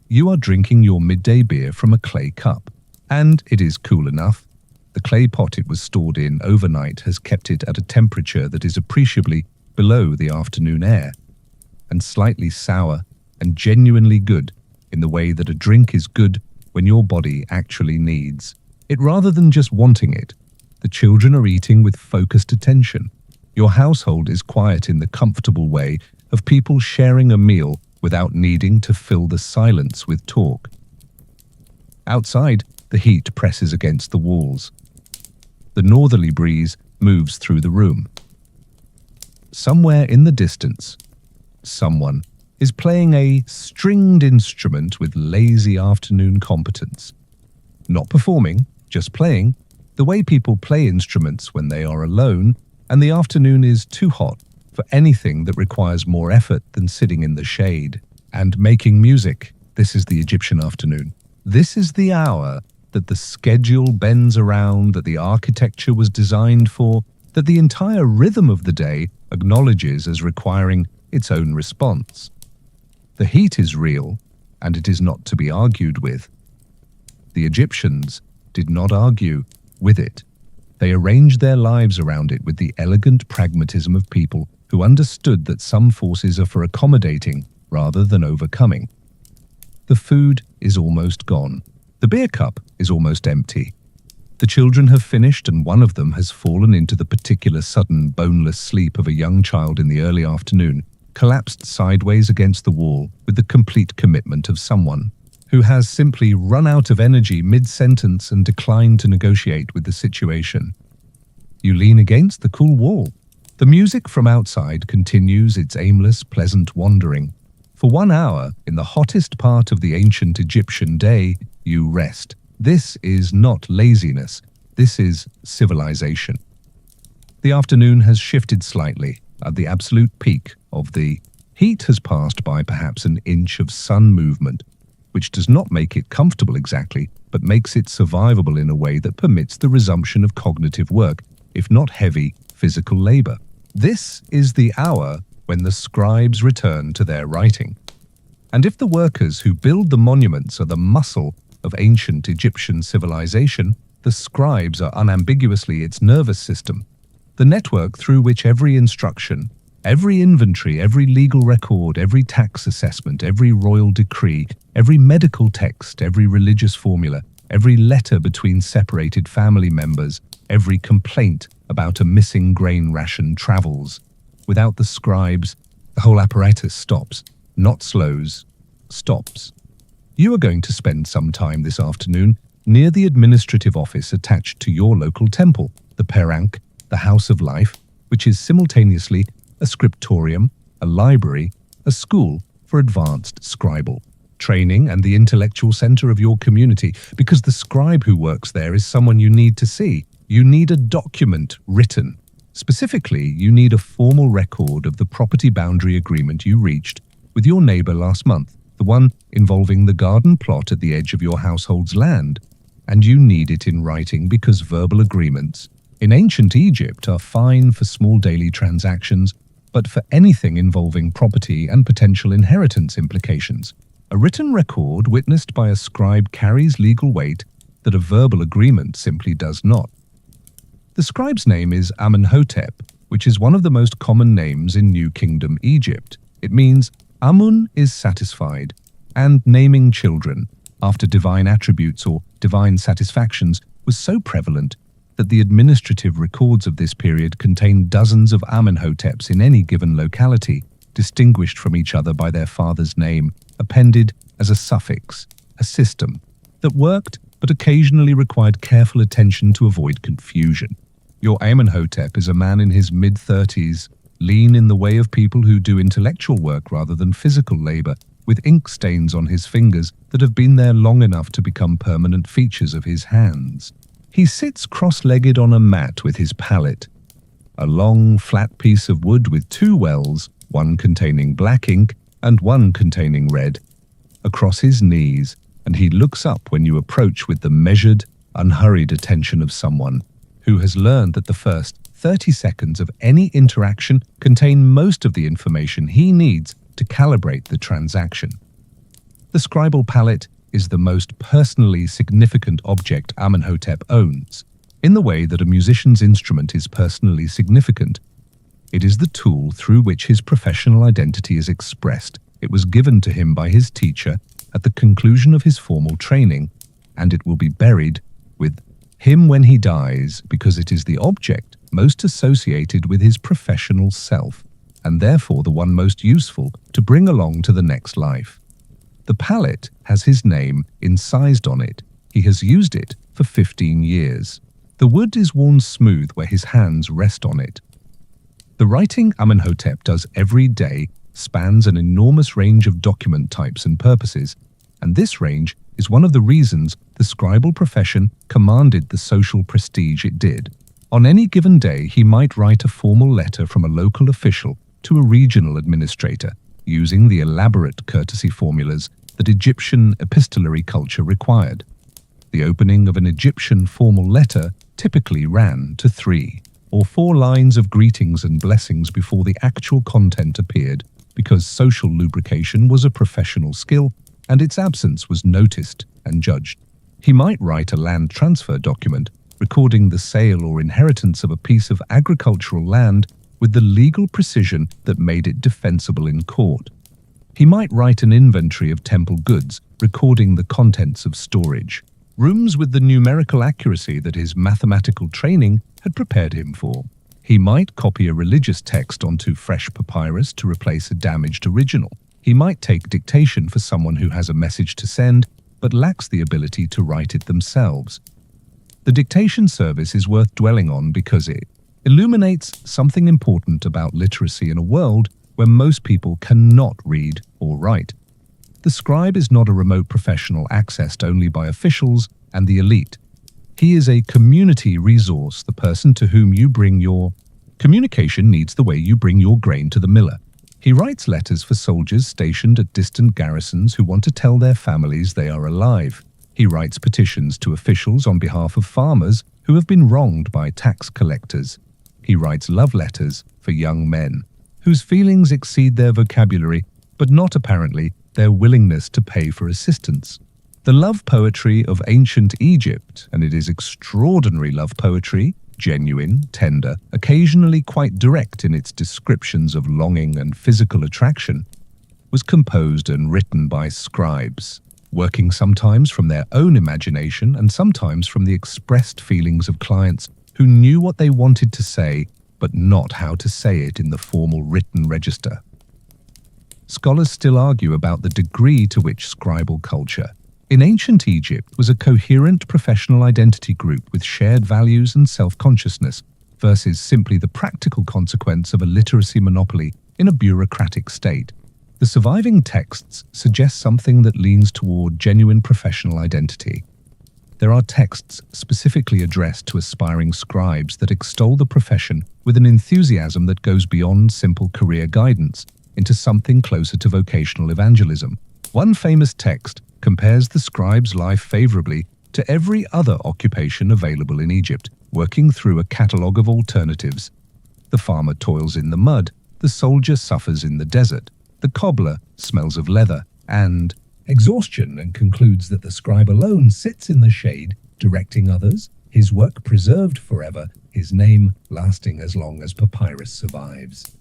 You are drinking your midday beer from a clay cup, and it is cool enough. The clay pot it was stored in overnight has kept it at a temperature that is appreciably below the afternoon air, and slightly sour and genuinely good in the way that a drink is good when your body actually needs it rather than just wanting it. The children are eating with focused attention. Your household is quiet in the comfortable way of people sharing a meal without needing to fill the silence with talk. Outside, the heat presses against the walls. The northerly breeze moves through the room. Somewhere in the distance, someone is playing a stringed instrument with lazy afternoon competence. Not performing, just playing, the way people play instruments when they are alone and the afternoon is too hot for anything that requires more effort than sitting in the shade and making music. This is the Egyptian afternoon. This is the hour that the schedule bends around, that the architecture was designed for, that the entire rhythm of the day acknowledges as requiring its own response. The heat is real, and it is not to be argued with. The Egyptians did not argue. with it. They arranged their lives around it with the elegant pragmatism of people who understood that some forces are for accommodating rather than overcoming. The food is almost gone. The beer cup is almost empty. The children have finished, and one of them has fallen into the particular sudden, boneless sleep of a young child in the early afternoon, collapsed sideways against the wall with the complete commitment of someone who has simply run out of energy mid-sentence and declined to negotiate with the situation. You lean against the cool wall. The music from outside continues its aimless, pleasant wandering. For 1 hour, in the hottest part of the ancient Egyptian day, you rest. This is not laziness. This is civilization. The afternoon has shifted slightly. At the absolute peak of the heat has passed by perhaps an inch of sun movement, which does not make it comfortable exactly, but makes it survivable in a way that permits the resumption of cognitive work, if not heavy physical labor. This is the hour when the scribes return to their writing. And if the workers who build the monuments are the muscle of ancient Egyptian civilization, the scribes are unambiguously its nervous system, the network through which every instruction, every inventory, every legal record, every tax assessment, every royal decree, every medical text, every religious formula, every letter between separated family members, every complaint about a missing grain ration travels. Without the scribes, the whole apparatus stops, not slows, stops. You are going to spend some time this afternoon near the administrative office attached to your local temple, the Perank, the House of Life, which is simultaneously a scriptorium, a library, a school for advanced scribal training, and the intellectual center of your community, because the scribe who works there is someone you need to see. You need a document written. Specifically, you need a formal record of the property boundary agreement you reached with your neighbor last month, the one involving the garden plot at the edge of your household's land. And you need it in writing because verbal agreements in ancient Egypt are fine for small daily transactions, but for anything involving property and potential inheritance implications, a written record witnessed by a scribe carries legal weight that a verbal agreement simply does not. The scribe's name is Amenhotep, which is one of the most common names in New Kingdom Egypt. It means Amun is satisfied, and naming children after divine attributes or divine satisfactions was so prevalent that the administrative records of this period contain dozens of Amenhoteps in any given locality, distinguished from each other by their father's name, appended as a suffix, a system that worked but occasionally required careful attention to avoid confusion. Your Amenhotep is a man in his mid-30s, lean in the way of people who do intellectual work rather than physical labor, with ink stains on his fingers that have been there long enough to become permanent features of his hands. He sits cross-legged on a mat with his palette, a long, flat piece of wood with two wells, one containing black ink and one containing red, across his knees, and he looks up when you approach with the measured, unhurried attention of someone who has learned that the first 30 seconds of any interaction contain most of the information he needs to calibrate the transaction. The scribal palette is the most personally significant object Amenhotep owns. In the way that a musician's instrument is personally significant, it is the tool through which his professional identity is expressed. It was given to him by his teacher at the conclusion of his formal training, and it will be buried with him when he dies because it is the object most associated with his professional self, and therefore the one most useful to bring along to the next life. The palette has his name incised on it. He has used it for 15 years. The wood is worn smooth where his hands rest on it. The writing Amenhotep does every day spans an enormous range of document types and purposes, and this range is one of the reasons the scribal profession commanded the social prestige it did. On any given day, he might write a formal letter from a local official to a regional administrator, using the elaborate courtesy formulas that Egyptian epistolary culture required. The opening of an Egyptian formal letter typically ran to 3 or 4 lines of greetings and blessings before the actual content appeared, because social lubrication was a professional skill and its absence was noticed and judged. He might write a land transfer document recording the sale or inheritance of a piece of agricultural land with the legal precision that made it defensible in court. He might write an inventory of temple goods, recording the contents of storage rooms with the numerical accuracy that his mathematical training had prepared him for. He might copy a religious text onto fresh papyrus to replace a damaged original. He might take dictation for someone who has a message to send but lacks the ability to write it themselves. The dictation service is worth dwelling on because it illuminates something important about literacy in a world where most people cannot read or write. The scribe is not a remote professional accessed only by officials and the elite. He is a community resource, the person to whom you bring your communication needs the way you bring your grain to the miller. He writes letters for soldiers stationed at distant garrisons who want to tell their families they are alive. He writes petitions to officials on behalf of farmers who have been wronged by tax collectors. He writes love letters for young men whose feelings exceed their vocabulary, but not apparently their willingness to pay for assistance. The love poetry of ancient Egypt, and it is extraordinary love poetry, genuine, tender, occasionally quite direct in its descriptions of longing and physical attraction, was composed and written by scribes, working sometimes from their own imagination and sometimes from the expressed feelings of clients who knew what they wanted to say, but not how to say it in the formal written register. Scholars still argue about the degree to which scribal culture in ancient Egypt was a coherent professional identity group with shared values and self-consciousness versus simply the practical consequence of a literacy monopoly in a bureaucratic state. The surviving texts suggest something that leans toward genuine professional identity. There are texts specifically addressed to aspiring scribes that extol the profession with an enthusiasm that goes beyond simple career guidance into something closer to vocational evangelism. One famous text compares the scribe's life favorably to every other occupation available in Egypt, working through a catalogue of alternatives. The farmer toils in the mud, the soldier suffers in the desert, the cobbler smells of leather and exhaustion, and concludes that the scribe alone sits in the shade, directing others, his work preserved forever, his name lasting as long as papyrus survives.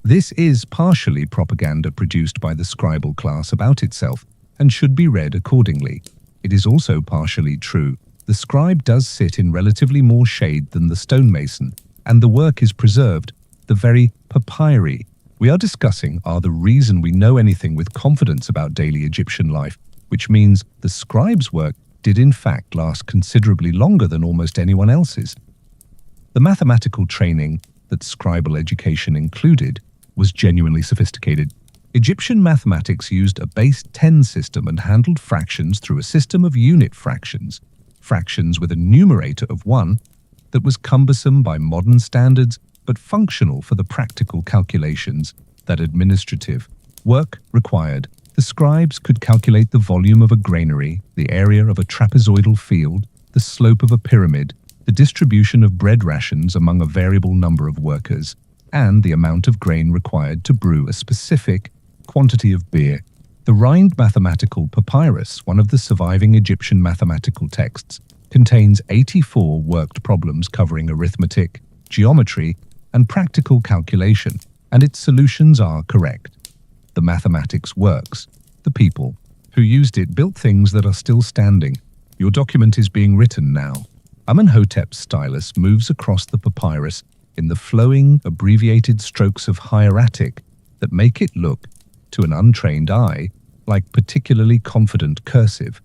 This is partially propaganda produced by the scribal class about itself and should be read accordingly. It is also partially true. The scribe does sit in relatively more shade than the stonemason, and the work is preserved. The very papyri we are discussing are the reason we know anything with confidence about daily Egyptian life, which means the scribe's work did in fact last considerably longer than almost anyone else's. The mathematical training that scribal education included was genuinely sophisticated. Egyptian mathematics used a base 10 system and handled fractions through a system of unit fractions, fractions with a numerator of 1 that was cumbersome by modern standards but functional for the practical calculations that administrative work required. The scribes could calculate the volume of a granary, the area of a trapezoidal field, the slope of a pyramid, the distribution of bread rations among a variable number of workers, and the amount of grain required to brew a specific quantity of beer. The Rhind mathematical papyrus, one of the surviving Egyptian mathematical texts, contains 84 worked problems covering arithmetic, geometry, and practical calculation, and its solutions are correct. The mathematics works. The people who used it built things that are still standing. Your document is being written now. Amenhotep's stylus moves across the papyrus in the flowing, abbreviated strokes of hieratic that make it look, to an untrained eye, like particularly confident cursive.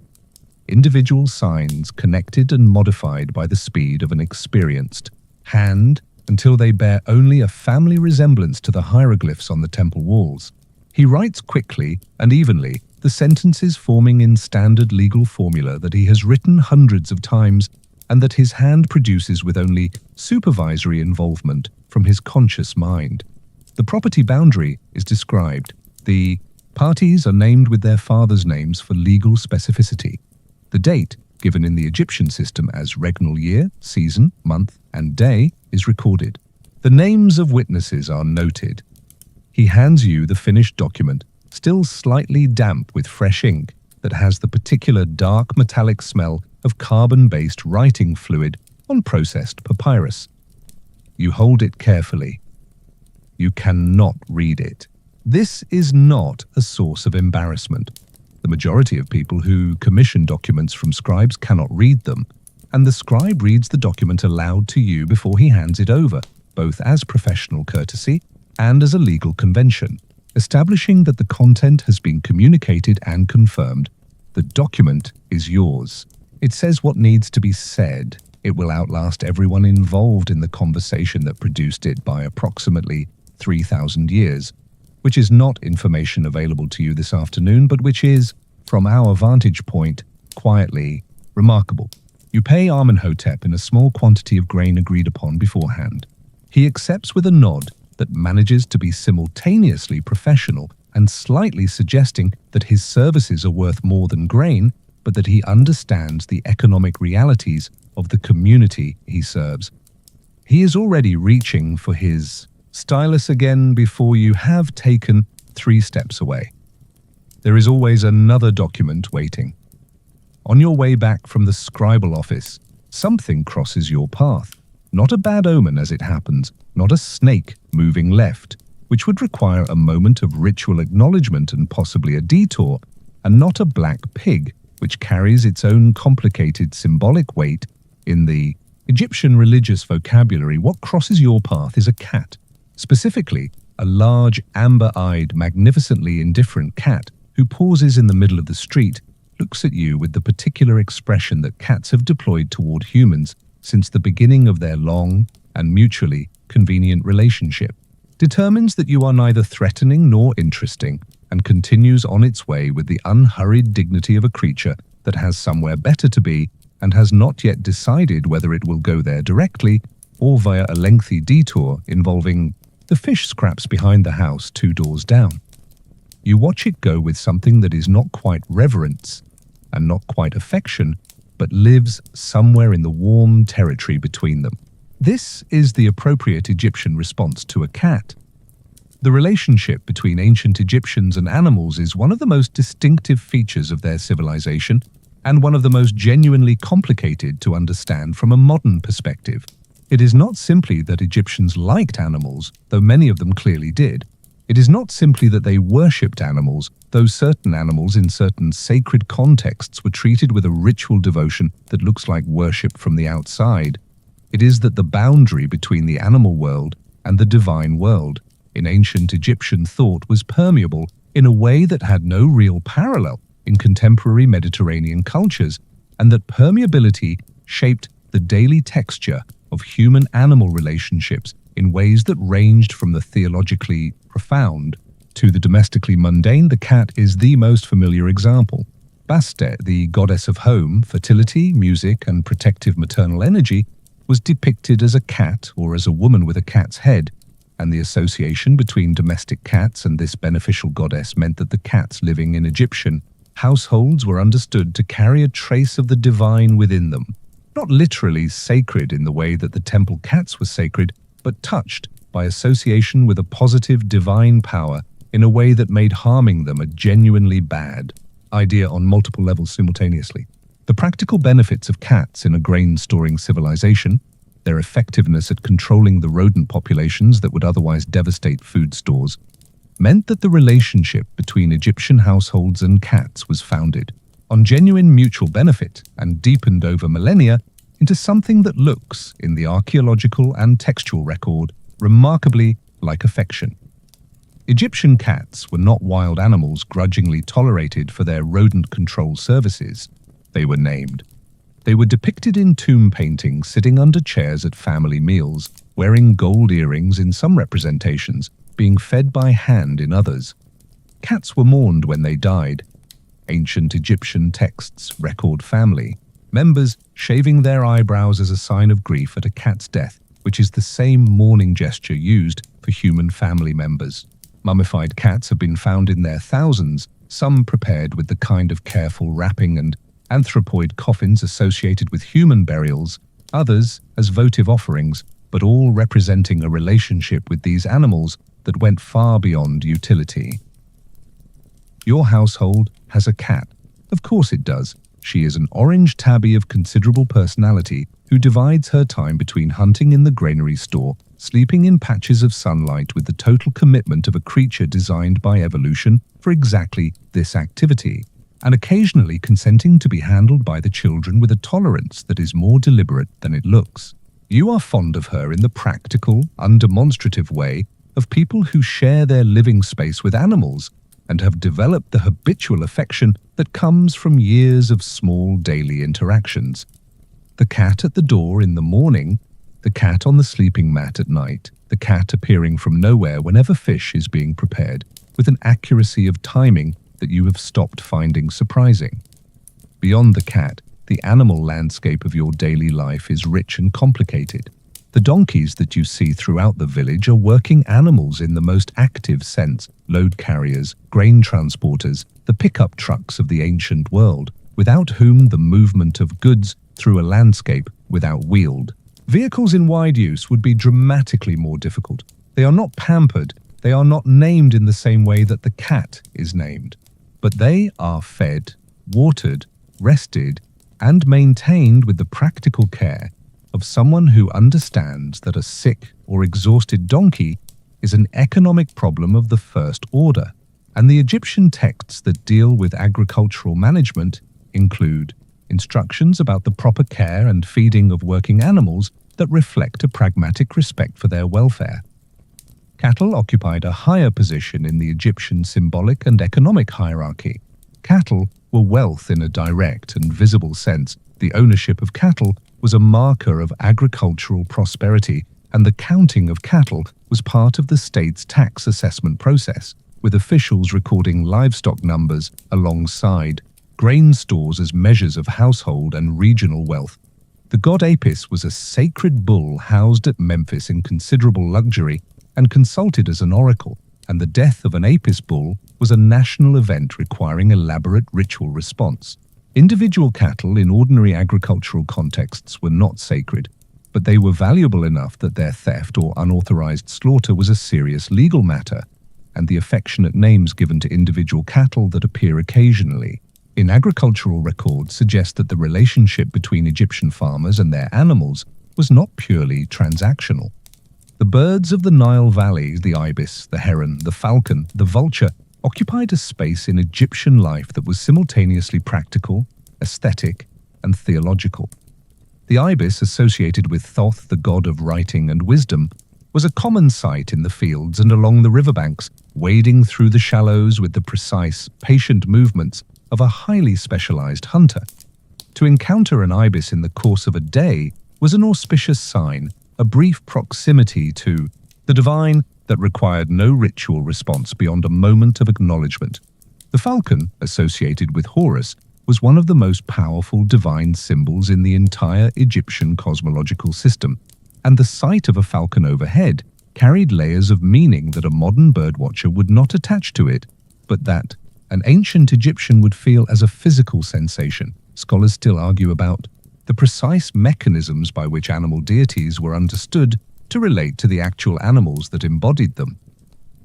Individual signs connected and modified by the speed of an experienced hand until they bear only a family resemblance to the hieroglyphs on the temple walls. He writes quickly and evenly, the sentences forming in standard legal formula that he has written hundreds of times and that his hand produces with only supervisory involvement from his conscious mind. The property boundary is described. The parties are named with their fathers' names for legal specificity. The date, given in the Egyptian system as regnal year, season, month, and day, is recorded. The names of witnesses are noted. He hands you the finished document, still slightly damp with fresh ink, that has the particular dark metallic smell of carbon-based writing fluid on processed papyrus. You hold it carefully. You cannot read it. This is not a source of embarrassment. The majority of people who commission documents from scribes cannot read them, and the scribe reads the document aloud to you before he hands it over, both as professional courtesy and as a legal convention, establishing that the content has been communicated and confirmed. The document is yours. It says what needs to be said. It will outlast everyone involved in the conversation that produced it by approximately 3,000 years, which is not information available to you this afternoon, but which is, from our vantage point, quietly remarkable. You pay Amenhotep in a small quantity of grain agreed upon beforehand. He accepts with a nod that manages to be simultaneously professional and slightly suggesting that his services are worth more than grain, but that he understands the economic realities of the community he serves. He is already reaching for his stylus again before you have taken 3 steps away. There is always another document waiting. On your way back from the scribal office, something crosses your path. Not a bad omen as it happens, not a snake moving left, which would require a moment of ritual acknowledgement and possibly a detour, and not a black pig, which carries its own complicated symbolic weight. In the Egyptian religious vocabulary, what crosses your path is a cat. Specifically, a large, amber-eyed, magnificently indifferent cat who pauses in the middle of the street, looks at you with the particular expression that cats have deployed toward humans since the beginning of their long and mutually convenient relationship, determines that you are neither threatening nor interesting, and continues on its way with the unhurried dignity of a creature that has somewhere better to be and has not yet decided whether it will go there directly or via a lengthy detour involving the fish scraps behind the house 2 doors down. You watch it go with something that is not quite reverence and not quite affection, but lives somewhere in the warm territory between them. This is the appropriate Egyptian response to a cat. The relationship between ancient Egyptians and animals is one of the most distinctive features of their civilization and one of the most genuinely complicated to understand from a modern perspective. It is not simply that Egyptians liked animals, though many of them clearly did. It is not simply that they worshipped animals, though certain animals in certain sacred contexts were treated with a ritual devotion that looks like worship from the outside. It is that the boundary between the animal world and the divine world in ancient Egyptian thought was permeable in a way that had no real parallel in contemporary Mediterranean cultures, and that permeability shaped the daily texture of human-animal relationships in ways that ranged from the theologically profound to the domestically mundane. The cat is the most familiar example. Bastet, the goddess of home, fertility, music, and protective maternal energy, was depicted as a cat or as a woman with a cat's head, and the association between domestic cats and this beneficial goddess meant that the cats living in Egyptian households were understood to carry a trace of the divine within them. Not literally sacred in the way that the temple cats were sacred, but touched by association with a positive divine power in a way that made harming them a genuinely bad idea on multiple levels simultaneously. The practical benefits of cats in a grain-storing civilization, their effectiveness at controlling the rodent populations that would otherwise devastate food stores, meant that the relationship between Egyptian households and cats was founded on genuine mutual benefit and deepened over millennia into something that looks, in the archaeological and textual record, remarkably like affection. Egyptian cats were not wild animals grudgingly tolerated for their rodent control services. They were named. They were depicted in tomb paintings sitting under chairs at family meals, wearing gold earrings in some representations, being fed by hand in others. Cats were mourned when they died. Ancient Egyptian texts record family members shaving their eyebrows as a sign of grief at a cat's death, which is the same mourning gesture used for human family members. Mummified cats have been found in their thousands, some prepared with the kind of careful wrapping and anthropoid coffins associated with human burials, others as votive offerings, but all representing a relationship with these animals that went far beyond utility. Your household has a cat. Of course it does. She is an orange tabby of considerable personality who divides her time between hunting in the granary store, sleeping in patches of sunlight with the total commitment of a creature designed by evolution for exactly this activity, and occasionally consenting to be handled by the children with a tolerance that is more deliberate than it looks. You are fond of her in the practical, undemonstrative way of people who share their living space with animals and have developed the habitual affection that comes from years of small daily interactions. The cat at the door in the morning, the cat on the sleeping mat at night, the cat appearing from nowhere whenever fish is being prepared, with an accuracy of timing that you have stopped finding surprising. Beyond the cat, the animal landscape of your daily life is rich and complicated. The donkeys that you see throughout the village are working animals in the most active sense, load carriers, grain transporters, the pickup trucks of the ancient world, without whom the movement of goods through a landscape without wheeled vehicles in wide use would be dramatically more difficult. They are not pampered, they are not named in the same way that the cat is named, but they are fed, watered, rested, and maintained with the practical care of someone who understands that a sick or exhausted donkey is an economic problem of the first order, and the Egyptian texts that deal with agricultural management include instructions about the proper care and feeding of working animals that reflect a pragmatic respect for their welfare. Cattle occupied a higher position in the Egyptian symbolic and economic hierarchy. Cattle were wealth in a direct and visible sense. The ownership of cattle was a marker of agricultural prosperity, and the counting of cattle was part of the state's tax assessment process, with officials recording livestock numbers alongside grain stores as measures of household and regional wealth. The god Apis was a sacred bull housed at Memphis in considerable luxury and consulted as an oracle, and the death of an Apis bull was a national event requiring elaborate ritual response. Individual cattle in ordinary agricultural contexts were not sacred, but they were valuable enough that their theft or unauthorized slaughter was a serious legal matter, and the affectionate names given to individual cattle that appear occasionally in agricultural records suggest that the relationship between Egyptian farmers and their animals was not purely transactional. The birds of the Nile Valley, the ibis, the heron, the falcon, the vulture, occupied a space in Egyptian life that was simultaneously practical, aesthetic, and theological. The ibis, associated with Thoth, the god of writing and wisdom, was a common sight in the fields and along the riverbanks, wading through the shallows with the precise, patient movements of a highly specialized hunter. To encounter an ibis in the course of a day was an auspicious sign, a brief proximity to the divine that required no ritual response beyond a moment of acknowledgement. The falcon, associated with Horus, was one of the most powerful divine symbols in the entire Egyptian cosmological system, and the sight of a falcon overhead carried layers of meaning that a modern birdwatcher would not attach to it, but that an ancient Egyptian would feel as a physical sensation. Scholars still argue about the precise mechanisms by which animal deities were understood to relate to the actual animals that embodied them.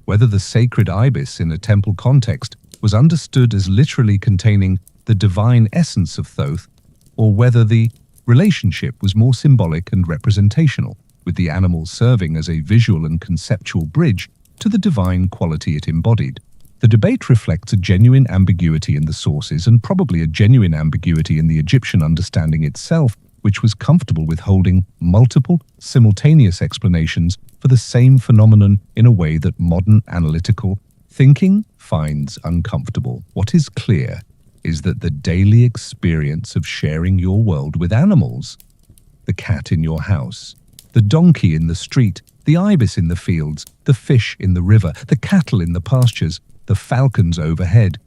Whether the sacred ibis in a temple context was understood as literally containing the divine essence of Thoth, or whether the relationship was more symbolic and representational, with the animal serving as a visual and conceptual bridge to the divine quality it embodied. The debate reflects a genuine ambiguity in the sources and probably a genuine ambiguity in the Egyptian understanding itself, which was comfortable with holding multiple, simultaneous explanations for the same phenomenon in a way that modern analytical thinking finds uncomfortable. What is clear is that the daily experience of sharing your world with animals, the cat in your house, the donkey in the street, the ibis in the fields, the fish in the river, the cattle in the pastures, the falcons overhead,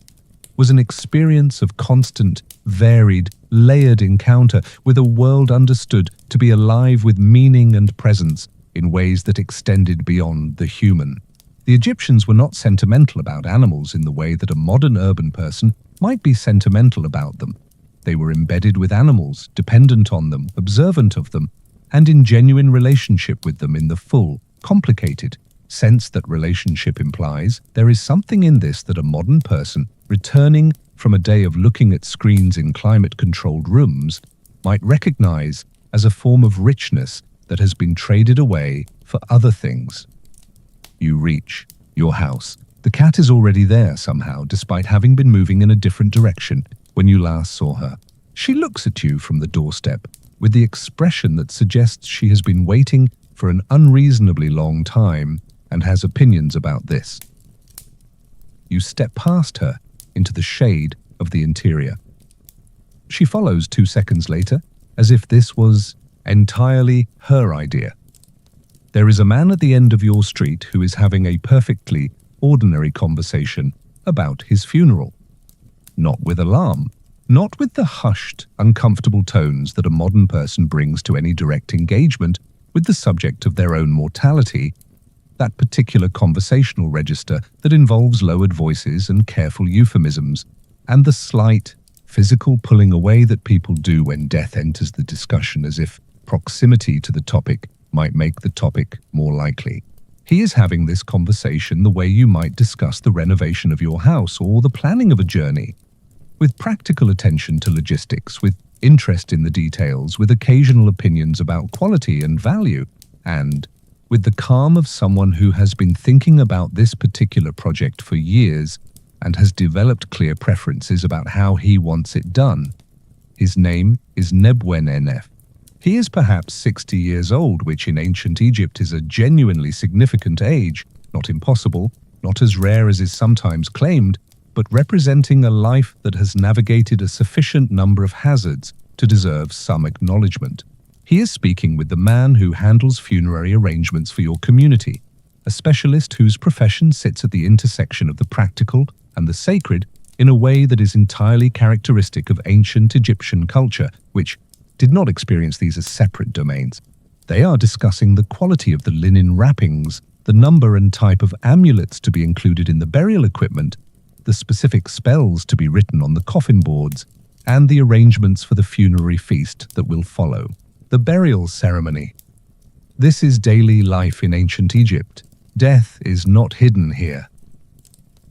was an experience of constant, varied, layered encounter with a world understood to be alive with meaning and presence in ways that extended beyond the human. The Egyptians were not sentimental about animals in the way that a modern urban person might be sentimental about them. They were embedded with animals, dependent on them, observant of them, and in genuine relationship with them in the full, complicated sense that relationship implies. There is something in this that a modern person, returning from a day of looking at screens in climate-controlled rooms, might recognize as a form of richness that has been traded away for other things. You reach your house. The cat is already there somehow, despite having been moving in a different direction when you last saw her. She looks at you from the doorstep with the expression that suggests she has been waiting for an unreasonably long time and has opinions about this. You step past her into the shade of the interior. She follows 2 seconds later, as if this was entirely her idea. There is a man at the end of your street who is having a perfectly ordinary conversation about his funeral. Not with alarm, not with the hushed, uncomfortable tones that a modern person brings to any direct engagement with the subject of their own mortality, that particular conversational register that involves lowered voices and careful euphemisms, and the slight, physical pulling away that people do when death enters the discussion as if proximity to the topic might make the topic more likely. He is having this conversation the way you might discuss the renovation of your house or the planning of a journey, with practical attention to logistics, with interest in the details, with occasional opinions about quality and value, and with the calm of someone who has been thinking about this particular project for years and has developed clear preferences about how he wants it done. His name is Nebwenenef. He is perhaps 60 years old, which in ancient Egypt is a genuinely significant age, not impossible, not as rare as is sometimes claimed, but representing a life that has navigated a sufficient number of hazards to deserve some acknowledgement. He is speaking with the man who handles funerary arrangements for your community, a specialist whose profession sits at the intersection of the practical and the sacred in a way that is entirely characteristic of ancient Egyptian culture, which did not experience these as separate domains. They are discussing the quality of the linen wrappings, the number and type of amulets to be included in the burial equipment, the specific spells to be written on the coffin boards, and the arrangements for the funerary feast that will follow. The burial ceremony. This is daily life in ancient Egypt. Death is not hidden here.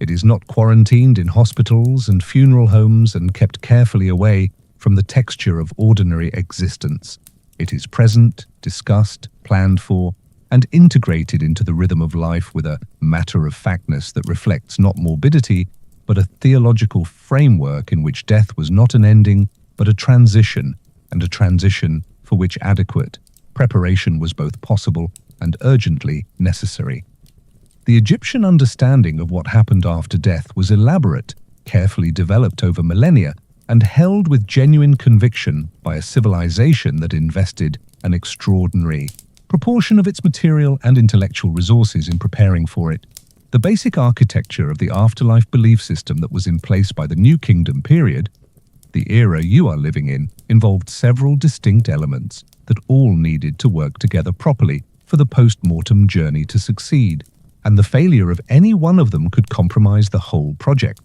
It is not quarantined in hospitals and funeral homes and kept carefully away from the texture of ordinary existence. It is present, discussed, planned for, and integrated into the rhythm of life with a matter-of-factness that reflects not morbidity, but a theological framework in which death was not an ending, but a transition, and a transition for which adequate preparation was both possible and urgently necessary. The Egyptian understanding of what happened after death was elaborate, carefully developed over millennia, and held with genuine conviction by a civilization that invested an extraordinary proportion of its material and intellectual resources in preparing for it. The basic architecture of the afterlife belief system that was in place by the New Kingdom period, the era you are living in, involved several distinct elements that all needed to work together properly for the post-mortem journey to succeed, and the failure of any one of them could compromise the whole project.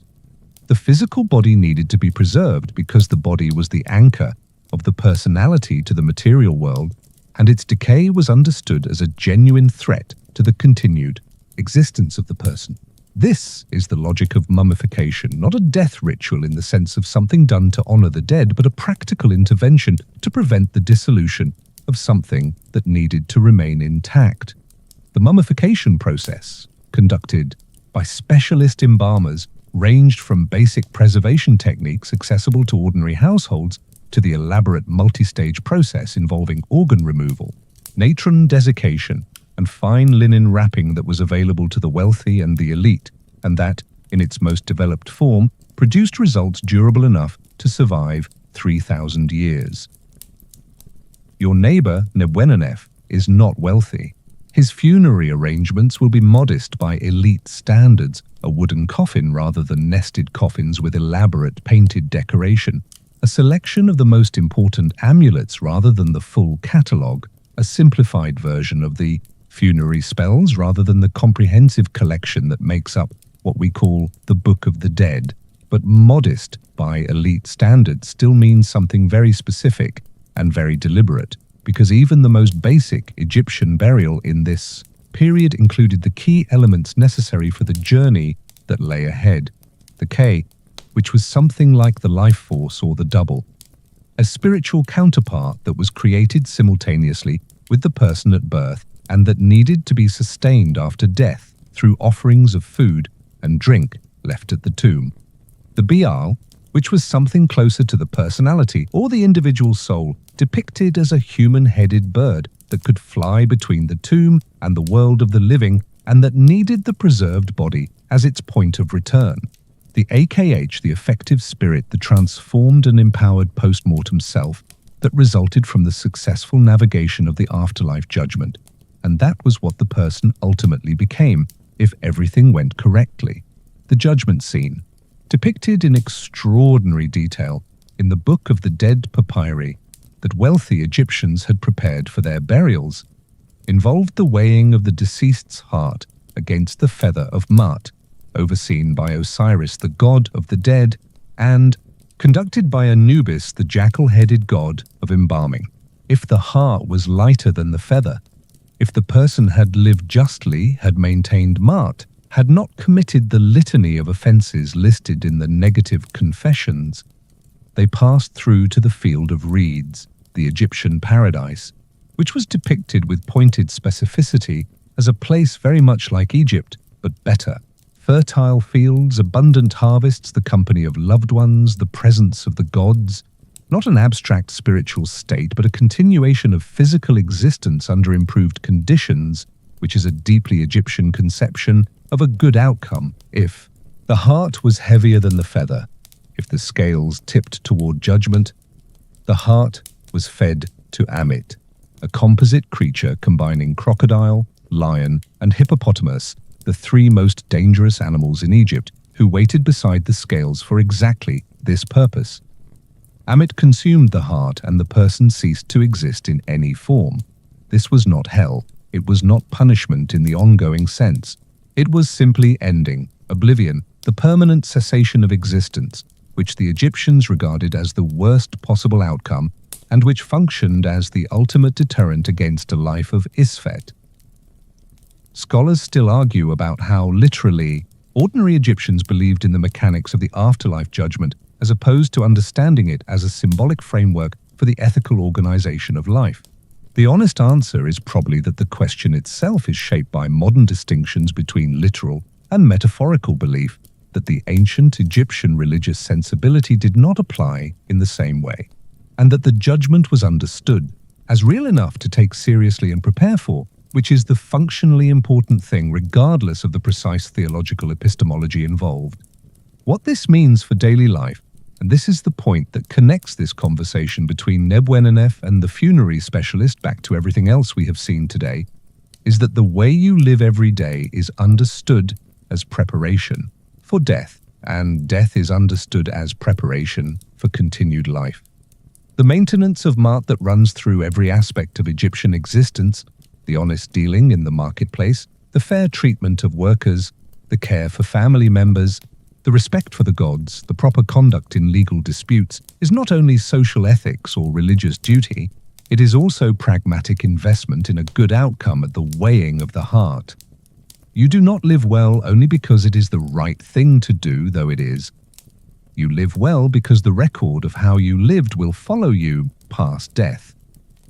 The physical body needed to be preserved because the body was the anchor of the personality to the material world, and its decay was understood as a genuine threat to the continued existence of the person. This is the logic of mummification, not a death ritual in the sense of something done to honor the dead, but a practical intervention to prevent the dissolution of something that needed to remain intact. The mummification process, conducted by specialist embalmers, ranged from basic preservation techniques accessible to ordinary households to the elaborate multi-stage process involving organ removal, natron desiccation, and fine linen wrapping that was available to the wealthy and the elite, and that, in its most developed form, produced results durable enough to survive 3,000 years. Your neighbor, Nebwenenef, is not wealthy. His funerary arrangements will be modest by elite standards, a wooden coffin rather than nested coffins with elaborate painted decoration, a selection of the most important amulets rather than the full catalogue, a simplified version of the funerary spells rather than the comprehensive collection that makes up what we call the Book of the Dead. But modest by elite standards still means something very specific and very deliberate, because even the most basic Egyptian burial in this period included the key elements necessary for the journey that lay ahead. The K, which was something like the life force or the double, a spiritual counterpart that was created simultaneously with the person at birth and that needed to be sustained after death through offerings of food and drink left at the tomb. The Bial, which was something closer to the personality or the individual soul, depicted as a human-headed bird that could fly between the tomb and the world of the living and that needed the preserved body as its point of return. The AKH, the effective spirit, the transformed and empowered post-mortem self that resulted from the successful navigation of the afterlife judgment. And that was what the person ultimately became, if everything went correctly. The judgment scene, depicted in extraordinary detail in the Book of the Dead papyri that wealthy Egyptians had prepared for their burials, involved the weighing of the deceased's heart against the feather of Mut, overseen by Osiris, the god of the dead, and conducted by Anubis, the jackal-headed god of embalming. If the heart was lighter than the feather, if the person had lived justly, had maintained Mut, had not committed the litany of offenses listed in the negative confessions, they passed through to the field of reeds, the Egyptian paradise, which was depicted with pointed specificity as a place very much like Egypt, but better. Fertile fields, abundant harvests, the company of loved ones, the presence of the gods, not an abstract spiritual state, but a continuation of physical existence under improved conditions, which is a deeply Egyptian conception of a good outcome if the heart was heavier than the feather, if the scales tipped toward judgment, the heart was fed to Amit, a composite creature combining crocodile, lion, and hippopotamus, the three most dangerous animals in Egypt, who waited beside the scales for exactly this purpose. Amit consumed the heart and the person ceased to exist in any form. This was not hell. It was not punishment in the ongoing sense. It was simply ending, oblivion, the permanent cessation of existence, which the Egyptians regarded as the worst possible outcome and which functioned as the ultimate deterrent against a life of Isfet. Scholars still argue about how, literally, ordinary Egyptians believed in the mechanics of the afterlife judgment as opposed to understanding it as a symbolic framework for the ethical organization of life. The honest answer is probably that the question itself is shaped by modern distinctions between literal and metaphorical belief, that the ancient Egyptian religious sensibility did not apply in the same way, and that the judgment was understood as real enough to take seriously and prepare for, which is the functionally important thing regardless of the precise theological epistemology involved. What this means for daily life, and this is the point that connects this conversation between Nebuchadnezzar and the funerary specialist back to everything else we have seen today, is that the way you live every day is understood as preparation for death, and death is understood as preparation for continued life. The maintenance of Mut that runs through every aspect of Egyptian existence, the honest dealing in the marketplace, the fair treatment of workers, the care for family members, the respect for the gods, the proper conduct in legal disputes, is not only social ethics or religious duty, it is also pragmatic investment in a good outcome at the weighing of the heart. You do not live well only because it is the right thing to do, though it is. You live well because the record of how you lived will follow you past death.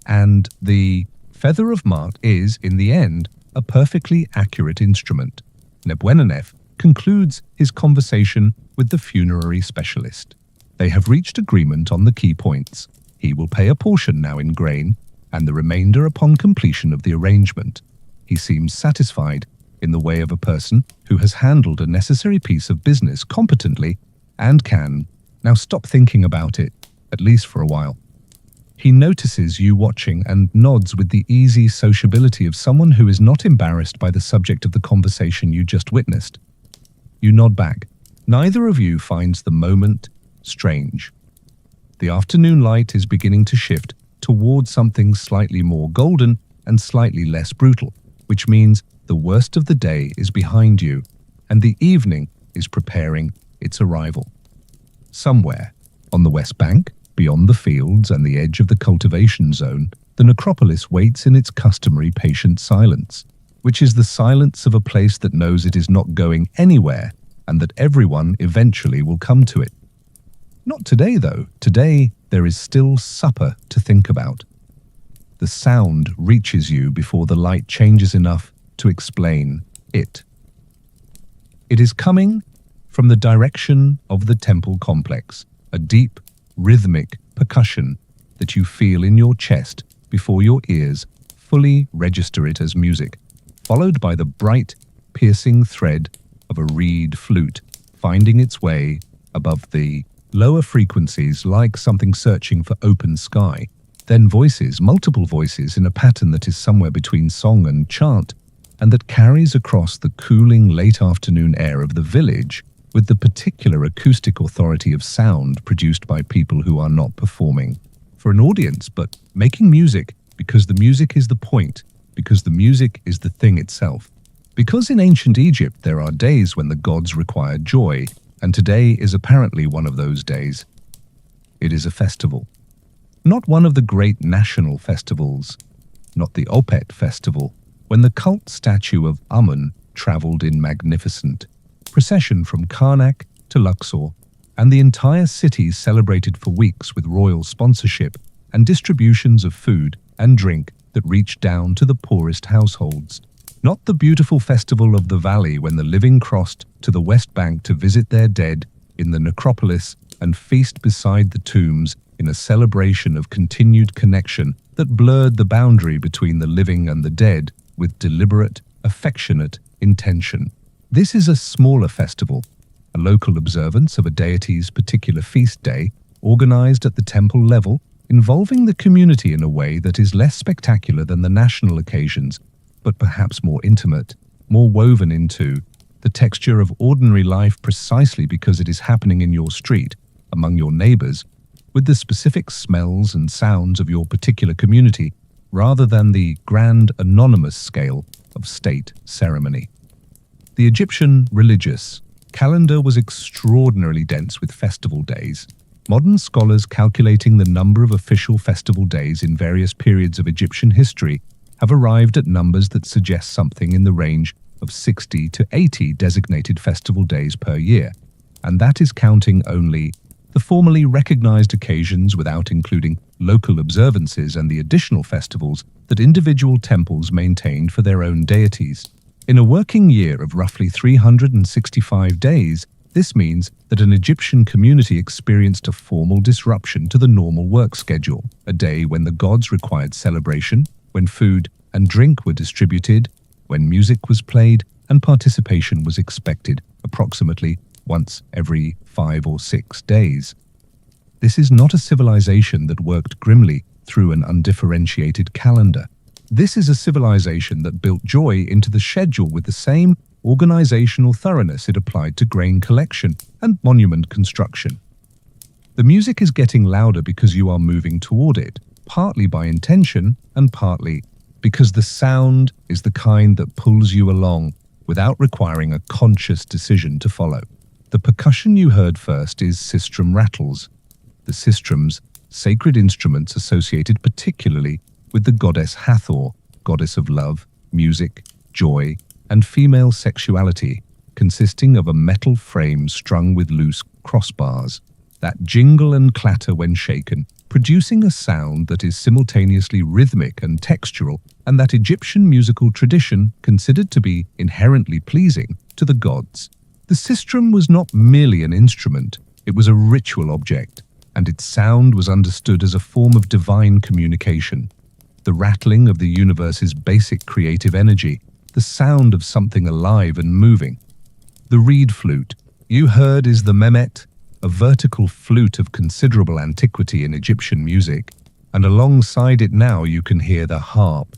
And the feather of Mut is, in the end, a perfectly accurate instrument. Nebuchadnezzar concludes his conversation with the funerary specialist. They have reached agreement on the key points. He will pay a portion now in grain, and the remainder upon completion of the arrangement. He seems satisfied in the way of a person who has handled a necessary piece of business competently and can now stop thinking about it, at least for a while. He notices you watching and nods with the easy sociability of someone who is not embarrassed by the subject of the conversation you just witnessed. You nod back. Neither of you finds the moment strange. The afternoon light is beginning to shift towards something slightly more golden and slightly less brutal, which means the worst of the day is behind you, and the evening is preparing its arrival. Somewhere, on the west bank, beyond the fields and the edge of the cultivation zone, the necropolis waits in its customary patient silence, which is the silence of a place that knows it is not going anywhere and that everyone eventually will come to it. Not today, though. Today, there is still supper to think about. The sound reaches you before the light changes enough to explain it. It is coming from the direction of the temple complex, a deep, rhythmic percussion that you feel in your chest before your ears fully register it as music, followed by the bright, piercing thread of a reed flute finding its way above the lower frequencies like something searching for open sky. Then voices, multiple voices in a pattern that is somewhere between song and chant, and that carries across the cooling late afternoon air of the village with the particular acoustic authority of sound produced by people who are not performing for an audience, but making music because the music is the point, because the music is the thing itself. Because in ancient Egypt there are days when the gods required joy, and today is apparently one of those days. It is a festival. Not one of the great national festivals, not the Opet festival, when the cult statue of Amun traveled in magnificent procession from Karnak to Luxor, and the entire city celebrated for weeks with royal sponsorship and distributions of food and drink that reached down to the poorest households. Not the beautiful festival of the valley when the living crossed to the West Bank to visit their dead in the necropolis and feast beside the tombs in a celebration of continued connection that blurred the boundary between the living and the dead with deliberate, affectionate intention. This is a smaller festival, a local observance of a deity's particular feast day, organized at the temple level, involving the community in a way that is less spectacular than the national occasions, but perhaps more intimate, more woven into the texture of ordinary life precisely because it is happening in your street, among your neighbors, with the specific smells and sounds of your particular community, rather than the grand anonymous scale of state ceremony. The Egyptian religious calendar was extraordinarily dense with festival days. Modern scholars calculating the number of official festival days in various periods of Egyptian history have arrived at numbers that suggest something in the range of 60 to 80 designated festival days per year, and that is counting only the formally recognized occasions without including local observances and the additional festivals that individual temples maintained for their own deities. In a working year of roughly 365 days, this means that an Egyptian community experienced a formal disruption to the normal work schedule, a day when the gods required celebration, when food and drink were distributed, when music was played, and participation was expected approximately once every 5 or 6 days. This is not a civilization that worked grimly through an undifferentiated calendar. This is a civilization that built joy into the schedule with the same organizational thoroughness it applied to grain collection and monument construction. The music is getting louder because you are moving toward it, partly by intention and partly because the sound is the kind that pulls you along without requiring a conscious decision to follow. The percussion you heard first is sistrum rattles. The sistrums, sacred instruments associated particularly with the goddess Hathor, goddess of love, music, joy, and female sexuality, consisting of a metal frame strung with loose crossbars that jingle and clatter when shaken, producing a sound that is simultaneously rhythmic and textural, and that Egyptian musical tradition considered to be inherently pleasing to the gods. The sistrum was not merely an instrument, it was a ritual object, and its sound was understood as a form of divine communication. The rattling of the universe's basic creative energy, the sound of something alive and moving. The reed flute you heard is the mehmet, a vertical flute of considerable antiquity in Egyptian music, and alongside it now you can hear the harp,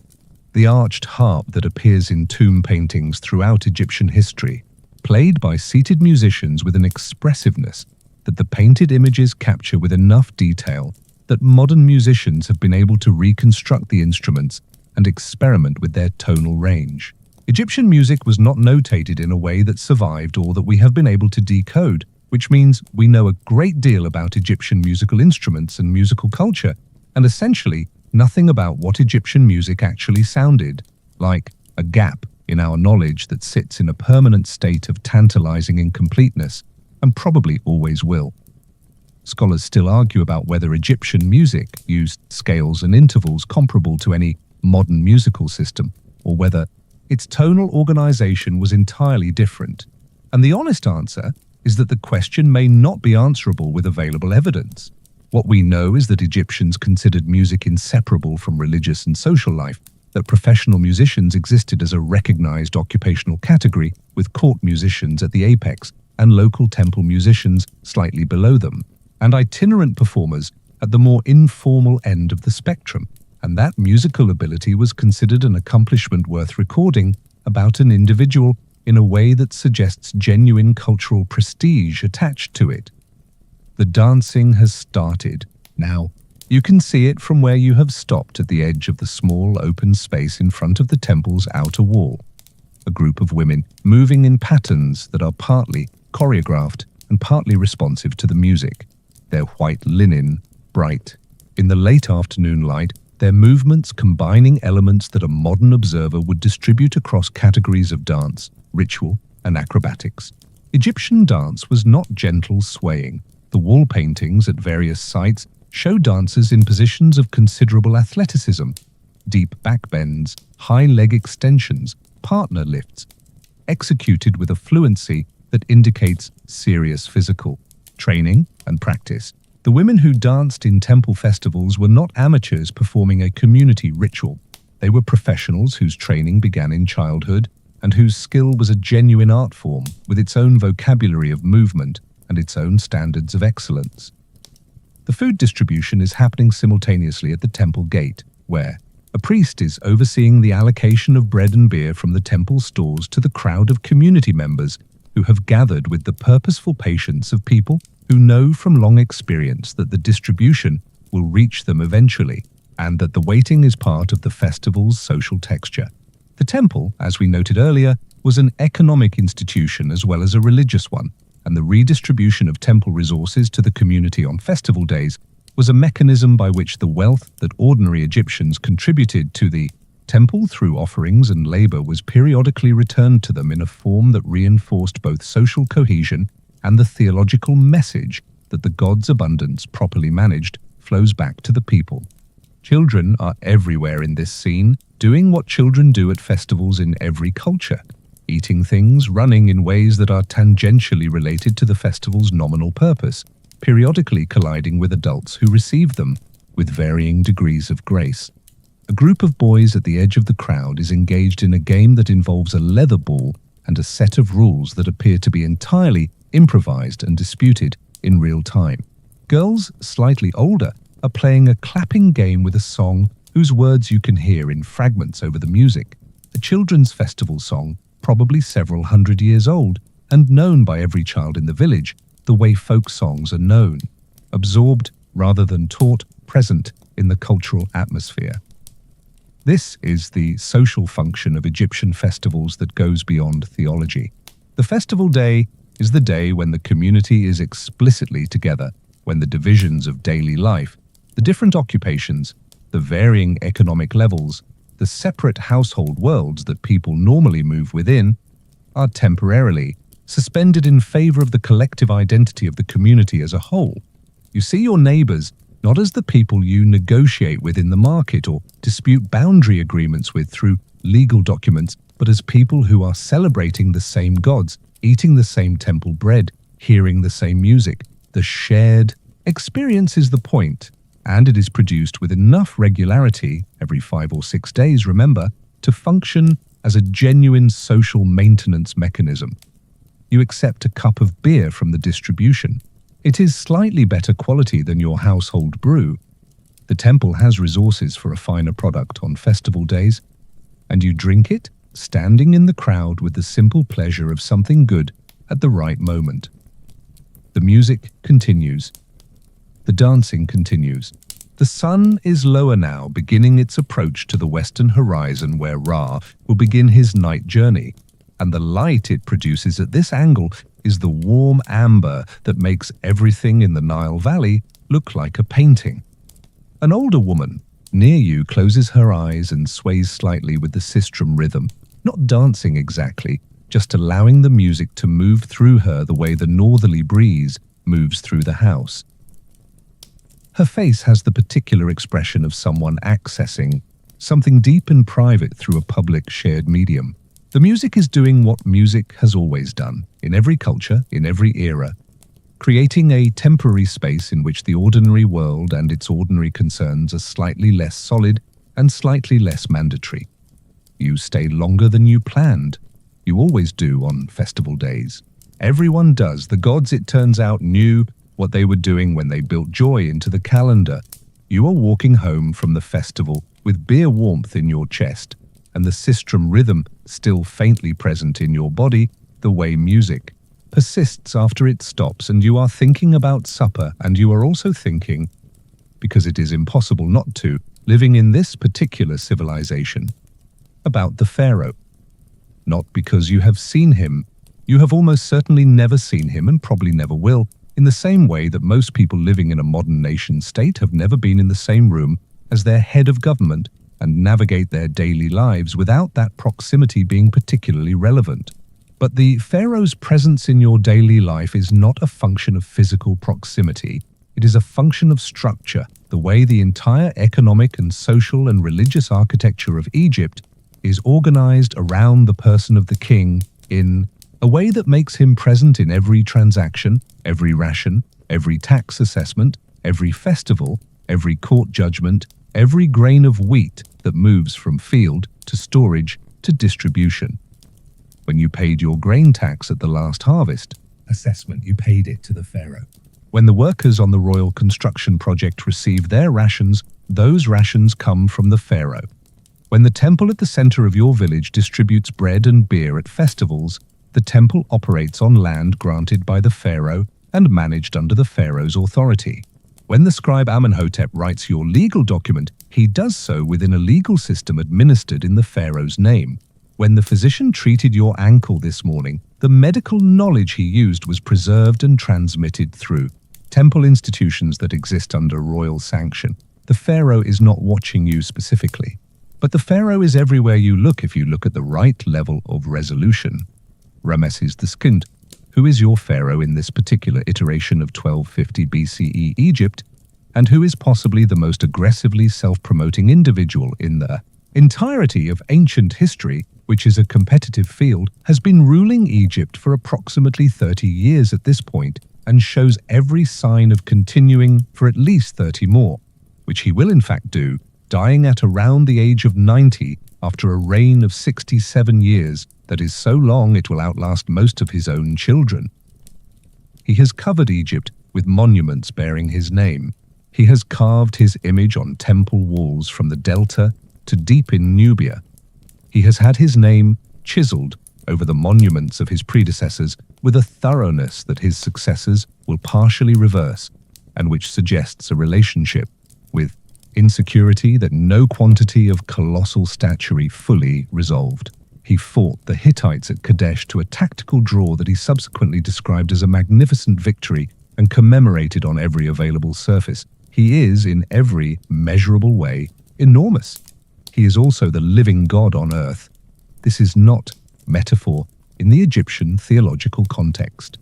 the arched harp that appears in tomb paintings throughout Egyptian history, played by seated musicians with an expressiveness that the painted images capture with enough detail that modern musicians have been able to reconstruct the instruments and experiment with their tonal range. Egyptian music was not notated in a way that survived or that we have been able to decode, which means we know a great deal about Egyptian musical instruments and musical culture, and essentially nothing about what Egyptian music actually sounded like, a gap in our knowledge that sits in a permanent state of tantalizing incompleteness, and probably always will. Scholars still argue about whether Egyptian music used scales and intervals comparable to any modern musical system, or whether its tonal organization was entirely different. And the honest answer is that the question may not be answerable with available evidence. What we know is that Egyptians considered music inseparable from religious and social life, that professional musicians existed as a recognized occupational category, with court musicians at the apex and local temple musicians slightly below them, and itinerant performers at the more informal end of the spectrum, and that musical ability was considered an accomplishment worth recording about an individual in a way that suggests genuine cultural prestige attached to it. The dancing has started. Now, you can see it from where you have stopped at the edge of the small open space in front of the temple's outer wall. A group of women moving in patterns that are partly choreographed and partly responsive to the music. Their white linen, bright. In the late afternoon light, their movements combining elements that a modern observer would distribute across categories of dance, ritual, and acrobatics. Egyptian dance was not gentle swaying. The wall paintings at various sites show dancers in positions of considerable athleticism, deep backbends, high leg extensions, partner lifts, executed with a fluency that indicates serious physical training and practice. The women who danced in temple festivals were not amateurs performing a community ritual. They were professionals whose training began in childhood and whose skill was a genuine art form with its own vocabulary of movement and its own standards of excellence. The food distribution is happening simultaneously at the temple gate, where a priest is overseeing the allocation of bread and beer from the temple stores to the crowd of community members who have gathered with the purposeful patience of people who know from long experience that the distribution will reach them eventually, and that the waiting is part of the festival's social texture. The temple, as we noted earlier, was an economic institution as well as a religious one, and the redistribution of temple resources to the community on festival days was a mechanism by which the wealth that ordinary Egyptians contributed to the temple through offerings and labor was periodically returned to them in a form that reinforced both social cohesion and the theological message that the god's abundance, properly managed, flows back to the people. Children are everywhere in this scene, doing what children do at festivals in every culture, eating things, running in ways that are tangentially related to the festival's nominal purpose, periodically colliding with adults who receive them with varying degrees of grace. A group of boys at the edge of the crowd is engaged in a game that involves a leather ball and a set of rules that appear to be entirely improvised and disputed in real time. Girls, slightly older, are playing a clapping game with a song whose words you can hear in fragments over the music, a children's festival song probably several hundred years old and known by every child in the village, the way folk songs are known, absorbed rather than taught, present in the cultural atmosphere. This is the social function of Egyptian festivals that goes beyond theology. The festival day is the day when the community is explicitly together, when the divisions of daily life, the different occupations, the varying economic levels, the separate household worlds that people normally move within, are temporarily suspended in favor of the collective identity of the community as a whole. You see your neighbors not as the people you negotiate with in the market or dispute boundary agreements with through legal documents, but as people who are celebrating the same gods, eating the same temple bread, hearing the same music. The shared experience is the point, and it is produced with enough regularity, every 5 or 6 days, remember, to function as a genuine social maintenance mechanism. You accept a cup of beer from the distribution. It is slightly better quality than your household brew. The temple has resources for a finer product on festival days, and you drink it, standing in the crowd with the simple pleasure of something good at the right moment. The music continues. The dancing continues. The sun is lower now, beginning its approach to the western horizon where Ra will begin his night journey, and the light it produces at this angle is the warm amber that makes everything in the Nile Valley look like a painting. An older woman near you closes her eyes and sways slightly with the sistrum rhythm, not dancing exactly, just allowing the music to move through her the way the northerly breeze moves through the house. Her face has the particular expression of someone accessing something deep and private through a public shared medium. The music is doing what music has always done, in every culture, in every era, creating a temporary space in which the ordinary world and its ordinary concerns are slightly less solid and slightly less mandatory. You stay longer than you planned. You always do on festival days. Everyone does. The gods, it turns out, knew what they were doing when they built joy into the calendar. You are walking home from the festival with beer warmth in your chest and the sistrum rhythm still faintly present in your body, the way music persists after it stops, and you are thinking about supper, and you are also thinking, because it is impossible not to, living in this particular civilization, about the pharaoh. Not because you have seen him. You have almost certainly never seen him and probably never will, in the same way that most people living in a modern nation state have never been in the same room as their head of government and navigate their daily lives without that proximity being particularly relevant. But the pharaoh's presence in your daily life is not a function of physical proximity. It is a function of structure, the way the entire economic and social and religious architecture of Egypt is organized around the person of the king in a way that makes him present in every transaction, every ration, every tax assessment, every festival, every court judgment, every grain of wheat that moves from field to storage to distribution. When you paid your grain tax at the last harvest assessment, you paid it to the pharaoh. When the workers on the royal construction project receive their rations, those rations come from the pharaoh. When the temple at the center of your village distributes bread and beer at festivals, the temple operates on land granted by the pharaoh and managed under the pharaoh's authority. When the scribe Amenhotep writes your legal document, he does so within a legal system administered in the pharaoh's name. When the physician treated your ankle this morning, the medical knowledge he used was preserved and transmitted through temple institutions that exist under royal sanction. The pharaoh is not watching you specifically, but the pharaoh is everywhere you look if you look at the right level of resolution. Rameses II, who is your pharaoh in this particular iteration of 1250 BCE Egypt, and who is possibly the most aggressively self-promoting individual in the entirety of ancient history, which is a competitive field, has been ruling Egypt for approximately 30 years at this point and shows every sign of continuing for at least 30 more, which he will in fact do, dying at around the age of 90 after a reign of 67 years that is so long it will outlast most of his own children. He has covered Egypt with monuments bearing his name. He has carved his image on temple walls from the Delta to deep in Nubia. He has had his name chiseled over the monuments of his predecessors with a thoroughness that his successors will partially reverse, and which suggests a relationship with insecurity that no quantity of colossal statuary fully resolved. He fought the Hittites at Kadesh to a tactical draw that he subsequently described as a magnificent victory and commemorated on every available surface. He is, in every measurable way, enormous. He is also the living God on earth. This is not metaphor in the Egyptian theological context.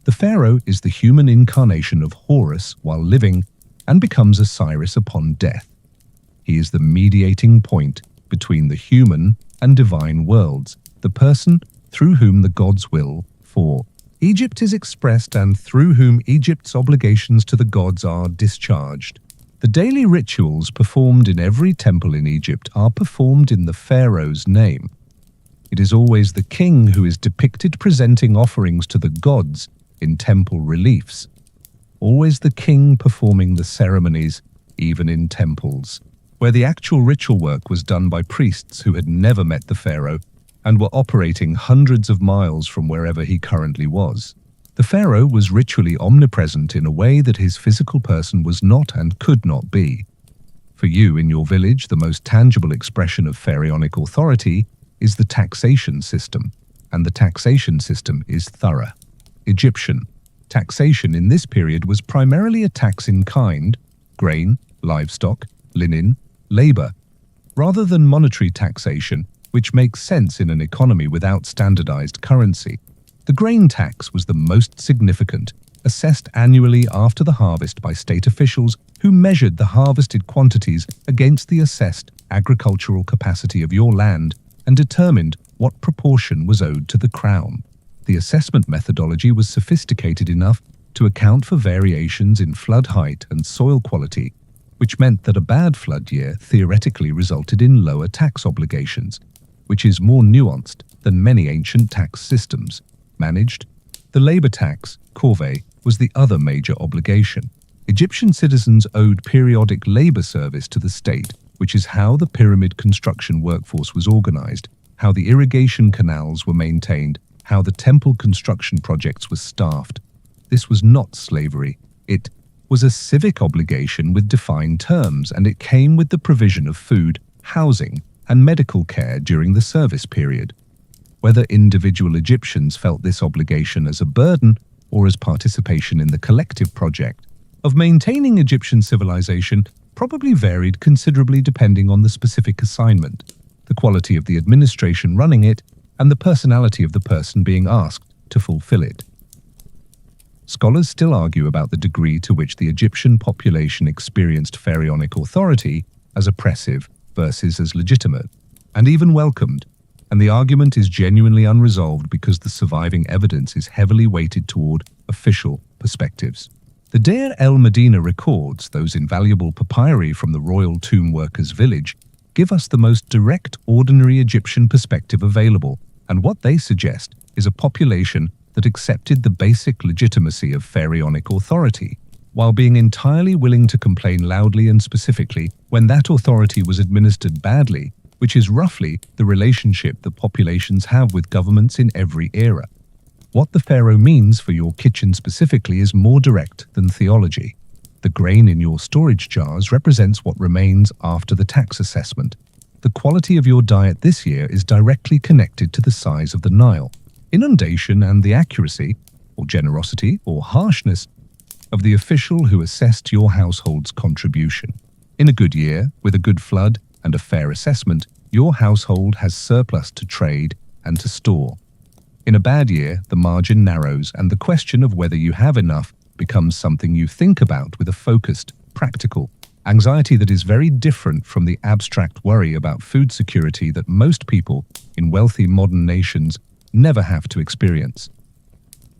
The pharaoh is the human incarnation of Horus while living and becomes Osiris upon death. He is the mediating point between the human and divine worlds, the person through whom the gods' will for Egypt is expressed and through whom Egypt's obligations to the gods are discharged. The daily rituals performed in every temple in Egypt are performed in the pharaoh's name. It is always the king who is depicted presenting offerings to the gods in temple reliefs. Always the king performing the ceremonies, even in temples, where the actual ritual work was done by priests who had never met the pharaoh and were operating hundreds of miles from wherever he currently was. The pharaoh was ritually omnipresent in a way that his physical person was not and could not be. For you in your village, the most tangible expression of pharaonic authority is the taxation system, and the taxation system is thorough. Egyptian taxation in this period was primarily a tax in kind, grain, livestock, linen, labor, rather than monetary taxation, which makes sense in an economy without standardized currency. The grain tax was the most significant, assessed annually after the harvest by state officials who measured the harvested quantities against the assessed agricultural capacity of your land and determined what proportion was owed to the crown. The assessment methodology was sophisticated enough to account for variations in flood height and soil quality, which meant that a bad flood year theoretically resulted in lower tax obligations, which is more nuanced than many ancient tax systems managed. The labor tax, corvée, was the other major obligation. Egyptian citizens owed periodic labor service to the state, which is how the pyramid construction workforce was organized, how the irrigation canals were maintained, how the temple construction projects were staffed. This was not slavery. It was a civic obligation with defined terms, and it came with the provision of food, housing, and medical care during the service period. Whether individual Egyptians felt this obligation as a burden or as participation in the collective project of maintaining Egyptian civilization probably varied considerably depending on the specific assignment, the quality of the administration running it, and the personality of the person being asked to fulfill it. Scholars still argue about the degree to which the Egyptian population experienced pharaonic authority as oppressive versus as legitimate, and even welcomed, and the argument is genuinely unresolved because the surviving evidence is heavily weighted toward official perspectives. The Deir el-Medina records, those invaluable papyri from the royal tomb workers' village, give us the most direct, ordinary Egyptian perspective available, and what they suggest is a population that accepted the basic legitimacy of pharaonic authority, while being entirely willing to complain loudly and specifically when that authority was administered badly, which is roughly the relationship that populations have with governments in every era. What the pharaoh means for your kitchen specifically is more direct than theology. The grain in your storage jars represents what remains after the tax assessment. The quality of your diet this year is directly connected to the size of the Nile, inundation, and the accuracy, or generosity, or harshness of the official who assessed your household's contribution. In a good year, with a good flood and a fair assessment, your household has surplus to trade and to store. In a bad year, the margin narrows, and the question of whether you have enough becomes something you think about with a focused, practical anxiety that is very different from the abstract worry about food security that most people in wealthy modern nations never have to experience.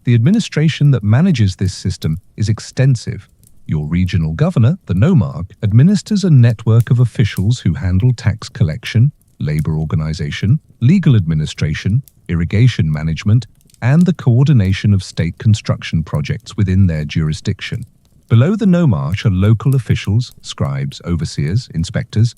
The administration that manages this system is extensive. Your regional governor, the nomarch, administers a network of officials who handle tax collection, labor organization, legal administration, irrigation management, and the coordination of state construction projects within their jurisdiction. Below the nomarch are local officials, scribes, overseers, inspectors,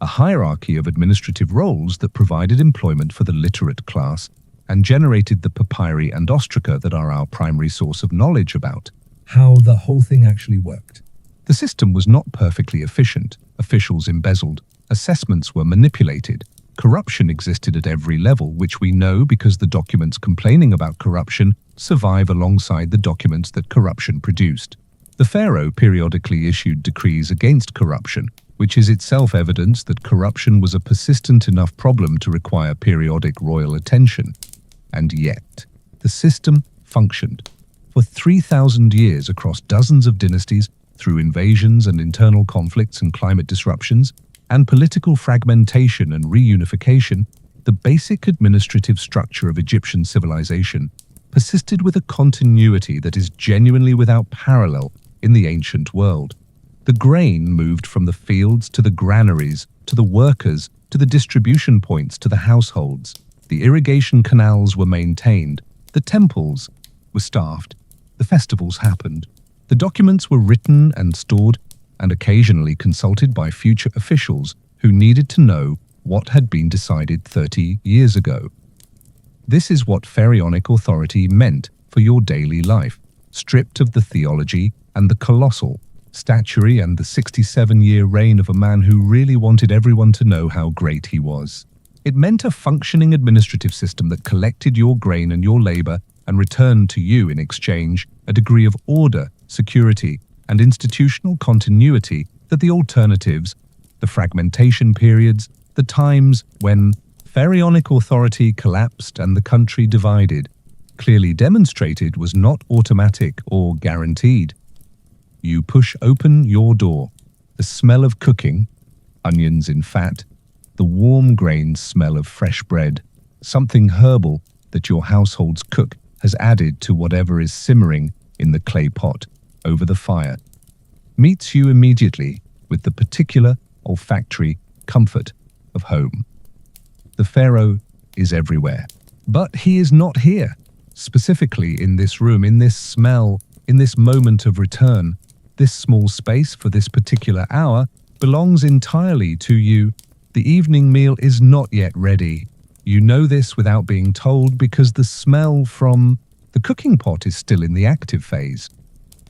a hierarchy of administrative roles that provided employment for the literate class and generated the papyri and ostraca that are our primary source of knowledge about how the whole thing actually worked. The system was not perfectly efficient. Officials embezzled, assessments were manipulated, corruption existed at every level, which we know because the documents complaining about corruption survive alongside the documents that corruption produced. The pharaoh periodically issued decrees against corruption, which is itself evidence that corruption was a persistent enough problem to require periodic royal attention. And yet, the system functioned. For 3,000 years across dozens of dynasties, through invasions and internal conflicts and climate disruptions, and political fragmentation and reunification, the basic administrative structure of Egyptian civilization persisted with a continuity that is genuinely without parallel in the ancient world. The grain moved from the fields to the granaries, to the workers, to the distribution points, to the households. The irrigation canals were maintained, the temples were staffed, the festivals happened. The documents were written and stored and occasionally consulted by future officials who needed to know what had been decided 30 years ago. This is what pharaonic authority meant for your daily life, stripped of the theology and the colossal statuary and the 67-year reign of a man who really wanted everyone to know how great he was. It meant a functioning administrative system that collected your grain and your labor and returned to you in exchange a degree of order, security, and institutional continuity that the alternatives, the fragmentation periods, the times when pharaonic authority collapsed and the country divided, clearly demonstrated was not automatic or guaranteed. You push open your door. The smell of cooking, onions in fat, the warm grain smell of fresh bread, something herbal that your household's cook has added to whatever is simmering in the clay pot over the fire, meets you immediately with the particular olfactory comfort of home. The Pharaoh is everywhere, but he is not here, specifically in this room, in this smell, in this moment of return. This small space for this particular hour belongs entirely to you. The evening meal is not yet ready. You know this without being told because the smell from the cooking pot is still in the active phase.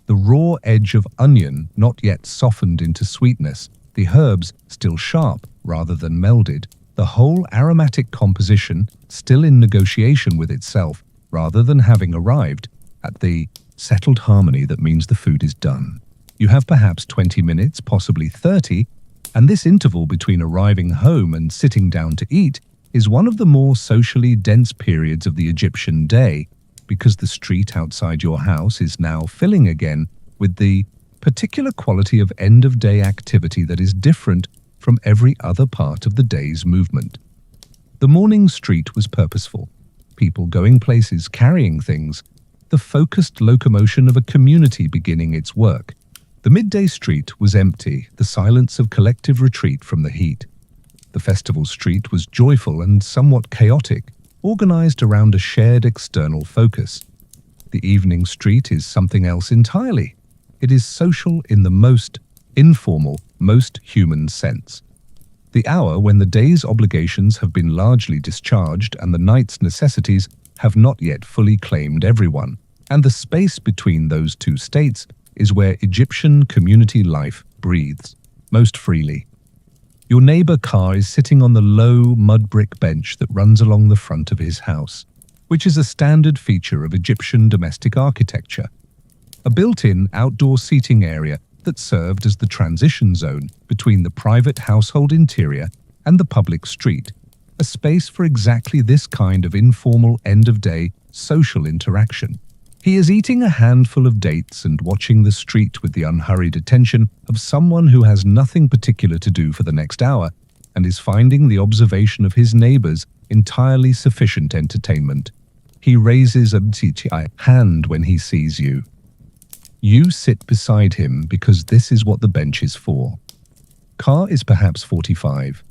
The raw edge of onion not yet softened into sweetness, the herbs still sharp rather than melded, the whole aromatic composition still in negotiation with itself rather than having arrived at the settled harmony that means the food is done. You have perhaps 20 minutes, possibly 30, and this interval between arriving home and sitting down to eat is one of the more socially dense periods of the Egyptian day, because the street outside your house is now filling again with the particular quality of end-of-day activity that is different from every other part of the day's movement. The morning street was purposeful, people going places, carrying things, the focused locomotion of a community beginning its work. The midday street was empty, the silence of collective retreat from the heat. The festival street was joyful and somewhat chaotic, organized around a shared external focus. The evening street is something else entirely. It is social in the most informal, most human sense. The hour when the day's obligations have been largely discharged and the night's necessities have not yet fully claimed everyone, and the space between those two states is where Egyptian community life breathes most freely. Your neighbor Car is sitting on the low mud brick bench that runs along the front of his house, which is a standard feature of Egyptian domestic architecture. A built-in outdoor seating area that served as the transition zone between the private household interior and the public street, a space for exactly this kind of informal end-of-day social interaction. He is eating a handful of dates and watching the street with the unhurried attention of someone who has nothing particular to do for the next hour and is finding the observation of his neighbors entirely sufficient entertainment. He raises a hand when he sees you. You sit beside him because this is what the bench is for. Car is perhaps 45,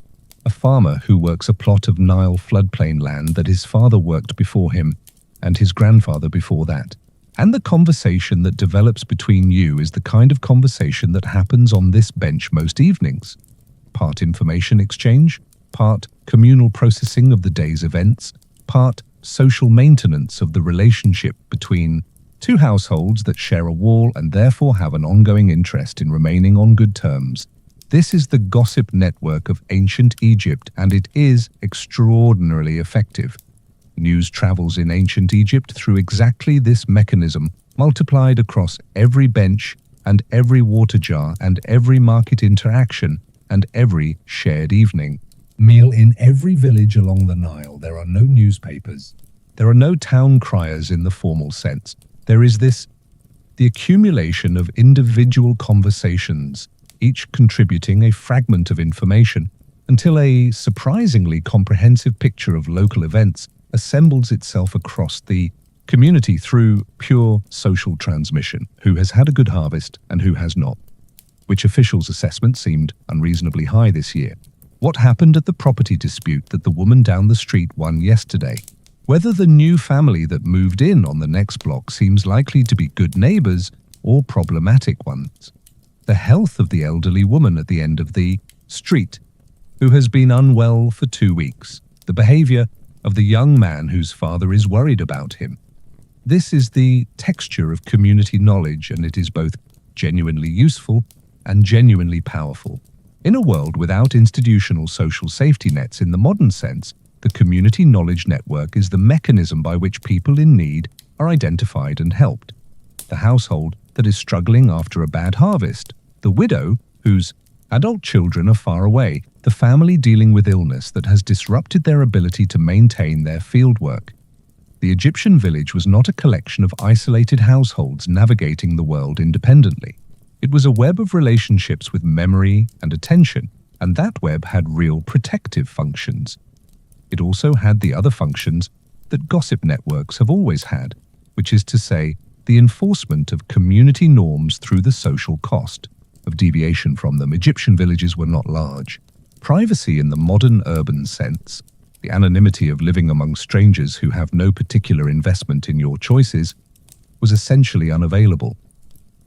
a farmer who works a plot of Nile floodplain land that his father worked before him and his grandfather before that. And the conversation that develops between you is the kind of conversation that happens on this bench most evenings. Part information exchange, part communal processing of the day's events, part social maintenance of the relationship between two households that share a wall and therefore have an ongoing interest in remaining on good terms. This is the gossip network of ancient Egypt, and it is extraordinarily effective. News travels in ancient Egypt through exactly this mechanism, multiplied across every bench and every water jar and every market interaction and every shared evening meal in every village along the Nile. There are no newspapers. There are no town criers in the formal sense. There is the accumulation of individual conversations, each contributing a fragment of information, until a surprisingly comprehensive picture of local events assembles itself across the community through pure social transmission. Who has had a good harvest and who has not? Which official's assessment seemed unreasonably high this year? What happened at the property dispute that the woman down the street won yesterday? Whether the new family that moved in on the next block seems likely to be good neighbors or problematic ones? The health of the elderly woman at the end of the street who has been unwell for 2 weeks? The behavior of the young man whose father is worried about him? This is the texture of community knowledge, and it is both genuinely useful and genuinely powerful. In a world without institutional social safety nets in the modern sense, the community knowledge network is the mechanism by which people in need are identified and helped. The household that is struggling after a bad harvest, the widow whose adult children are far away, the family dealing with illness that has disrupted their ability to maintain their fieldwork. The Egyptian village was not a collection of isolated households navigating the world independently. It was a web of relationships with memory and attention, and that web had real protective functions. It also had the other functions that gossip networks have always had, which is to say, the enforcement of community norms through the social cost of deviation from them. Egyptian villages were not large. Privacy in the modern urban sense, the anonymity of living among strangers who have no particular investment in your choices, was essentially unavailable.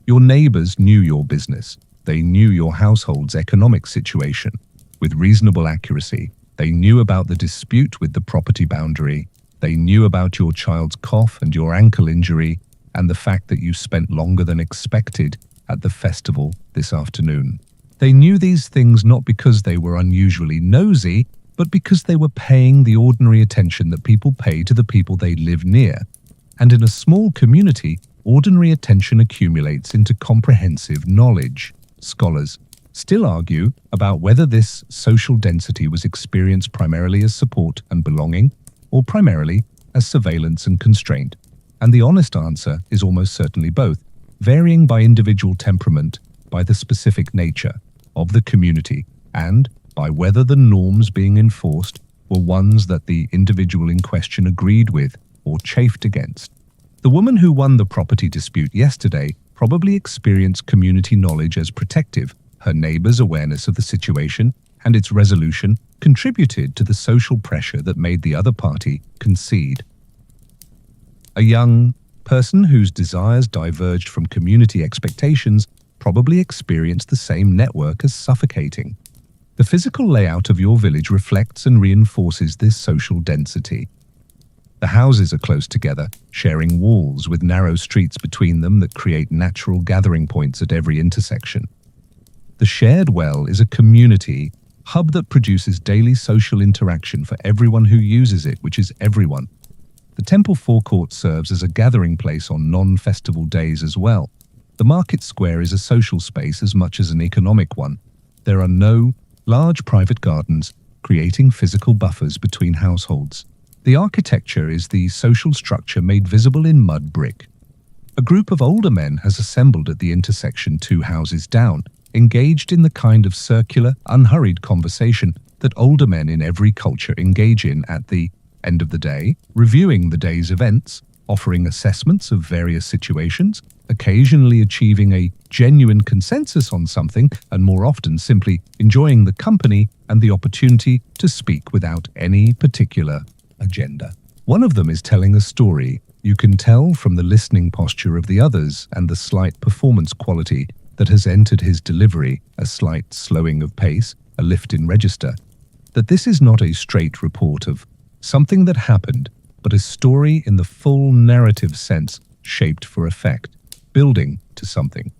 Your neighbors knew your business. They knew your household's economic situation. With reasonable accuracy, they knew about the dispute with the property boundary. They knew about your child's cough and your ankle injury, and the fact that you spent longer than expected at the festival this afternoon. They knew these things not because they were unusually nosy, but because they were paying the ordinary attention that people pay to the people they live near. And in a small community, ordinary attention accumulates into comprehensive knowledge. Scholars still argue about whether this social density was experienced primarily as support and belonging, or primarily as surveillance and constraint. And the honest answer is almost certainly both, varying by individual temperament, by the specific nature of the community, and by whether the norms being enforced were ones that the individual in question agreed with or chafed against. The woman who won the property dispute yesterday probably experienced community knowledge as protective. Her neighbor's awareness of the situation and its resolution contributed to the social pressure that made the other party concede. A young person whose desires diverged from community expectations probably experienced the same network as suffocating. The physical layout of your village reflects and reinforces this social density. The houses are close together, sharing walls with narrow streets between them that create natural gathering points at every intersection. The shared well is a community hub that produces daily social interaction for everyone who uses it, which is everyone. The temple forecourt serves as a gathering place on non-festival days as well. The market square is a social space as much as an economic one. There are no large private gardens, creating physical buffers between households. The architecture is the social structure made visible in mud brick. A group of older men has assembled at the intersection 2 houses down, engaged in the kind of circular, unhurried conversation that older men in every culture engage in at the end of the day, reviewing the day's events, offering assessments of various situations, occasionally achieving a genuine consensus on something, and more often simply enjoying the company and the opportunity to speak without any particular agenda. One of them is telling a story. You can tell from the listening posture of the others and the slight performance quality that has entered his delivery, a slight slowing of pace, a lift in register, that this is not a straight report of something that happened, but a story in the full narrative sense, shaped for effect, building to something.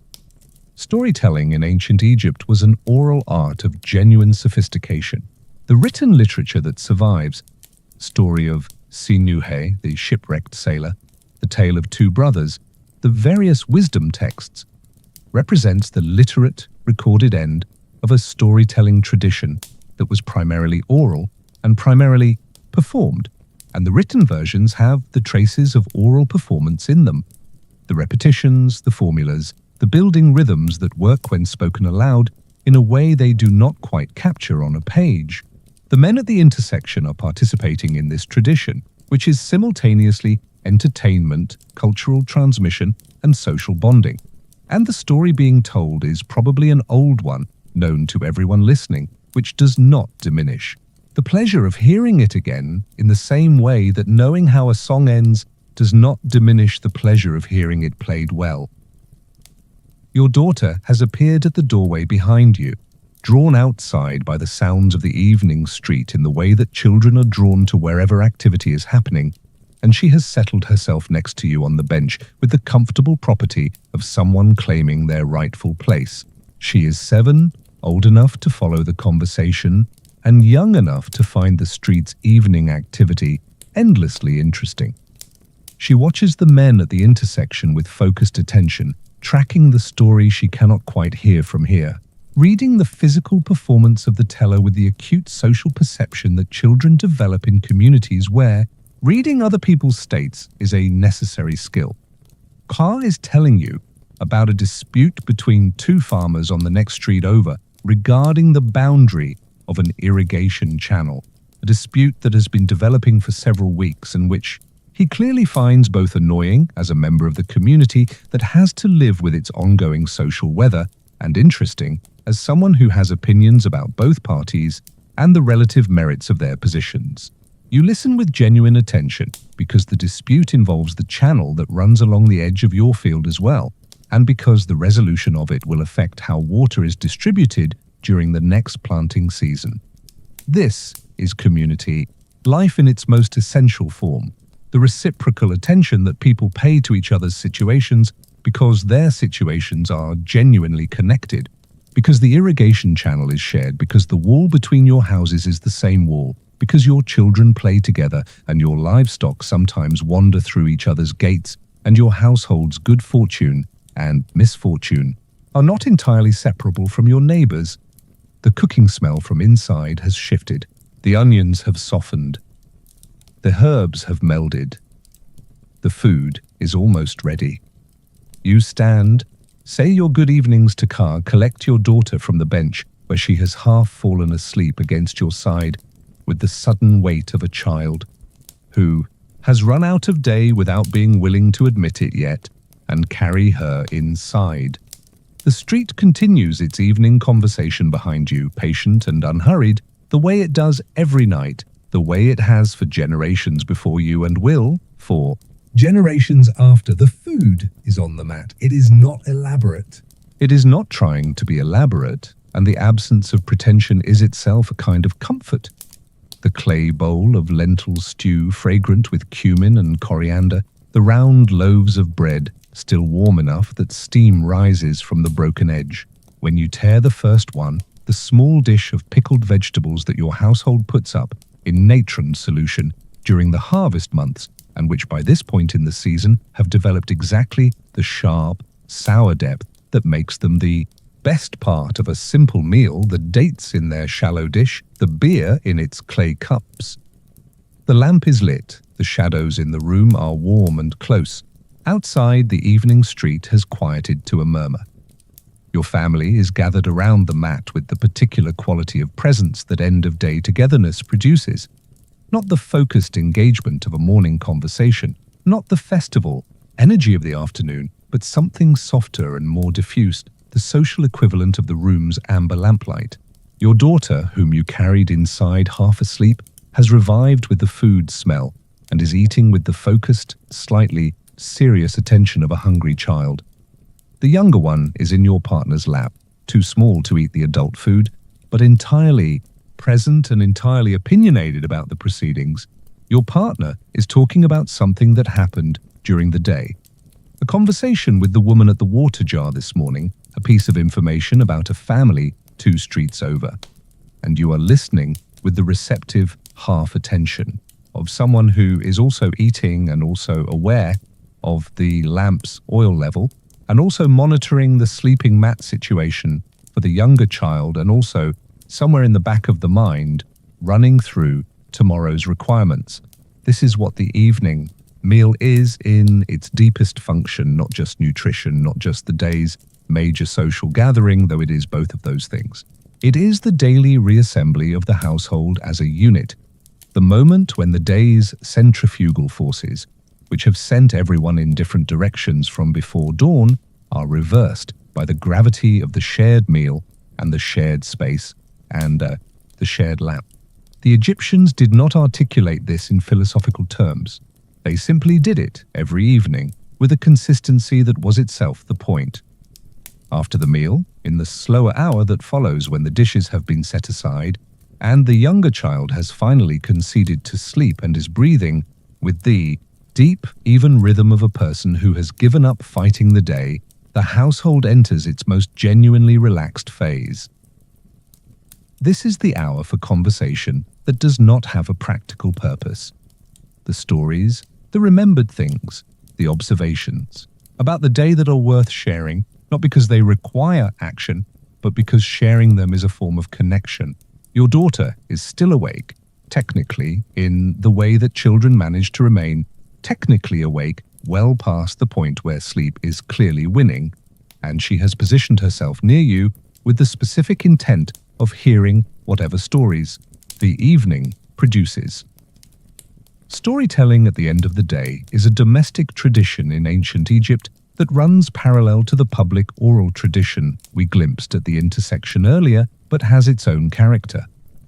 Storytelling in ancient Egypt was an oral art of genuine sophistication. The written literature that survives, story of Sinuhe, the shipwrecked sailor, the tale of 2 brothers, the various wisdom texts, represents the literate, recorded end of a storytelling tradition that was primarily oral and primarily performed, and the written versions have the traces of oral performance in them. The repetitions, the formulas, the building rhythms that work when spoken aloud in a way they do not quite capture on a page. The men at the intersection are participating in this tradition, which is simultaneously entertainment, cultural transmission, and social bonding. And the story being told is probably an old one, known to everyone listening, which does not diminish the pleasure of hearing it again in the same way that knowing how a song ends does not diminish the pleasure of hearing it played well. Your daughter has appeared at the doorway behind you, drawn outside by the sounds of the evening street in the way that children are drawn to wherever activity is happening, and she has settled herself next to you on the bench with the comfortable property of someone claiming their rightful place. She is 7, old enough to follow the conversation, and young enough to find the street's evening activity endlessly interesting. She watches the men at the intersection with focused attention, tracking the story she cannot quite hear from here, reading the physical performance of the teller with the acute social perception that children develop in communities where Reading other people's states is a necessary skill. Ka is telling you about a dispute between two farmers on the next street over regarding the boundary of an irrigation channel, a dispute that has been developing for several weeks and which he clearly finds both annoying as a member of the community that has to live with its ongoing social weather and interesting as someone who has opinions about both parties and the relative merits of their positions. You listen with genuine attention because the dispute involves the channel that runs along the edge of your field as well, and because the resolution of it will affect how water is distributed during the next planting season. This is community, life in its most essential form, the reciprocal attention that people pay to each other's situations because their situations are genuinely connected, because the irrigation channel is shared, because the wall between your houses is the same wall, because your children play together and your livestock sometimes wander through each other's gates, and your household's good fortune and misfortune are not entirely separable from your neighbors. The cooking smell from inside has shifted. The onions have softened. The herbs have melded. The food is almost ready. You stand, say your good evenings to Ka, collect your daughter from the bench where she has half fallen asleep against your side with the sudden weight of a child who has run out of day without being willing to admit it yet, and carry her inside. The street continues its evening conversation behind you, patient and unhurried, the way it does every night, the way it has for generations before you and will for generations after. The food is on the mat. It is not elaborate. It is not trying to be elaborate, and the absence of pretension is itself a kind of comfort. The clay bowl of lentil stew fragrant with cumin and coriander, the round loaves of bread still warm enough that steam rises from the broken edge. When you tear the first one, the small dish of pickled vegetables that your household puts up in natron solution during the harvest months, and which by this point in the season have developed exactly the sharp, sour depth that makes them the best part of a simple meal, the dates in their shallow dish, the beer in its clay cups. The lamp is lit, the shadows in the room are warm and close. Outside, the evening street has quieted to a murmur. Your family is gathered around the mat with the particular quality of presence that end-of-day togetherness produces. Not the focused engagement of a morning conversation, not the festival energy of the afternoon, but something softer and more diffused, the social equivalent of the room's amber lamplight. Your daughter, whom you carried inside half asleep, has revived with the food smell and is eating with the focused, slightly serious attention of a hungry child. The younger one is in your partner's lap, too small to eat the adult food, but entirely present and entirely opinionated about the proceedings. Your partner is talking about something that happened during the day. A conversation with the woman at the water jar this morning, a piece of information about a family 2 streets over. And you are listening with the receptive half attention of someone who is also eating and also aware of the lamp's oil level and also monitoring the sleeping mat situation for the younger child, and also somewhere in the back of the mind running through tomorrow's requirements. This is what the evening meal is in its deepest function, not just nutrition, not just the day's major social gathering, though it is both of those things. It is the daily reassembly of the household as a unit, the moment when the day's centrifugal forces, which have sent everyone in different directions from before dawn, are reversed by the gravity of the shared meal and the shared space and the shared lamp. The Egyptians did not articulate this in philosophical terms. They simply did it every evening with a consistency that was itself the point. After the meal, in the slower hour that follows when the dishes have been set aside and the younger child has finally conceded to sleep and is breathing with the deep, even rhythm of a person who has given up fighting the day, the household enters its most genuinely relaxed phase. This is the hour for conversation that does not have a practical purpose. The stories, the remembered things, the observations about the day that are worth sharing, not because they require action, but because sharing them is a form of connection. Your daughter is still awake, technically, in the way that children manage to remain technically awake well past the point where sleep is clearly winning, and she has positioned herself near you with the specific intent of hearing whatever stories the evening produces. Storytelling at the end of the day is a domestic tradition in ancient Egypt that runs parallel to the public oral tradition we glimpsed at the intersection earlier, but has its own character.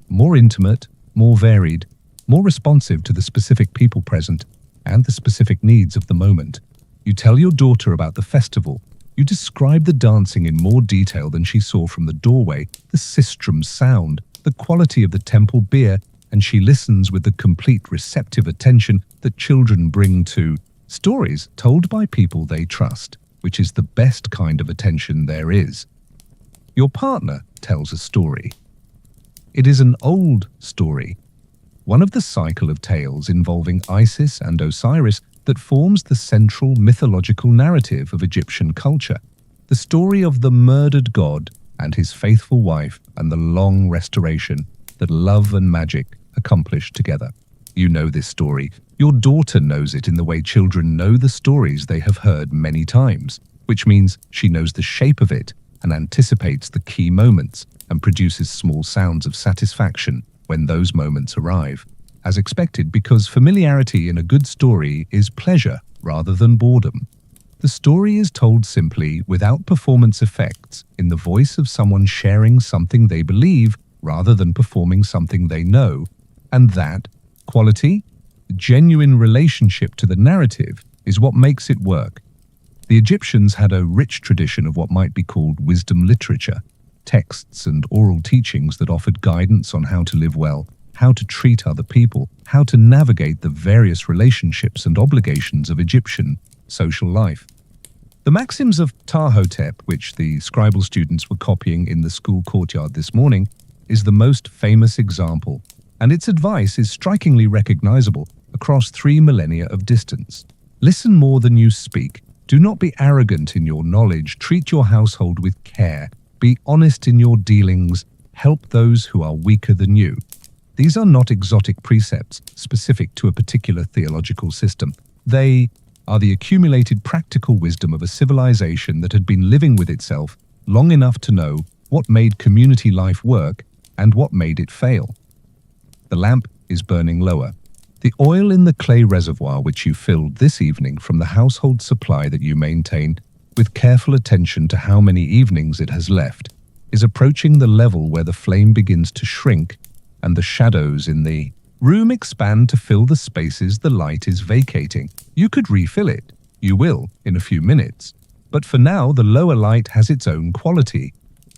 More intimate, more varied, more responsive to the specific people present and the specific needs of the moment. You tell your daughter about the festival. You describe the dancing in more detail than she saw from the doorway, the sistrum's sound, the quality of the temple beer, and she listens with the complete receptive attention that children bring to stories told by people they trust, which is the best kind of attention there is. Your partner tells a story. It is an old story, one of the cycle of tales involving Isis and Osiris that forms the central mythological narrative of Egyptian culture, the story of the murdered god and his faithful wife and the long restoration that love and magic accomplish together. You know this story. Your daughter knows it in the way children know the stories they have heard many times, which means she knows the shape of it and anticipates the key moments and produces small sounds of satisfaction when those moments arrive, as expected, because familiarity in a good story is pleasure rather than boredom. The story is told simply, without performance effects, in the voice of someone sharing something they believe rather than performing something they know, and that quality, genuine relationship to the narrative, is what makes it work. The Egyptians had a rich tradition of what might be called wisdom literature, texts and oral teachings that offered guidance on how to live well, how to treat other people, how to navigate the various relationships and obligations of Egyptian social life. The maxims of Ptah-hotep, which the scribal students were copying in the school courtyard this morning, is the most famous example, and its advice is strikingly recognizable across 3 millennia of distance. Listen more than you speak. Do not be arrogant in your knowledge. Treat your household with care. Be honest in your dealings. Help those who are weaker than you. These are not exotic precepts specific to a particular theological system. They are the accumulated practical wisdom of a civilization that had been living with itself long enough to know what made community life work and what made it fail. The lamp is burning lower. The oil in the clay reservoir which you filled this evening from the household supply that you maintain, with careful attention to how many evenings it has left, is approaching the level where the flame begins to shrink and the shadows in the room expand to fill the spaces the light is vacating. You could refill it. You will in a few minutes. But for now, the lower light has its own quality.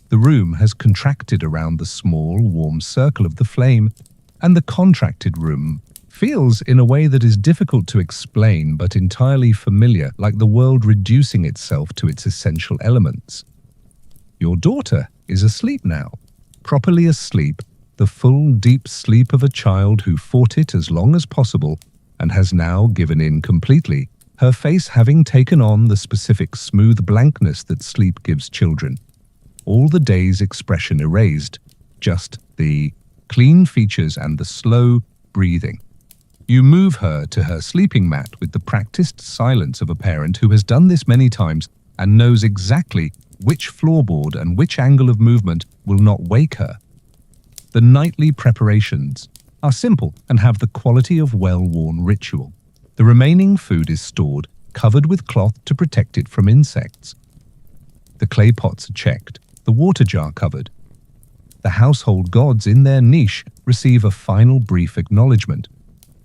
The room has contracted around the small, warm circle of the flame, and the contracted room feels in a way that is difficult to explain but entirely familiar, like the world reducing itself to its essential elements. Your daughter is asleep now, properly asleep, the full, deep sleep of a child who fought it as long as possible and has now given in completely, her face having taken on the specific smooth blankness that sleep gives children. All the day's expression erased, just the clean features and the slow breathing. You move her to her sleeping mat with the practiced silence of a parent who has done this many times and knows exactly which floorboard and which angle of movement will not wake her. The nightly preparations are simple and have the quality of well-worn ritual. The remaining food is stored, covered with cloth to protect it from insects. The clay pots are checked, the water jar covered. The household gods in their niche receive a final brief acknowledgement,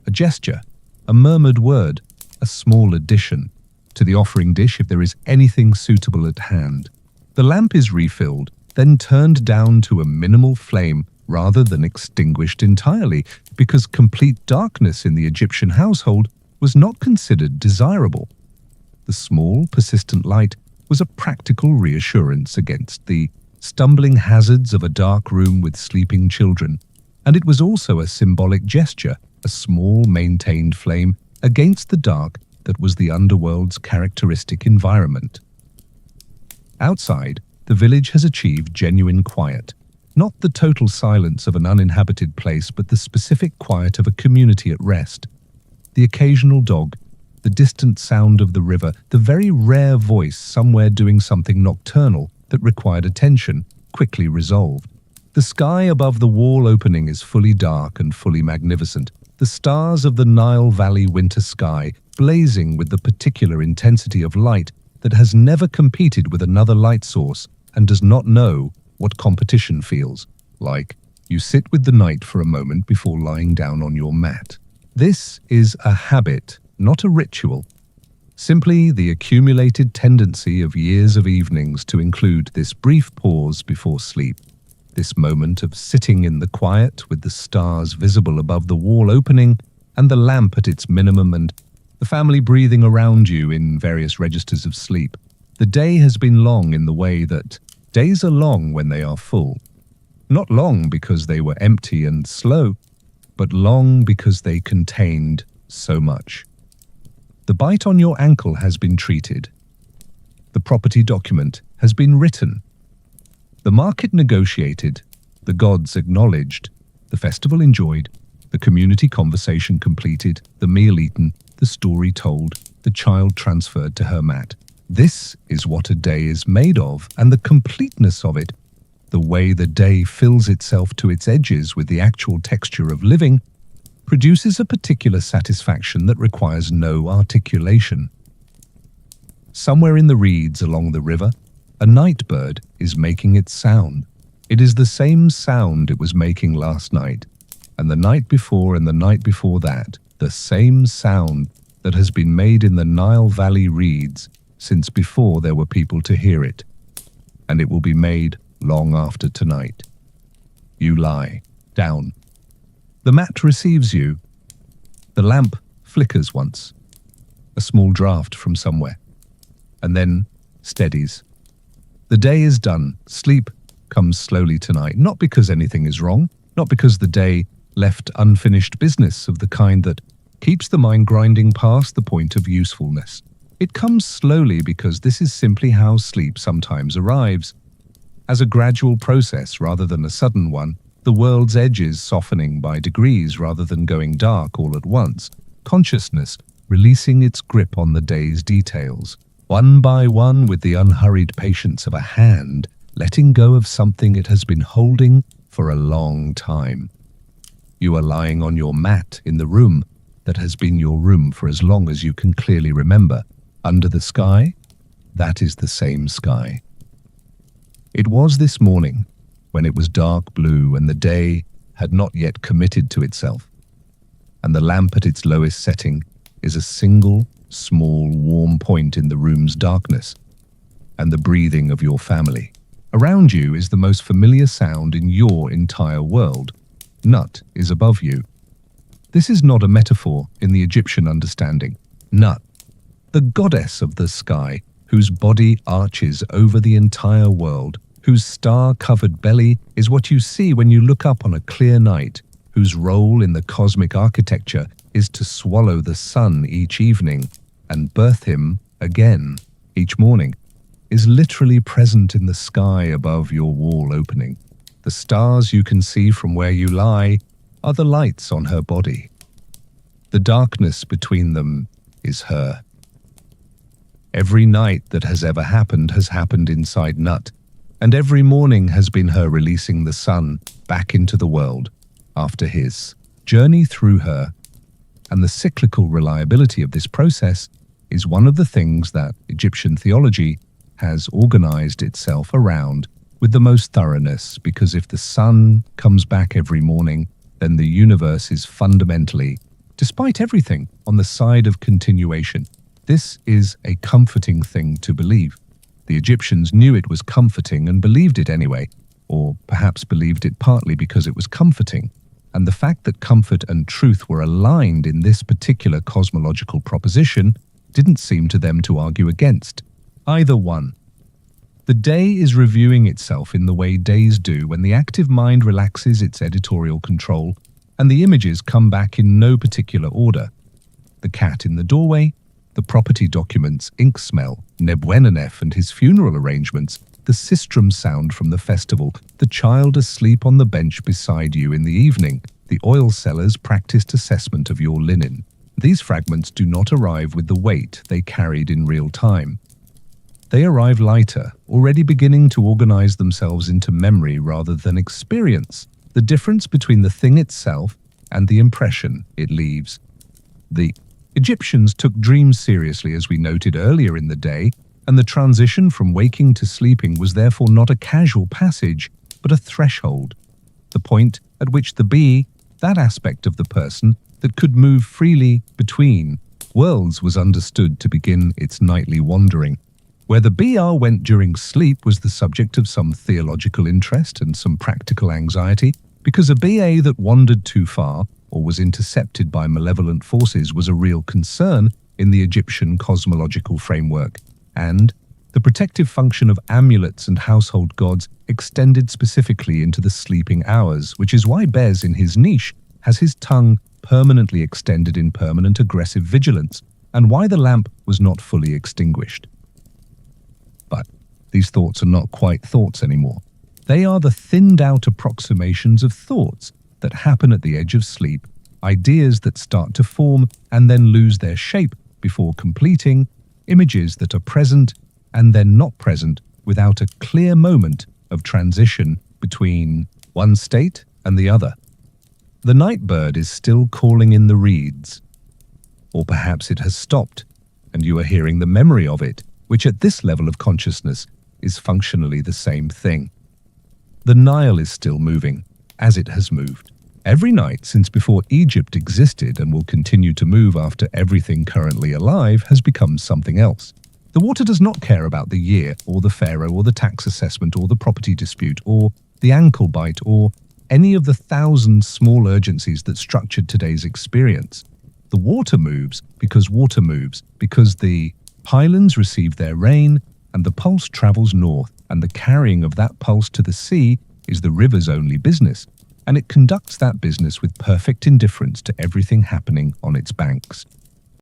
a gesture, a murmured word, a small addition to the offering dish if there is anything suitable at hand. The lamp is refilled, then turned down to a minimal flame rather than extinguished entirely, because complete darkness in the Egyptian household was not considered desirable. The small, persistent light was a practical reassurance against the stumbling hazards of a dark room with sleeping children, and it was also a symbolic gesture, a small, maintained flame against the dark that was the underworld's characteristic environment. Outside, the village has achieved genuine quiet. Not the total silence of an uninhabited place, but the specific quiet of a community at rest. The occasional dog, the distant sound of the river, the very rare voice somewhere doing something nocturnal that required attention, quickly resolved. The sky above the wall opening is fully dark and fully magnificent. The stars of the Nile Valley winter sky blazing with the particular intensity of light that has never competed with another light source and does not know what competition feels like. You sit with the night for a moment before lying down on your mat. This is a habit, not a ritual. Simply the accumulated tendency of years of evenings to include this brief pause before sleep. This moment of sitting in the quiet with the stars visible above the wall opening and the lamp at its minimum and the family breathing around you in various registers of sleep. The day has been long in the way that days are long when they are full. Not long because they were empty and slow, but long because they contained so much. The bite on your ankle has been treated. The property document has been written. The market negotiated, the gods acknowledged, the festival enjoyed, the community conversation completed, the meal eaten, the story told, the child transferred to her mat. This is what a day is made of, and the completeness of it, the way the day fills itself to its edges with the actual texture of living, produces a particular satisfaction that requires no articulation. Somewhere in the reeds along the river, a night bird is making its sound. It is the same sound it was making last night, and the night before and the night before that, the same sound that has been made in the Nile Valley reeds since before there were people to hear it, and it will be made long after tonight. You lie down. The mat receives you. The lamp flickers once, a small draft from somewhere, and then steadies. The day is done. Sleep comes slowly tonight, not because anything is wrong, not because the day left unfinished business of the kind that keeps the mind grinding past the point of usefulness. It comes slowly because this is simply how sleep sometimes arrives, as a gradual process rather than a sudden one, the world's edges softening by degrees rather than going dark all at once, consciousness releasing its grip on the day's details. One by one, with the unhurried patience of a hand, letting go of something it has been holding for a long time. You are lying on your mat in the room that has been your room for as long as you can clearly remember. Under the sky, that is the same sky. It was this morning, when it was dark blue and the day had not yet committed to itself, and the lamp at its lowest setting is a single, small, warm point in the room's darkness, and the breathing of your family. Around you is the most familiar sound in your entire world. Nut is above you. This is not a metaphor in the Egyptian understanding. Nut, the goddess of the sky, whose body arches over the entire world, whose star-covered belly is what you see when you look up on a clear night, whose role in the cosmic architecture is to swallow the sun each evening and birth him again each morning, is literally present in the sky above your wall opening. The stars you can see from where you lie are the lights on her body. The darkness between them is her. Every night that has ever happened has happened inside Nut, and every morning has been her releasing the sun back into the world after his journey through her. And the cyclical reliability of this process is one of the things that Egyptian theology has organized itself around with the most thoroughness, because if the sun comes back every morning, then the universe is fundamentally, despite everything, on the side of continuation. This is a comforting thing to believe. The Egyptians knew it was comforting and believed it anyway, or perhaps believed it partly because it was comforting, and the fact that comfort and truth were aligned in this particular cosmological proposition didn't seem to them to argue against either one. The day is reviewing itself in the way days do when the active mind relaxes its editorial control and the images come back in no particular order. The cat in the doorway, the property documents, ink smell, Nebuenanef and his funeral arrangements, the sistrum sound from the festival, the child asleep on the bench beside you in the evening, the oil seller's practiced assessment of your linen. These fragments do not arrive with the weight they carried in real time. They arrive lighter, already beginning to organize themselves into memory rather than experience, the difference between the thing itself and the impression it leaves. The Egyptians took dreams seriously, as we noted earlier in the day, and the transition from waking to sleeping was therefore not a casual passage, but a threshold, the point at which the be, that aspect of the person that could move freely between worlds, was understood to begin its nightly wandering. Where the BR went during sleep was the subject of some theological interest and some practical anxiety, because a BA that wandered too far or was intercepted by malevolent forces was a real concern in the Egyptian cosmological framework, and the protective function of amulets and household gods extended specifically into the sleeping hours, which is why Bez in his niche has his tongue permanently extended in permanent aggressive vigilance, and why the lamp was not fully extinguished. But these thoughts are not quite thoughts anymore. They are the thinned-out approximations of thoughts that happen at the edge of sleep, ideas that start to form and then lose their shape before completing, images that are present and then not present without a clear moment of transition between one state and the other. The night bird is still calling in the reeds. Or perhaps it has stopped, and you are hearing the memory of it, which at this level of consciousness is functionally the same thing. The Nile is still moving, as it has moved every night since before Egypt existed, and will continue to move after everything currently alive has become something else. The water does not care about the year, or the pharaoh, or the tax assessment, or the property dispute, or the ankle bite, or any of the thousand small urgencies that structured today's experience. The water moves because the highlands receive their rain, and the pulse travels north, and the carrying of that pulse to the sea is the river's only business, and it conducts that business with perfect indifference to everything happening on its banks.